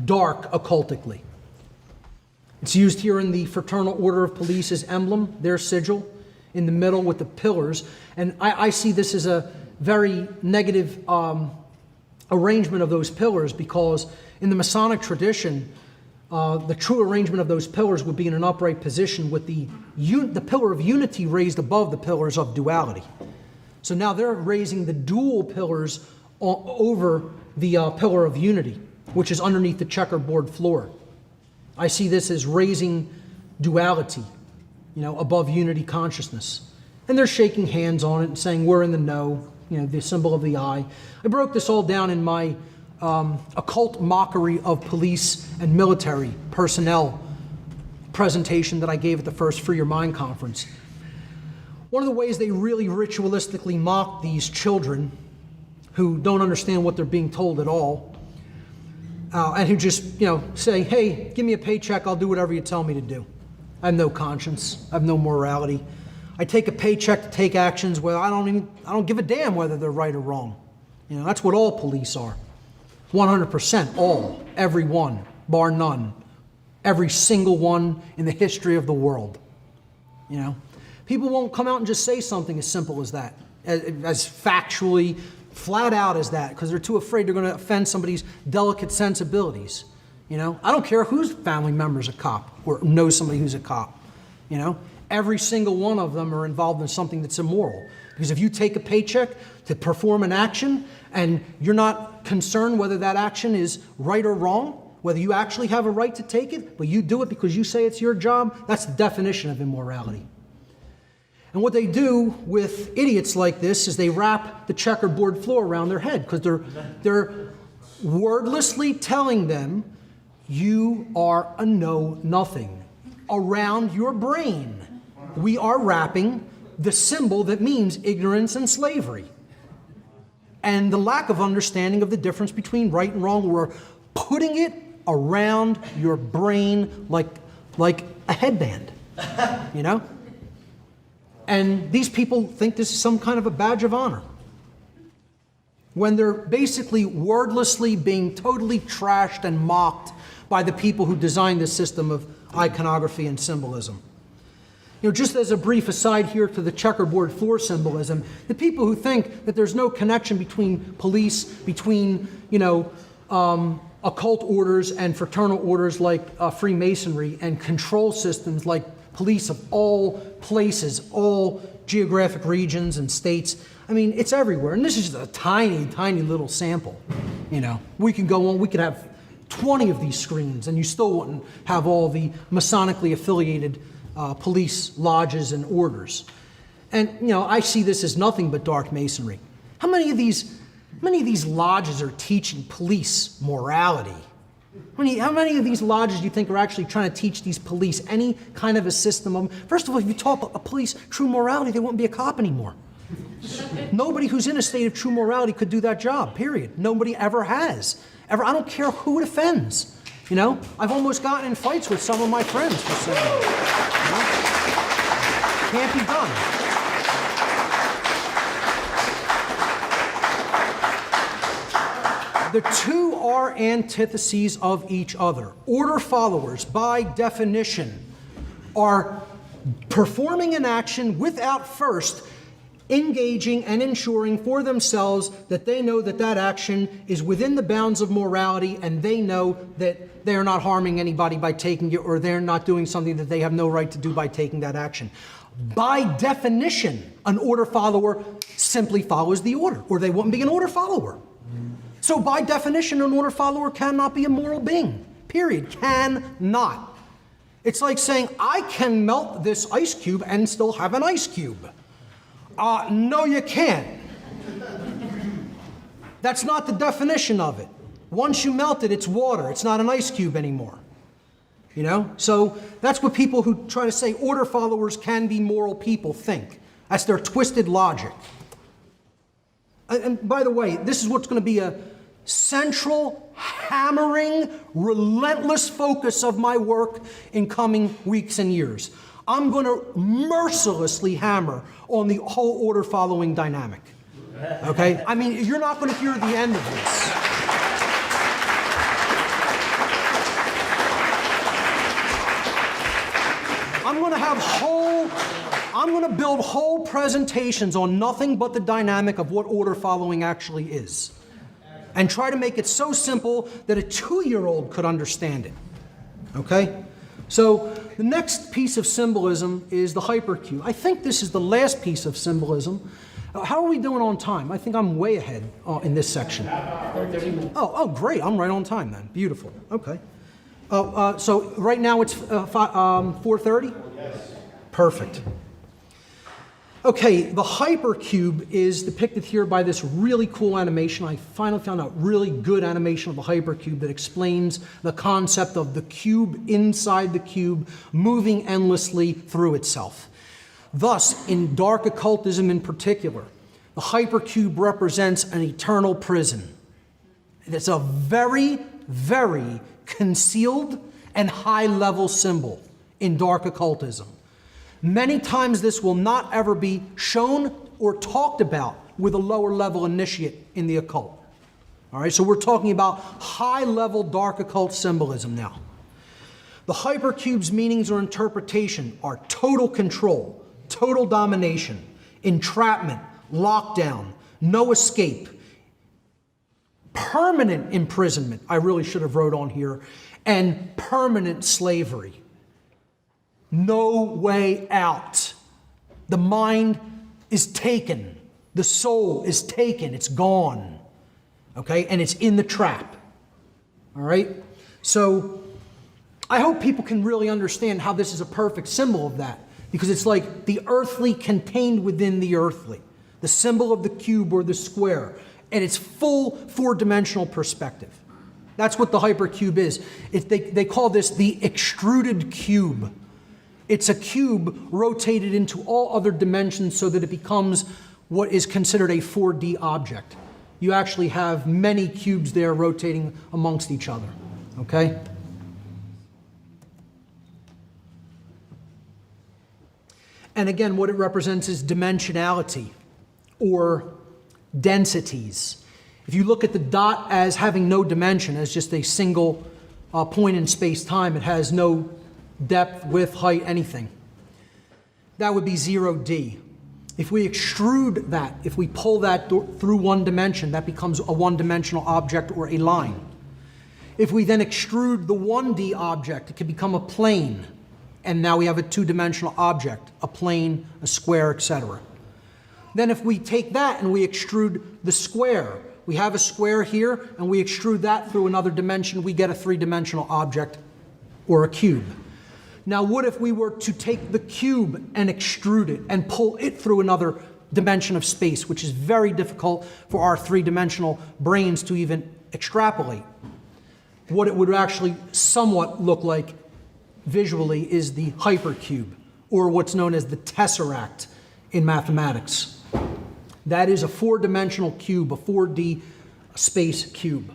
dark occultically. It's used here in the Fraternal Order of Police's emblem, their sigil, in the middle with the pillars. And I see this as a very negative arrangement of those pillars, because in the Masonic tradition, the true arrangement of those pillars would be in an upright position with the pillar of unity raised above the pillars of duality. So now they're raising the dual pillars over the pillar of unity, which is underneath the checkerboard floor. I see this as raising duality, above unity consciousness. And they're shaking hands on it and saying, we're in the know, the symbol of the eye. I broke this all down in my occult mockery of police and military personnel presentation that I gave at the first Free Your Mind conference. One of the ways they really ritualistically mock these children who don't understand what they're being told at all, and who just, say, hey, give me a paycheck, I'll do whatever you tell me to do. I have no conscience, I have no morality. I take a paycheck to take actions where I don't give a damn whether they're right or wrong. That's what all police are. 100%, all, every one, bar none. Every single one in the history of the world. People won't come out and just say something as simple as that, as factually flat out as that, because they're too afraid they're going to offend somebody's delicate sensibilities. I don't care whose family member's a cop or knows somebody who's a cop. Every single one of them are involved in something that's immoral. Because if you take a paycheck to perform an action and you're not concerned whether that action is right or wrong, whether you actually have a right to take it, but you do it because you say it's your job, that's the definition of immorality. And what they do with idiots like this is they wrap the checkerboard floor around their head, because they're wordlessly telling them, you are a know-nothing. Around your brain, we are wrapping the symbol that means ignorance and slavery. And the lack of understanding of the difference between right and wrong, we're putting it around your brain like a headband, And these people think this is some kind of a badge of honor, when they're basically wordlessly being totally trashed and mocked by the people who designed this system of iconography and symbolism. Just as a brief aside here to the checkerboard floor symbolism, the people who think that there's no connection between police, between, occult orders and fraternal orders like Freemasonry, and control systems like police of all places, all geographic regions and states. It's everywhere. And this is just a tiny, tiny little sample. We can go on, we could have 20 of these screens and you still wouldn't have all the Masonically affiliated police lodges and orders. And, I see this as nothing but dark masonry. How many of these lodges are teaching police morality? How many of these lodges do you think are actually trying to teach these police any kind of a system of... First of all, if you taught a police true morality, they wouldn't be a cop anymore. Nobody who's in a state of true morality could do that job, period. Nobody ever has. Ever. I don't care who it offends. I've almost gotten in fights with some of my friends for saying that. Can't be done. The two are antitheses of each other. Order followers, by definition, are performing an action without first engaging and ensuring for themselves that they know that that action is within the bounds of morality, and they know that they are not harming anybody by taking it, or they're not doing something that they have no right to do by taking that action. By definition, an order follower simply follows the order, or they wouldn't be an order follower. So by definition, an order follower cannot be a moral being. Period. Cannot. It's like saying, I can melt this ice cube and still have an ice cube. No, you can't. That's not the definition of it. Once you melt it, it's water. It's not an ice cube anymore. So that's what people who try to say order followers can be moral people think. That's their twisted logic. And by the way, this is what's going to be a central, hammering, relentless focus of my work in coming weeks and years. I'm going to mercilessly hammer on the whole order following dynamic. Okay? I mean, you're not going to hear the end of this. I'm going to build whole presentations on nothing but the dynamic of what order following actually is. And try to make it so simple that a 2-year-old could understand it. Okay? So the next piece of symbolism is the hypercube. I think this is the last piece of symbolism. How are we doing on time? I think I'm way ahead in this section. Oh, great. I'm right on time then. Beautiful. Okay. So right now it's 4:30? Yes. Perfect. Okay, the hypercube is depicted here by this really cool animation. I finally found a really good animation of the hypercube that explains the concept of the cube inside the cube moving endlessly through itself. Thus, in dark occultism in particular, the hypercube represents an eternal prison. It's a very, very concealed and high-level symbol in dark occultism. Many times this will not ever be shown or talked about with a lower level initiate in the occult. All right, so we're talking about high-level dark occult symbolism now. The hypercube's meanings or interpretation are total control, total domination, entrapment, lockdown, no escape, permanent imprisonment, I really should have wrote on here, and permanent slavery. No way out. The mind is taken. The soul is taken. It's gone. Okay? And it's in the trap. All right? So I hope people can really understand how this is a perfect symbol of that, because it's like the earthly contained within the earthly, the symbol of the cube or the square, and it's full four-dimensional perspective. That's what the hypercube is. They call this the extruded cube. It's a cube rotated into all other dimensions so that it becomes what is considered a 4D object. You actually have many cubes there rotating amongst each other, okay? And again, what it represents is dimensionality or densities. If you look at the dot as having no dimension, as just a single point in space-time, it has no depth, width, height, anything. That would be 0D. If we extrude that, if we pull that through one dimension, that becomes a one-dimensional object or a line. If we then extrude the 1D object, it can become a plane. And now we have a two-dimensional object, a plane, a square, etc. Then if we take that and we extrude the square, we have a square here, and we extrude that through another dimension, we get a three-dimensional object or a cube. Now, what if we were to take the cube and extrude it and pull it through another dimension of space, which is very difficult for our three-dimensional brains to even extrapolate? What it would actually somewhat look like visually is the hypercube, or what's known as the tesseract in mathematics. That is a four-dimensional cube, a 4D space cube.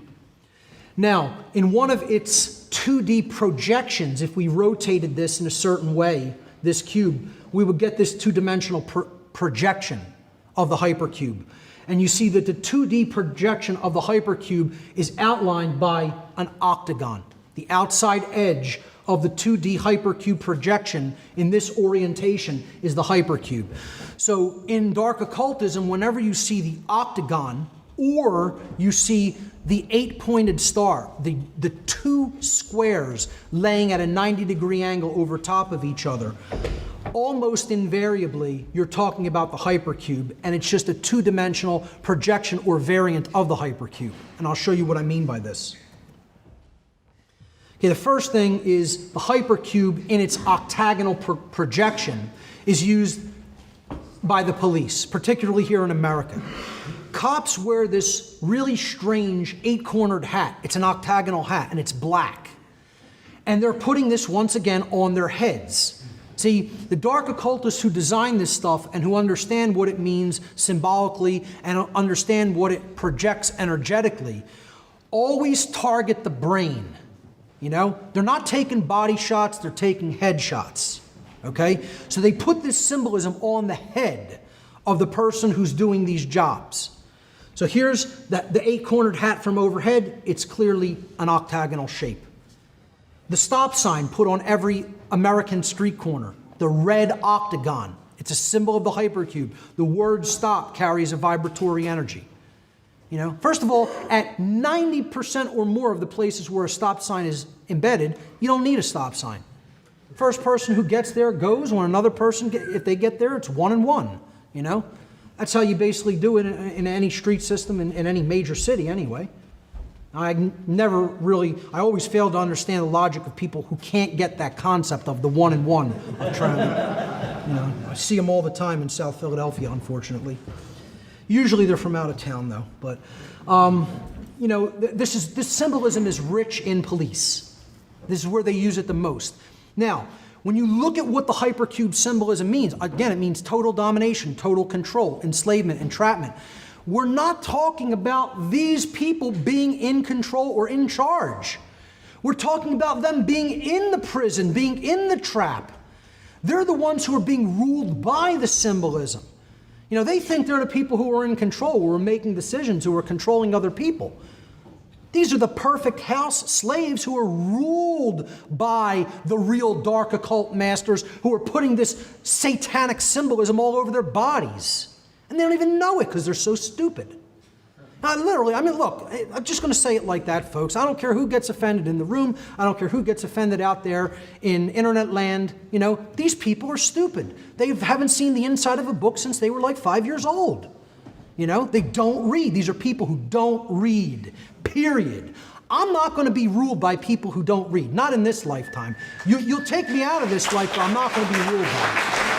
Now, in one of its 2D projections, if we rotated this in a certain way, this cube, we would get this two-dimensional projection of the hypercube. And you see that the 2D projection of the hypercube is outlined by an octagon. The outside edge of the 2D hypercube projection in this orientation is the hypercube. So in dark occultism, whenever you see the octagon or you see the 8-pointed star, the two squares laying at a 90-degree angle over top of each other, almost invariably you're talking about the hypercube, and it's just a two-dimensional projection or variant of the hypercube. And I'll show you what I mean by this. Okay, the first thing is the hypercube in its octagonal projection is used by the police, particularly here in America. Cops wear this really strange 8-cornered hat. It's an octagonal hat, and it's black. And they're putting this once again on their heads. See, the dark occultists who design this stuff and who understand what it means symbolically and understand what it projects energetically always target the brain. You know, they're not taking body shots, they're taking head shots. Okay? So they put this symbolism on the head of the person who's doing these jobs. So here's the 8-cornered hat from overhead. It's clearly an octagonal shape. The stop sign put on every American street corner, the red octagon. It's a symbol of the hypercube. The word stop carries a vibratory energy. You know, first of all, at 90% or more of the places where a stop sign is embedded, you don't need a stop sign. First person who gets there goes. When another person, if they get there, it's 1 and 1, you know? That's how you basically do it in any street system in any major city anyway. I always fail to understand the logic of people who can't get that concept of the 1 and 1 of trying to, you know, I see them all the time in South Philadelphia, unfortunately. Usually they're from out of town though, but you know, this symbolism is rich in police. This is where they use it the most. Now, when you look at what the hypercube symbolism means, again, it means total domination, total control, enslavement, entrapment. We're not talking about these people being in control or in charge. We're talking about them being in the prison, being in the trap. They're the ones who are being ruled by the symbolism. You know, they think they're the people who are in control, who are making decisions, who are controlling other people. These are the perfect house slaves who are ruled by the real dark occult masters who are putting this satanic symbolism all over their bodies. And they don't even know it because they're so stupid. Literally, I mean, look, I'm just going to say it like that, folks. I don't care who gets offended in the room. I don't care who gets offended out there in internet land. You know, these people are stupid. They haven't seen the inside of a book since they were like 5 years old. You know, they don't read. These are people who don't read, period. I'm not going to be ruled by people who don't read, not in this lifetime. You'll take me out of this life, but I'm not going to be ruled by it.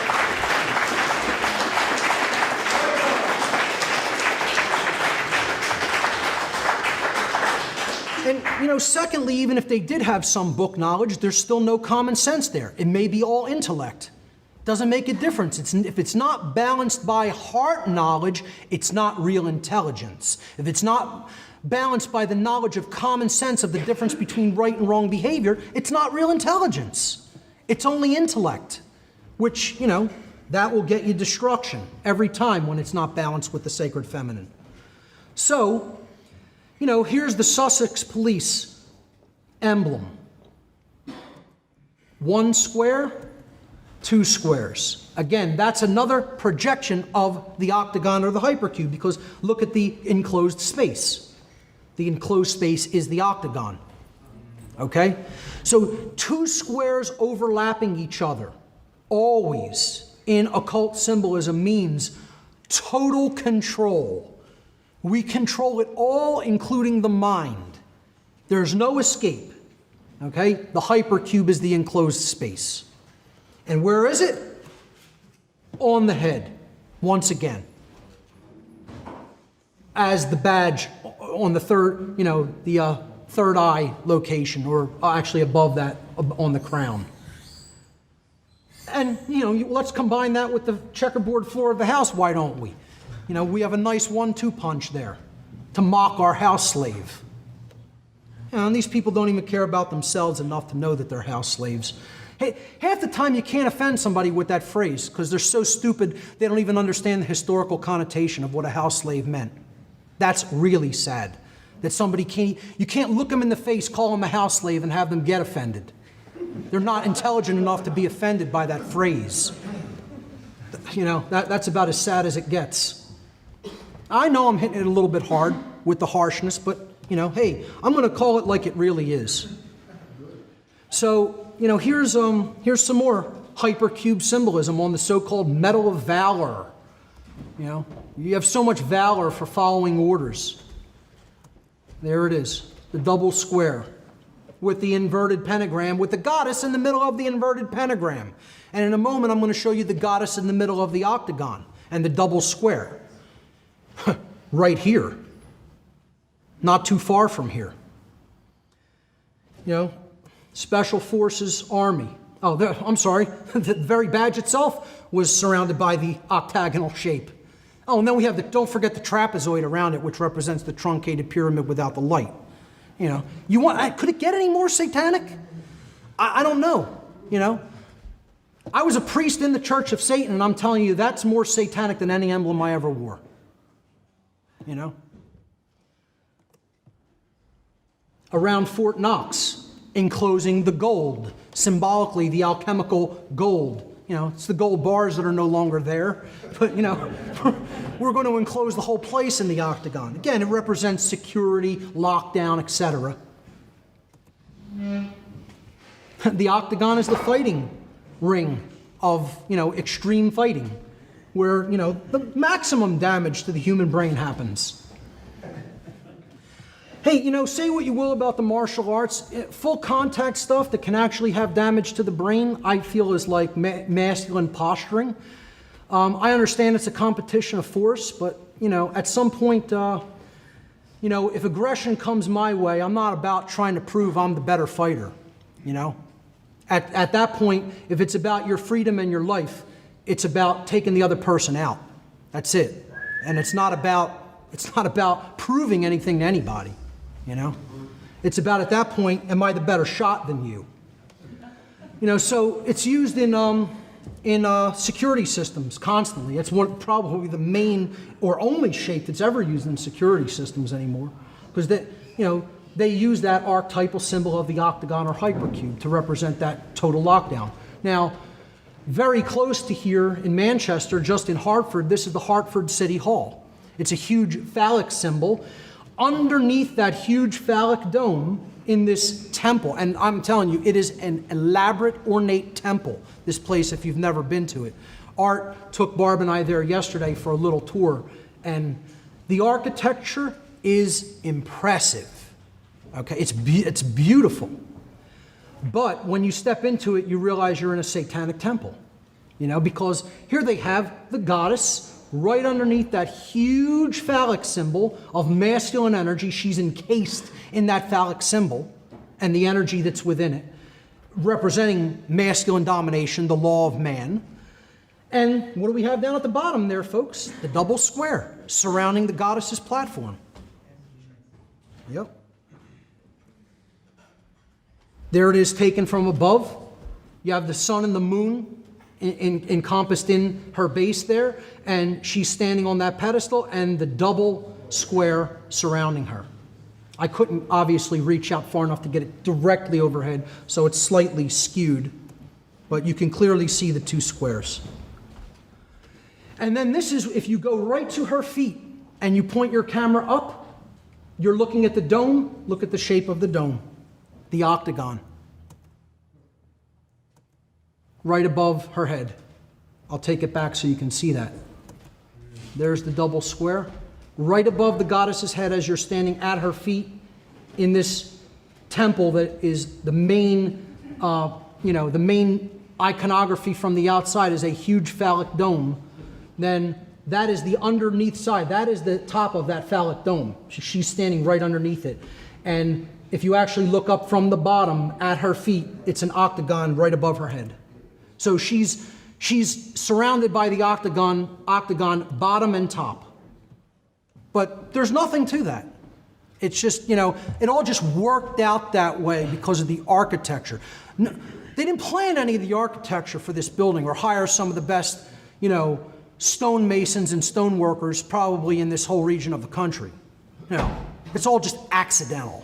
And, you know, secondly, even if they did have some book knowledge, there's still no common sense there. It may be all intellect. Doesn't make a difference. If it's not balanced by heart knowledge, it's not real intelligence. If it's not balanced by the knowledge of common sense of the difference between right and wrong behavior, it's not real intelligence. It's only intellect, which, you know, that will get you destruction every time when it's not balanced with the sacred feminine. So, you know, here's the Sussex Police emblem. 1 square, 2 squares. Again, that's another projection of the octagon or the hypercube, because look at the enclosed space. The enclosed space is the octagon. Okay? So 2 squares overlapping each other, always in occult symbolism, means total control. We control it all, including the mind. There's no escape. Okay? The hypercube is the enclosed space. And where is it? On the head, once again. As the badge on the third, you know, the third eye location, or actually above that, on the crown. And, you know, let's combine that with the checkerboard floor of the house, why don't we? You know, we have a nice 1-2 punch there to mock our house slave. You know, and these people don't even care about themselves enough to know that they're house slaves. Hey, half the time you can't offend somebody with that phrase because they're so stupid they don't even understand the historical connotation of what a house slave meant. That's really sad. That you can't look them in the face, call them a house slave, and have them get offended. They're not intelligent enough to be offended by that phrase. You know, that's about as sad as it gets. I know I'm hitting it a little bit hard with the harshness, but, you know, hey, I'm going to call it like it really is. So, you know, here's some more hypercube symbolism on the so-called Medal of Valor. You know, you have so much valor for following orders. There it is, the double square with the inverted pentagram, with the goddess in the middle of the inverted pentagram. And in a moment, I'm going to show you the goddess in the middle of the octagon and the double square. Right here. Not too far from here. You know, Special Forces Army. Oh, I'm sorry. The very badge itself was surrounded by the octagonal shape. Oh, and then we have don't forget the trapezoid around it, which represents the truncated pyramid without the light. You know, could it get any more satanic? I don't know, you know. I was a priest in the Church of Satan, and I'm telling you, that's more satanic than any emblem I ever wore. You know? Around Fort Knox, enclosing the gold, symbolically the alchemical gold. You know, it's the gold bars that are no longer there, but you know, we're going to enclose the whole place in the octagon. Again, it represents security, lockdown, etc. The octagon is the fighting ring of, you know, extreme fighting, where, you know, the maximum damage to the human brain happens. Hey, you know, say what you will about the martial arts, full contact stuff that can actually have damage to the brain, I feel is like masculine posturing. I understand it's a competition of force, but, you know, at some point, you know, if aggression comes my way, I'm not about trying to prove I'm the better fighter, you know. At that point, if it's about your freedom and your life, it's about taking the other person out. That's it. And it's not about proving anything to anybody. You know, it's about, at that point, am I the better shot than you? You know, so it's used in security systems constantly. It's probably the main or only shape that's ever used in security systems anymore, because they use that archetypal symbol of the octagon or hypercube to represent that total lockdown. Now, very close to here in Manchester, just in Hartford, this is the Hartford City Hall. It's a huge phallic symbol. Underneath that huge phallic dome in this temple, and I'm telling you, it is an elaborate, ornate temple, this place, if you've never been to it. Art took Barb and I there yesterday for a little tour, and the architecture is impressive. Okay, it's beautiful. But when you step into it, you realize you're in a satanic temple, you know, because here they have the goddess right underneath that huge phallic symbol of masculine energy. She's encased in that phallic symbol and the energy that's within it, representing masculine domination, the law of man. And what do we have down at the bottom there, folks? The double square surrounding the goddess's platform. Yep. There it is, taken from above. You have the sun and the moon encompassed in her base there, and she's standing on that pedestal, and the double square surrounding her. I couldn't obviously reach out far enough to get it directly overhead, so it's slightly skewed, but you can clearly see the two squares. And then this is, if you go right to her feet and you point your camera up, you're looking at the dome. Look at the shape of the dome, the octagon, right above her head. I'll take it back so you can see that. There's the double square. Right above the goddess's head as you're standing at her feet in this temple that is the main, the main iconography from the outside is a huge phallic dome. Then that is the underneath side. That is the top of that phallic dome. She's standing right underneath it. And if you actually look up from the bottom at her feet, it's an octagon right above her head. So she's surrounded by the octagon bottom and top. But there's nothing to that. It's just, it all just worked out that way because of the architecture. No, they didn't plan any of the architecture for this building or hire some of the best, stonemasons and stoneworkers probably in this whole region of the country. It's all just accidental.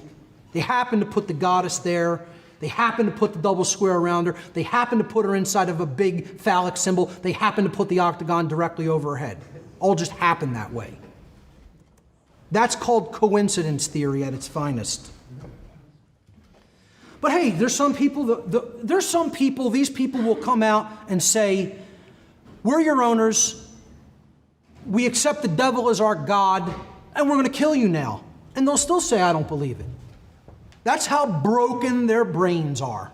They happened to put the goddess there. They happened to put the double square around her. They happened to put her inside of a big phallic symbol. They happened to put the octagon directly over her head. All just happened that way. That's called coincidence theory at its finest. But hey, there's some people, these people will come out and say, we're your owners, we accept the devil as our God, and we're going to kill you now. And they'll still say, I don't believe it. That's how broken their brains are.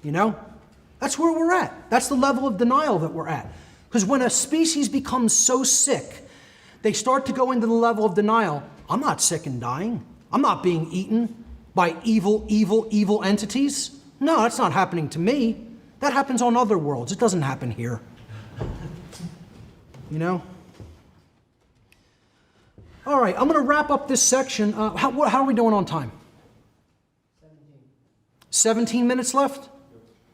That's where we're at. That's the level of denial that we're at. Because when a species becomes so sick, they start to go into the level of denial. I'm not sick and dying. I'm not being eaten by evil entities. No, that's not happening to me. That happens on other worlds. It doesn't happen here. All right, I'm going to wrap up this section. How are we doing on time? 17 minutes left?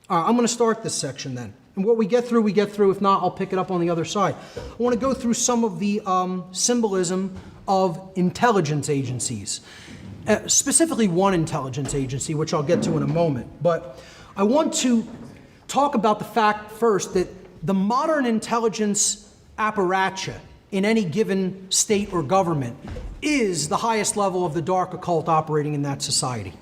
All right, I'm going to start this section then. And what we get through, we get through. If not, I'll pick it up on the other side. I want to go through some of the symbolism of intelligence agencies, specifically one intelligence agency, which I'll get to in a moment. But I want to talk about the fact first that the modern intelligence apparatus in any given state or government is the highest level of the dark occult operating in that society.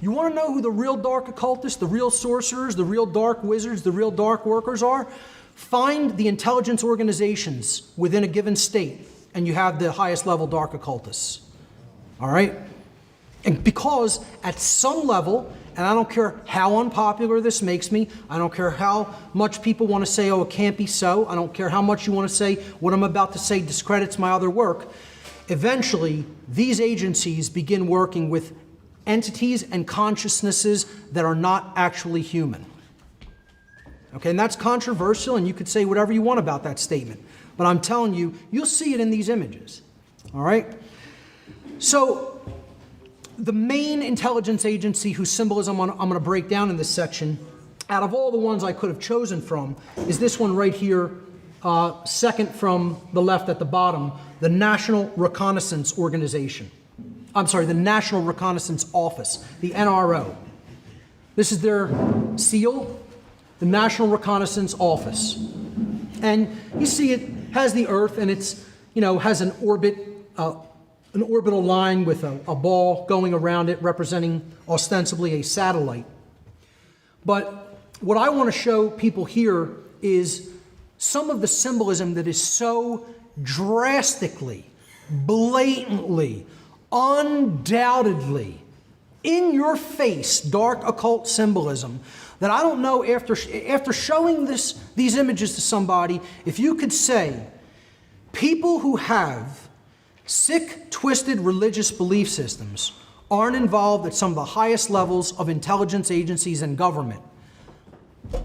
You want to know who the real dark occultists, the real sorcerers, the real dark wizards, the real dark workers are? Find the intelligence organizations within a given state, and you have the highest level dark occultists. All right? And because at some level, and I don't care how unpopular this makes me, I don't care how much people want to say, oh, it can't be so, I don't care how much you want to say what I'm about to say discredits my other work, eventually these agencies begin working with entities and consciousnesses that are not actually human. Okay, and that's controversial, and you could say whatever you want about that statement. But I'm telling you, you'll see it in these images. All right? So, the main intelligence agency whose symbolism I'm going to break down in this section, out of all the ones I could have chosen from, is this one right here, second from the left at the bottom, the National Reconnaissance Organization. The National Reconnaissance Office, the NRO. This is their seal, the National Reconnaissance Office. And you see it has the Earth, and it's, has an orbital line with a ball going around it representing ostensibly a satellite. But what I want to show people here is some of the symbolism that is so drastically, blatantly, undoubtedly, in your face, dark occult symbolism that I don't know after showing these images to somebody, if you could say, people who have sick, twisted religious belief systems aren't involved at some of the highest levels of intelligence agencies and government.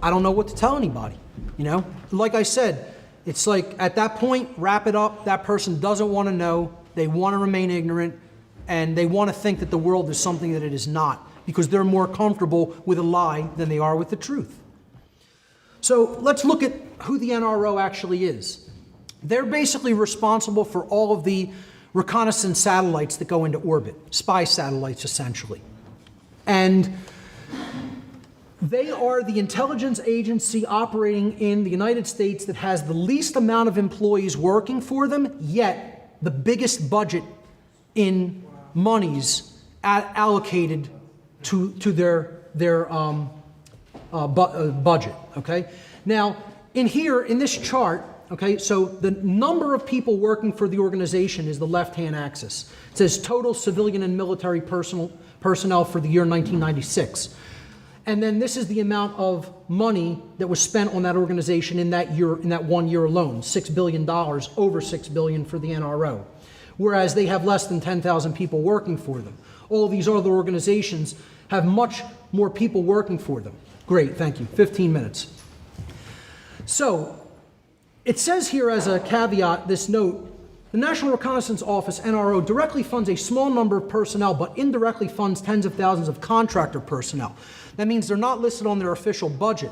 I don't know what to tell anybody, Like I said, it's like at that point, wrap it up. That person doesn't want to know. They want to remain ignorant, and they want to think that the world is something that it is not, because they're more comfortable with a lie than they are with the truth. So let's look at who the NRO actually is. They're basically responsible for all of the reconnaissance satellites that go into orbit, spy satellites essentially. And they are the intelligence agency operating in the United States that has the least amount of employees working for them, yet the biggest budget in monies allocated to their budget, okay? Now, in this chart, okay, so the number of people working for the organization is the left-hand axis. It says total civilian and military personnel for the year 1996. And then this is the amount of money that was spent on that organization in that year, in that 1 year alone, $6 billion, over $6 billion for the NRO. Whereas they have less than 10,000 people working for them. All these other organizations have much more people working for them. Great, thank you. 15 minutes. So, it says here as a caveat, this note, the National Reconnaissance Office, NRO, directly funds a small number of personnel, but indirectly funds tens of thousands of contractor personnel. That means they're not listed on their official budget,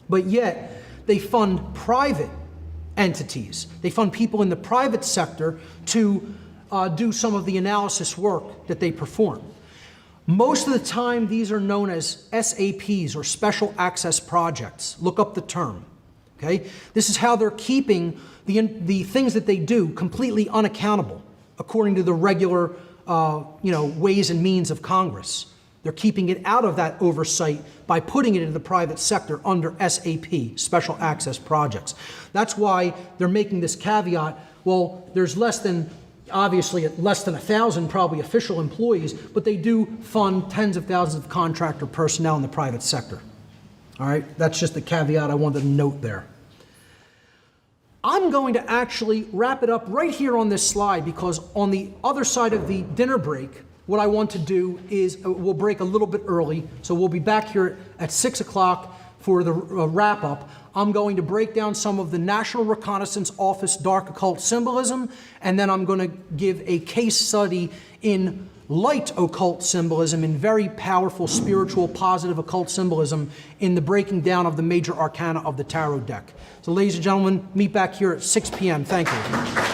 but yet they fund private entities. They fund people in the private sector to do some of the analysis work that they perform. Most of the time, these are known as SAPs, or Special Access Projects. Look up the term. Okay? This is how they're keeping the things that they do completely unaccountable, according to the regular ways and means of Congress. They're keeping it out of that oversight by putting it into the private sector under SAP, Special Access Projects. That's why they're making this caveat, well, there's less than 1,000 probably official employees, but they do fund tens of thousands of contractor personnel in the private sector. All right, that's just the caveat I wanted to note there. I'm going to actually wrap it up right here on this slide, because on the other side of the dinner break, what I want to do is we'll break a little bit early, so we'll be back here at 6 o'clock for the wrap-up. I'm going to break down some of the National Reconnaissance Office dark occult symbolism, and then I'm going to give a case study in light occult symbolism and very powerful spiritual, positive occult symbolism in the breaking down of the major arcana of the tarot deck. So ladies and gentlemen, meet back here at 6 p.m. Thank you.